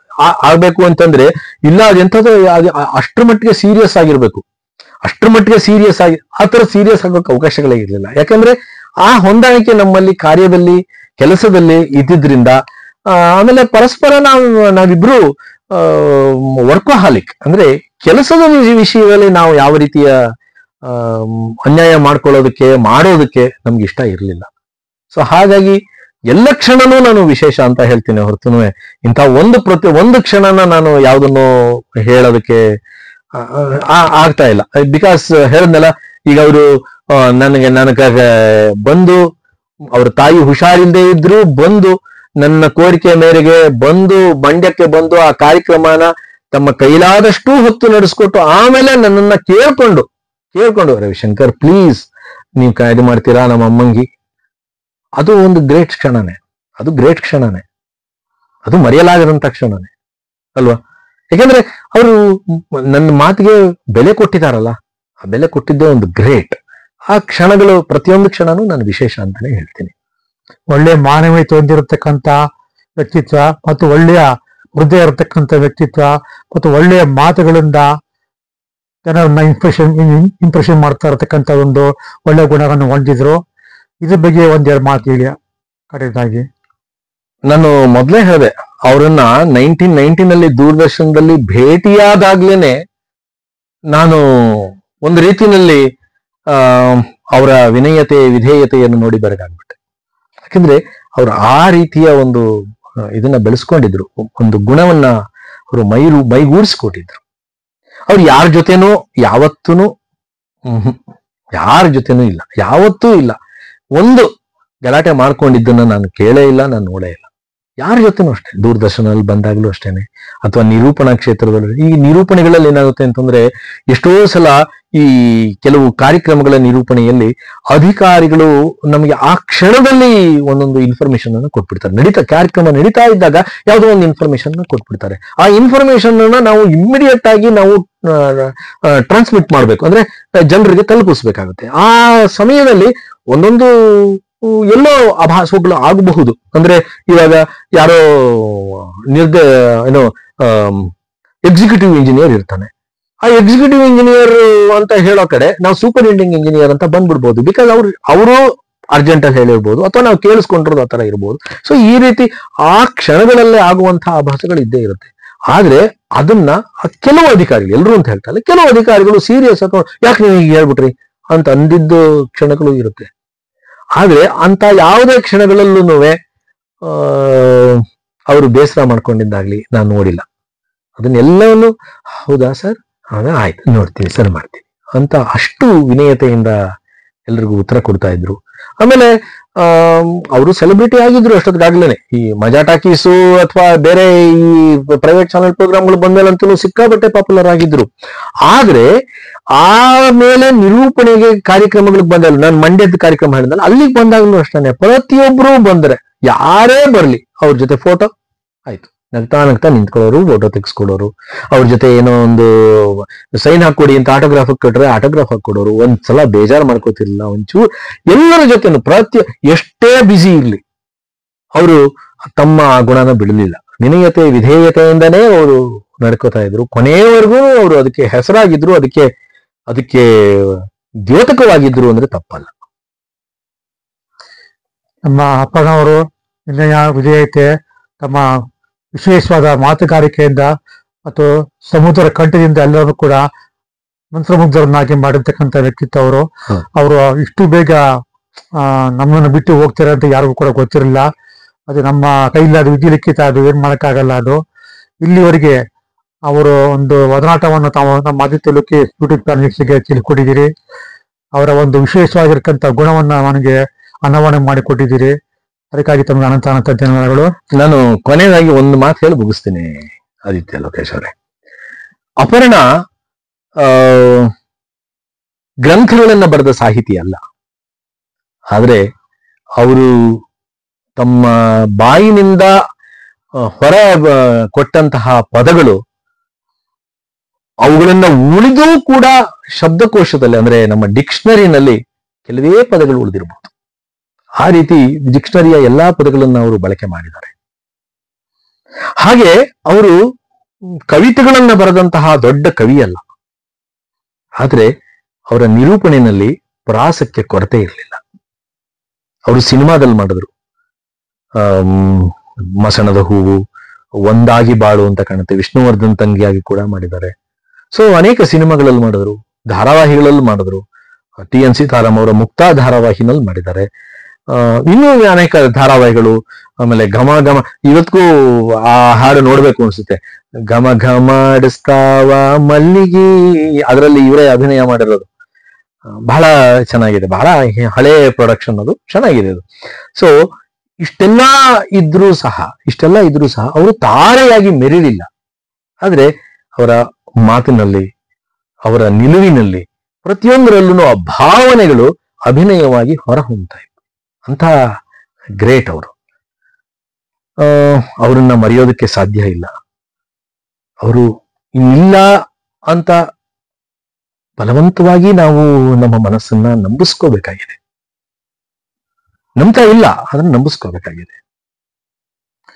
ಆಗ್ಬೇಕು ಅಂತಂದ್ರೆ ಇಲ್ಲ, ಅದೆಂಥದ್ದು ಅಷ್ಟ್ರ ಮಟ್ಟಿಗೆ ಸೀರಿಯಸ್ ಆಗಿರ್ಬೇಕು. ಅಷ್ಟ್ರ ಮಟ್ಟಿಗೆ ಸೀರಿಯಸ್ ಆಗಿ ಆ ತರ ಸೀರಿಯಸ್ ಆಗೋಕೆ ಅವಕಾಶಗಳೇ ಇರಲಿಲ್ಲ. ಯಾಕಂದ್ರೆ ಆ ಹೊಂದಾಣಿಕೆ ನಮ್ಮಲ್ಲಿ ಕಾರ್ಯದಲ್ಲಿ, ಕೆಲಸದಲ್ಲಿ ಇದ್ದಿದ್ರಿಂದ. ಆಮೇಲೆ ಪರಸ್ಪರ ನಾವಿಬ್ರು ವರ್ಕೋಹಾಲಿಕ್, ಅಂದ್ರೆ ಕೆಲಸದ ವಿಷಯದಲ್ಲಿ ನಾವು ಯಾವ ರೀತಿಯ ಅನ್ಯಾಯ ಮಾಡೋದಕ್ಕೆ ನಮ್ಗೆ ಇಷ್ಟ ಇರಲಿಲ್ಲ. ಸೊ ಹಾಗಾಗಿ ಎಲ್ಲ ಕ್ಷಣನೂ ನಾನು ವಿಶೇಷ ಅಂತ ಹೇಳ್ತೀನಿ ಹೊರತು ಇಂಥ ಒಂದು ಕ್ಷಣನ ನಾನು ಯಾವುದನ್ನು ಹೇಳೋದಕ್ಕೆ ಆಗ್ತಾ ಇಲ್ಲ. ಬಿಕಾಸ್ ಹೇಳಿದ್ನಲ್ಲ, ಈಗ ಅವರು ನನಗೆ ಬಂದು, ಅವ್ರ ತಾಯಿ ಹುಷಾರಿಲ್ಲದೆ ಇದ್ರು ಬಂದು, ನನ್ನ ಕೋರಿಕೆ ಮೇರೆಗೆ ಬಂದು ಮಂಡ್ಯಕ್ಕೆ ಬಂದು ಆ ಕಾರ್ಯಕ್ರಮನ ತಮ್ಮ ಕೈಲಾದಷ್ಟು ಹೊತ್ತು ನಡೆಸ್ಕೊಟ್ಟು ಆಮೇಲೆ ನನ್ನನ್ನ ಕೇಳ್ಕೊಂಡು ರವಿಶಂಕರ್ ಪ್ಲೀಸ್ ನೀವು ಇದು ಮಾಡ್ತೀರಾ ನಮ್ಮ ಅಮ್ಮಂಗಿ, ಅದು ಒಂದು ಗ್ರೇಟ್ ಕ್ಷಣನೇ, ಅದು ಮರೆಯಲಾಗದಂತ ಕ್ಷಣನೇ ಅಲ್ವಾ? ಯಾಕಂದ್ರೆ ಅವರು ನನ್ನ ಮಾತಿಗೆ ಬೆಲೆ ಕೊಟ್ಟಿದಾರಲ್ಲ, ಆ ಬೆಲೆ ಕೊಟ್ಟಿದ್ದೇ ಒಂದು ಗ್ರೇಟ್. ಆ ಕ್ಷಣಗಳು, ಪ್ರತಿಯೊಂದು ಕ್ಷಣನೂ ನಾನು ವಿಶೇಷ ಅಂತಾನೆ ಹೇಳ್ತೀನಿ. ಒಳ್ಳೆ ಮಾನವೀಯತೆ ಹೊಂದಿರತಕ್ಕಂತ ವ್ಯಕ್ತಿತ್ವ ಮತ್ತು ಒಳ್ಳೆಯ ಹೃದಯ ಇರತಕ್ಕಂಥ ವ್ಯಕ್ತಿತ್ವ ಮತ್ತು ಒಳ್ಳೆಯ ಮಾತುಗಳಿಂದ ಜನರನ್ನ ಇಂಪ್ರೆಷನ್ ಮಾಡ್ತಾ ಇರತಕ್ಕಂಥ ಒಂದು ಒಳ್ಳೆ ಗುಣಗಳನ್ನು ಹೊಂದಿದ್ರು. ಇದ್ರ ಬಗ್ಗೆ ಒಂದೆರಡು ಮಾತು ಹೇಳಿ ಕಡೆಯದಾಗಿ. ನಾನು ಮೊದಲೇ ಹೇಳಿದೆ, ಅವರನ್ನ 1990 ದೂರದರ್ಶನದಲ್ಲಿ ಭೇಟಿಯಾದಾಗ್ಲೇನೆ ನಾನು ಒಂದು ರೀತಿಯಲ್ಲಿ ಅವರ ವಿಧೇಯತೆಯನ್ನು ನೋಡಿ ಬೆರಗಾಗ್ಬಿಟ್ಟೆ. ಯಾಕಂದ್ರೆ ಅವ್ರು ಆ ರೀತಿಯ ಒಂದು ಇದನ್ನ ಬೆಳೆಸ್ಕೊಂಡಿದ್ರು, ಒಂದು ಗುಣವನ್ನ ಅವರು ಮೈಗೂಡಿಸ್ಕೊಟ್ಟಿದ್ರು. ಅವ್ರು ಯಾರ ಜೊತೆನೂ ಯಾವತ್ತೂ ಯಾವತ್ತೂ ಇಲ್ಲ ಒಂದು ಗಲಾಟೆ ಮಾಡ್ಕೊಂಡಿದ್ದನ್ನ ನಾನು ಕೇಳೇ ಇಲ್ಲ, ನಾನು ನೋಡೇ ಇಲ್ಲ. ಯಾರ ಜೊತೆನೂ ಅಷ್ಟೇ, ದೂರದರ್ಶನದಲ್ಲಿ ಬಂದಾಗ್ಲೂ ಅಷ್ಟೇನೆ, ಅಥವಾ ನಿರೂಪಣಾ ಕ್ಷೇತ್ರದಲ್ಲಿ. ಈ ನಿರೂಪಣೆಗಳಲ್ಲಿ ಏನಾಗುತ್ತೆ ಅಂತಂದ್ರೆ, ಎಷ್ಟೋ ಸಲ ಈ ಕೆಲವು ಕಾರ್ಯಕ್ರಮಗಳ ನಿರೂಪಣೆಯಲ್ಲಿ ಅಧಿಕಾರಿಗಳು ನಮಗೆ ಆ ಕ್ಷಣದಲ್ಲಿ ಒಂದೊಂದು ಇನ್ಫಾರ್ಮೇಶನ್ ಅನ್ನು ಕೊಟ್ಬಿಡ್ತಾರೆ. ಕಾರ್ಯಕ್ರಮ ನಡೀತಾ ಇದ್ದಾಗ ಯಾವುದೋ ಒಂದು ಇನ್ಫಾರ್ಮೇಶನ್ ಕೊಟ್ಬಿಡ್ತಾರೆ. ಆ ಇನ್ಫಾರ್ಮೇಶನ್ ಅನ್ನ ನಾವು ಇಮ್ಮಿಡಿಯೇಟ್ ಆಗಿ ನಾವು ಟ್ರಾನ್ಸ್ಮಿಟ್ ಮಾಡ್ಬೇಕು, ಅಂದ್ರೆ ಜನರಿಗೆ ತಲುಪಿಸ್ಬೇಕಾಗುತ್ತೆ. ಆ ಸಮಯದಲ್ಲಿ ಒಂದೊಂದು ಎಲ್ಲೋ ಆಭಾಸಗಳು ಆಗಬಹುದು. ಅಂದ್ರೆ ಇವಾಗ ಯಾರೋ ಎಕ್ಸಿಕ್ಯೂಟಿವ್ ಇಂಜಿನಿಯರ್ ಇರ್ತಾನೆ, ಆ ಎಕ್ಸಿಕ್ಯೂಟಿವ್ ಇಂಜಿನಿಯರ್ ಅಂತ ಹೇಳೋ ಕಡೆ ನಾವು ಸೂಪರಿಂಟೆಂಡಿಂಗ್ ಇಂಜಿನಿಯರ್ ಅಂತ ಬಂದ್ಬಿಡ್ಬೋದು. ಬಿಕಾಸ್ ಅವರು ಅರ್ಜೆಂಟ್ ಅಲ್ಲಿ ಹೇಳಿರ್ಬೋದು, ಅಥವಾ ನಾವು ಕೇಳಿಸ್ಕೊಂಡಿರೋದು ಆ ತರ ಇರ್ಬೋದು. ಸೊ ಈ ರೀತಿ ಆ ಕ್ಷಣಗಳಲ್ಲೇ ಆಗುವಂತಹ ಆಭಾಸಗಳು ಇದ್ದೇ ಇರುತ್ತೆ. ಆದ್ರೆ ಅದನ್ನ ಕೆಲವು ಅಧಿಕಾರಿಗಳು, ಎಲ್ಲರೂ ಅಂತ ಹೇಳ್ತಾರೆ, ಕೆಲವು ಅಧಿಕಾರಿಗಳು ಸೀರಿಯಸ್ ಅಥವಾ ಯಾಕೆ ನೀವು ಈಗ ಹೇಳ್ಬಿಟ್ರಿ ಅಂತ ಅಂದಿದ್ದು ಕ್ಷಣಗಳು ಇರುತ್ತೆ. ಆದ್ರೆ ಅಂತ ಯಾವುದೇ ಕ್ಷಣಗಳಲ್ಲೂ ಅವರು ಬೇಸರ ಮಾಡ್ಕೊಂಡಿದ್ದಾಗ್ಲಿ ನಾನು ನೋಡಿಲ್ಲ. ಅದನ್ನೆಲ್ಲವನ್ನು ಹೌದಾ ಸರ್, ಆಯ್ತು ನೋಡ್ತೀನಿ ಸರ್, ಮಾಡ್ತೀನಿ ಅಂತ ಅಷ್ಟು ವಿನಯತೆಯಿಂದ ಎಲ್ರಿಗೂ ಉತ್ತರ ಕೊಡ್ತಾ ಇದ್ರು. ಆಮೇಲೆ ಅವರು ಸೆಲೆಬ್ರಿಟಿ ಆಗಿದ್ರು ಅಷ್ಟೊತ್ತಿಗಾಗ್ಲೇನೆ. ಈ ಮಜಾ ಟಾಕೀಸು ಅಥವಾ ಬೇರೆ ಈ ಪ್ರೈವೇಟ್ ಚಾನೆಲ್ ಪ್ರೋಗ್ರಾಮ್ಗಳು ಬಂದ್ಮೇಲಂತೂ ಸಿಕ್ಕಾಬಟ್ಟೆ ಪಾಪ್ಯುಲರ್ ಆಗಿದ್ರು. ಆದ್ರೆ ಆಮೇಲೆ ನಿರೂಪಣೆಗೆ ಕಾರ್ಯಕ್ರಮಗಳಿಗೆ ಬಂದಲ್ಲ, ನಾನು ಮಂಡ್ಯದ ಕಾರ್ಯಕ್ರಮ ಹೇಳಿದ್ನಲ್ಲ, ಅಲ್ಲಿಗೆ ಬಂದಾಗಲೂ ಅಷ್ಟೇ ಪ್ರತಿಯೊಬ್ರು ಬಂದ್ರೆ, ಯಾರೇ ಬರ್ಲಿ ಅವ್ರ ಜೊತೆ ಫೋಟೋ ಆಯ್ತು, ನಗ್ತಾ ನಗ್ತಾ ನಿಂತ್ಕೊಳ್ಳೋರು, ಫೋಟೋ ತೆಗೆಸ್ಕೊಡೋರು, ಅವ್ರ ಜೊತೆ ಏನೋ ಒಂದು ಸೈನ್ ಹಾಕೊಡಿ ಅಂತ ಆಟೋಗ್ರಾಫ್ ಕೊಟ್ರೆ ಆಟೋಗ್ರಾಫ್ ಹಾಕೊಡೋರು. ಒಂದ್ಸಲ ಬೇಜಾರು ಮಾಡ್ಕೋತಿರ್ಲಿಲ್ಲ ಒಂಚೂರು. ಎಲ್ಲರ ಜೊತೆನು ಎಷ್ಟೇ ಬ್ಯುಸಿ ಇರ್ಲಿ ಅವರು ತಮ್ಮ ಗುಣನ ಬಿಡಲಿಲ್ಲ. ವಿನಯತೆ ವಿಧೇಯತೆಯಿಂದನೇ ಅವರು ನಡ್ಕೋತಾ ಇದ್ರು. ಕೊನೆಯವರೆಗೂ ಅವರು ಅದಕ್ಕೆ ಹೆಸರಾಗಿದ್ರು, ಅದಕ್ಕೆ ದ್ಯೋತಕವಾಗಿದ್ರು ಅಂದ್ರೆ ತಪ್ಪಲ್ಲ. ನಮ್ಮ ಅಪ್ಪನವರು ವಿನಯ ವಿಧೇಯತೆ, ತಮ್ಮ ವಿಶೇಷವಾದ ಮಾತುಗಾರಿಕೆಯಿಂದ ಮತ್ತು ಸಮುದ್ರ ಕಂಠದಿಂದ ಎಲ್ಲರೂ ಕೂಡ ಮಂತ್ರಮುಗ್ಧರನ್ನಾಗಿ ಮಾಡಿರ್ತಕ್ಕಂಥ ವ್ಯಕ್ತಿತ್ವ ಅವರು. ಅವರು ಇಷ್ಟು ಬೇಗ ನಮ್ಮನ್ನು ಬಿಟ್ಟು ಹೋಗ್ತಾರೆ ಅಂತ ಯಾರಿಗೂ ಕೂಡ ಗೊತ್ತಿರಲಿಲ್ಲ. ಅದು ನಮ್ಮ ಕೈಲಾದ ವಿಧಿ ಲಿಖಿತ, ಅದು ಏನ್ ಮಾಡಕ್ಕಾಗಲ್ಲ. ಅದು ಇಲ್ಲಿವರೆಗೆ ಅವರು ಒಂದು ಒಡನಾಟವನ್ನು ತಾವು ನಮ್ಮ ಆದಿತ್ಯ ಲೋಕೇಶ್ ಯೂಟ್ಯೂಬ್ ಚಾನಲ್ಸ್ಗೆ ತಿಳಿಕೊಟ್ಟಿದ್ದೀರಿ. ಅವರ ಒಂದು ವಿಶೇಷವಾಗಿರ್ತಕ್ಕಂಥ ಗುಣವನ್ನ ನನಗೆ ಅನಾವರಣೆ ಮಾಡಿಕೊಟ್ಟಿದ್ದೀರಿ. ಅದಕ್ಕಾಗಿ ತಮಗೆ ಅನಂತ ಅನಂತ ಧನ್ಯವಾದಗಳು. ನಾನು ಕೊನೆಯದಾಗಿ ಒಂದು ಮಾತು ಹೇಳಿ ಮುಗಿಸ್ತೀನಿ ಆದಿತ್ಯ ಲೋಕೇಶ್ ಅವರೇ. ಅಪರ್ಣ ಗ್ರಂಥಗಳನ್ನ ಬರೆದ ಸಾಹಿತಿ ಅಲ್ಲ, ಆದ್ರೆ ಅವರು ತಮ್ಮ ಬಾಯಿನಿಂದ ಹೊರ ಕೊಟ್ಟಂತಹ ಪದಗಳು, ಅವುಗಳನ್ನ ಉಳಿದೂ ಕೂಡ ಶಬ್ದಕೋಶದಲ್ಲಿ ಅಂದ್ರೆ ನಮ್ಮ ಡಿಕ್ಷನರಿನಲ್ಲಿ ಕೆಲವೇ ಪದಗಳು ಉಳಿದಿರಬಹುದು. ಆ ರೀತಿ ಡಿಕ್ಷನರಿಯ ಎಲ್ಲಾ ಪದಗಳನ್ನು ಅವರು ಬಳಕೆ ಮಾಡಿದ್ದಾರೆ. ಹಾಗೆ ಅವರು ಕವಿತೆಗಳನ್ನ ಬರೆದಂತಹ ದೊಡ್ಡ ಕವಿ ಅಲ್ಲ, ಆದ್ರೆ ಅವರ ನಿರೂಪಣೆಯಲ್ಲಿ ಪ್ರಾಸಕ್ಕೆ ಕೊರತೆ ಇರಲಿಲ್ಲ. ಅವರು ಸಿನಿಮಾದಲ್ಲಿ ಮಾಡಿದ್ರು, ಮಸಣದ ಹೂವು, ಒಂದಾಗಿ ಬಾಳು ಅಂತ ಕಾಣುತ್ತೆ, ವಿಷ್ಣುವರ್ಧನ್ ತಂಗಿಯಾಗಿ ಕೂಡ ಮಾಡಿದ್ದಾರೆ. ಸೊ ಅನೇಕ ಸಿನಿಮಾಗಳಲ್ಲಿ ಮಾಡಿದ್ರು, ಧಾರಾವಾಹಿಗಳಲ್ಲಿ ಮಾಡಿದ್ರು. TN ಸೀತಾರಾಮ್ ಅವರ ಮುಕ್ತಾ ಧಾರಾವಾಹಿನಲ್ಲಿ ಮಾಡಿದ್ದಾರೆ. ಇನ್ನೂ ಅನೇಕ ಧಾರಾವಾಹಿಗಳು. ಆಮೇಲೆ ಘಮ ಘಮ, ಇವತ್ತಿಗೂ ಆ ಹಾಡು ನೋಡ್ಬೇಕು ಅನ್ಸುತ್ತೆ. ಘಮ ಘಮಾಡಿಸ್ತಾವ ಮಲ್ಲಿಗೆ, ಅದರಲ್ಲಿ ಇವರೇ ಅಭಿನಯ ಮಾಡಿರೋದು. ಬಹಳ ಚೆನ್ನಾಗಿದೆ, ಬಹಳ ಹಳೆ ಪ್ರೊಡಕ್ಷನ್, ಅದು ಚೆನ್ನಾಗಿದೆ ಅದು. ಸೊ ಇಷ್ಟೆಲ್ಲ ಇದ್ರೂ ಸಹ ಅವರು ತಾರೆಯಾಗಿ ಮೆರಿಲಿಲ್ಲ. ಆದ್ರೆ ಅವರ ಮಾತಿನಲ್ಲಿ, ಅವರ ನಿಲುವಿನಲ್ಲಿ, ಪ್ರತಿಯೊಂದರಲ್ಲೂ ಆ ಭಾವನೆಗಳು ಅಭಿನಯವಾಗಿ ಹೊರಹೊಮ್ಮತಾ ಇತ್ತು. ಅಂತ ಗ್ರೇಟ್ ಅವರು. ಅವರನ್ನ ಮರೆಯೋದಕ್ಕೆ ಸಾಧ್ಯ ಇಲ್ಲ. ಅವರು ಇನ್ನಿಲ್ಲ ಅಂತ ಬಲವಂತವಾಗಿ ನಾವು ನಮ್ಮ ಮನಸ್ಸನ್ನ ನಂಬಿಸ್ಕೋಬೇಕಾಗಿದೆ. ನಂಬ್ತಾ ಇಲ್ಲ, ಅದನ್ನ ನಂಬಿಸ್ಕೋಬೇಕಾಗಿದೆ.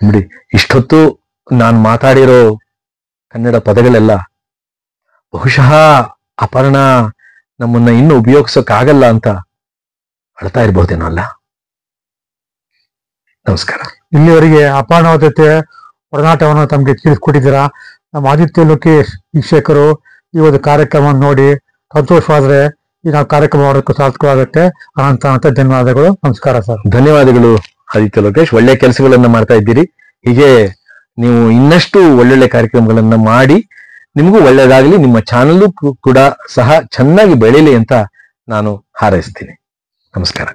ನೋಡಿ, ಇಷ್ಟೊತ್ತು ನಾನು ಮಾತಾಡಿರೋ ಕನ್ನಡ ಪದಗಳೆಲ್ಲ ಬಹುಶಃ ಅಪರ್ಣ ನಮ್ಮನ್ನ ಇನ್ನು ಉಪಯೋಗಿಸೋಕ್ಕಾಗಲ್ಲ ಅಂತ ಅಳ್ತಾ ಇರ್ಬಹುದೇನೋ ಅಲ್ಲ. ನಮಸ್ಕಾರ. ಇಲ್ಲಿವರೆಗೆ ಅಪರ್ಣ ಜೊತೆ ಒಡನಾಟವನ್ನು ತಮಗೆ ತಿಳಿಸ್ಕೊಟ್ಟಿದ್ದೀರಾ. ನಮ್ಮ ಆದಿತ್ಯ ಲೋಕೇಶ್ ವೀಕ್ಷಕರು ಈ ಒಂದು ಕಾರ್ಯಕ್ರಮವನ್ನು ನೋಡಿ ಸಂತೋಷವಾದ್ರೆ ಈ ನಾವು ಕಾರ್ಯಕ್ರಮ ಮಾಡೋದಕ್ಕೂ ಸಾರ್ಥಕವಾಗುತ್ತೆ. ಅನಂತ ಅನಂತ ಧನ್ಯವಾದಗಳು. ನಮಸ್ಕಾರ ಸರ್. ಧನ್ಯವಾದಗಳು ಆದಿತ್ಯ ಲೋಕೇಶ್. ಒಳ್ಳೆ ಕೆಲಸಗಳನ್ನ ಮಾಡ್ತಾ ಇದ್ದೀರಿ. ಹೀಗೆ ನೀವು ಇನ್ನಷ್ಟು ಒಳ್ಳೊಳ್ಳೆ ಕಾರ್ಯಕ್ರಮಗಳನ್ನ ಮಾಡಿ ನಿಮಗೂ ಒಳ್ಳೇದಾಗಲಿ, ನಿಮ್ಮ ಚಾನಲ್ ಕೂಡ ಸಹ ಚೆನ್ನಾಗಿ ಬೆಳೀಲಿ ಅಂತ ನಾನು ಹಾರೈಸ್ತೀನಿ. ನಮಸ್ಕಾರ.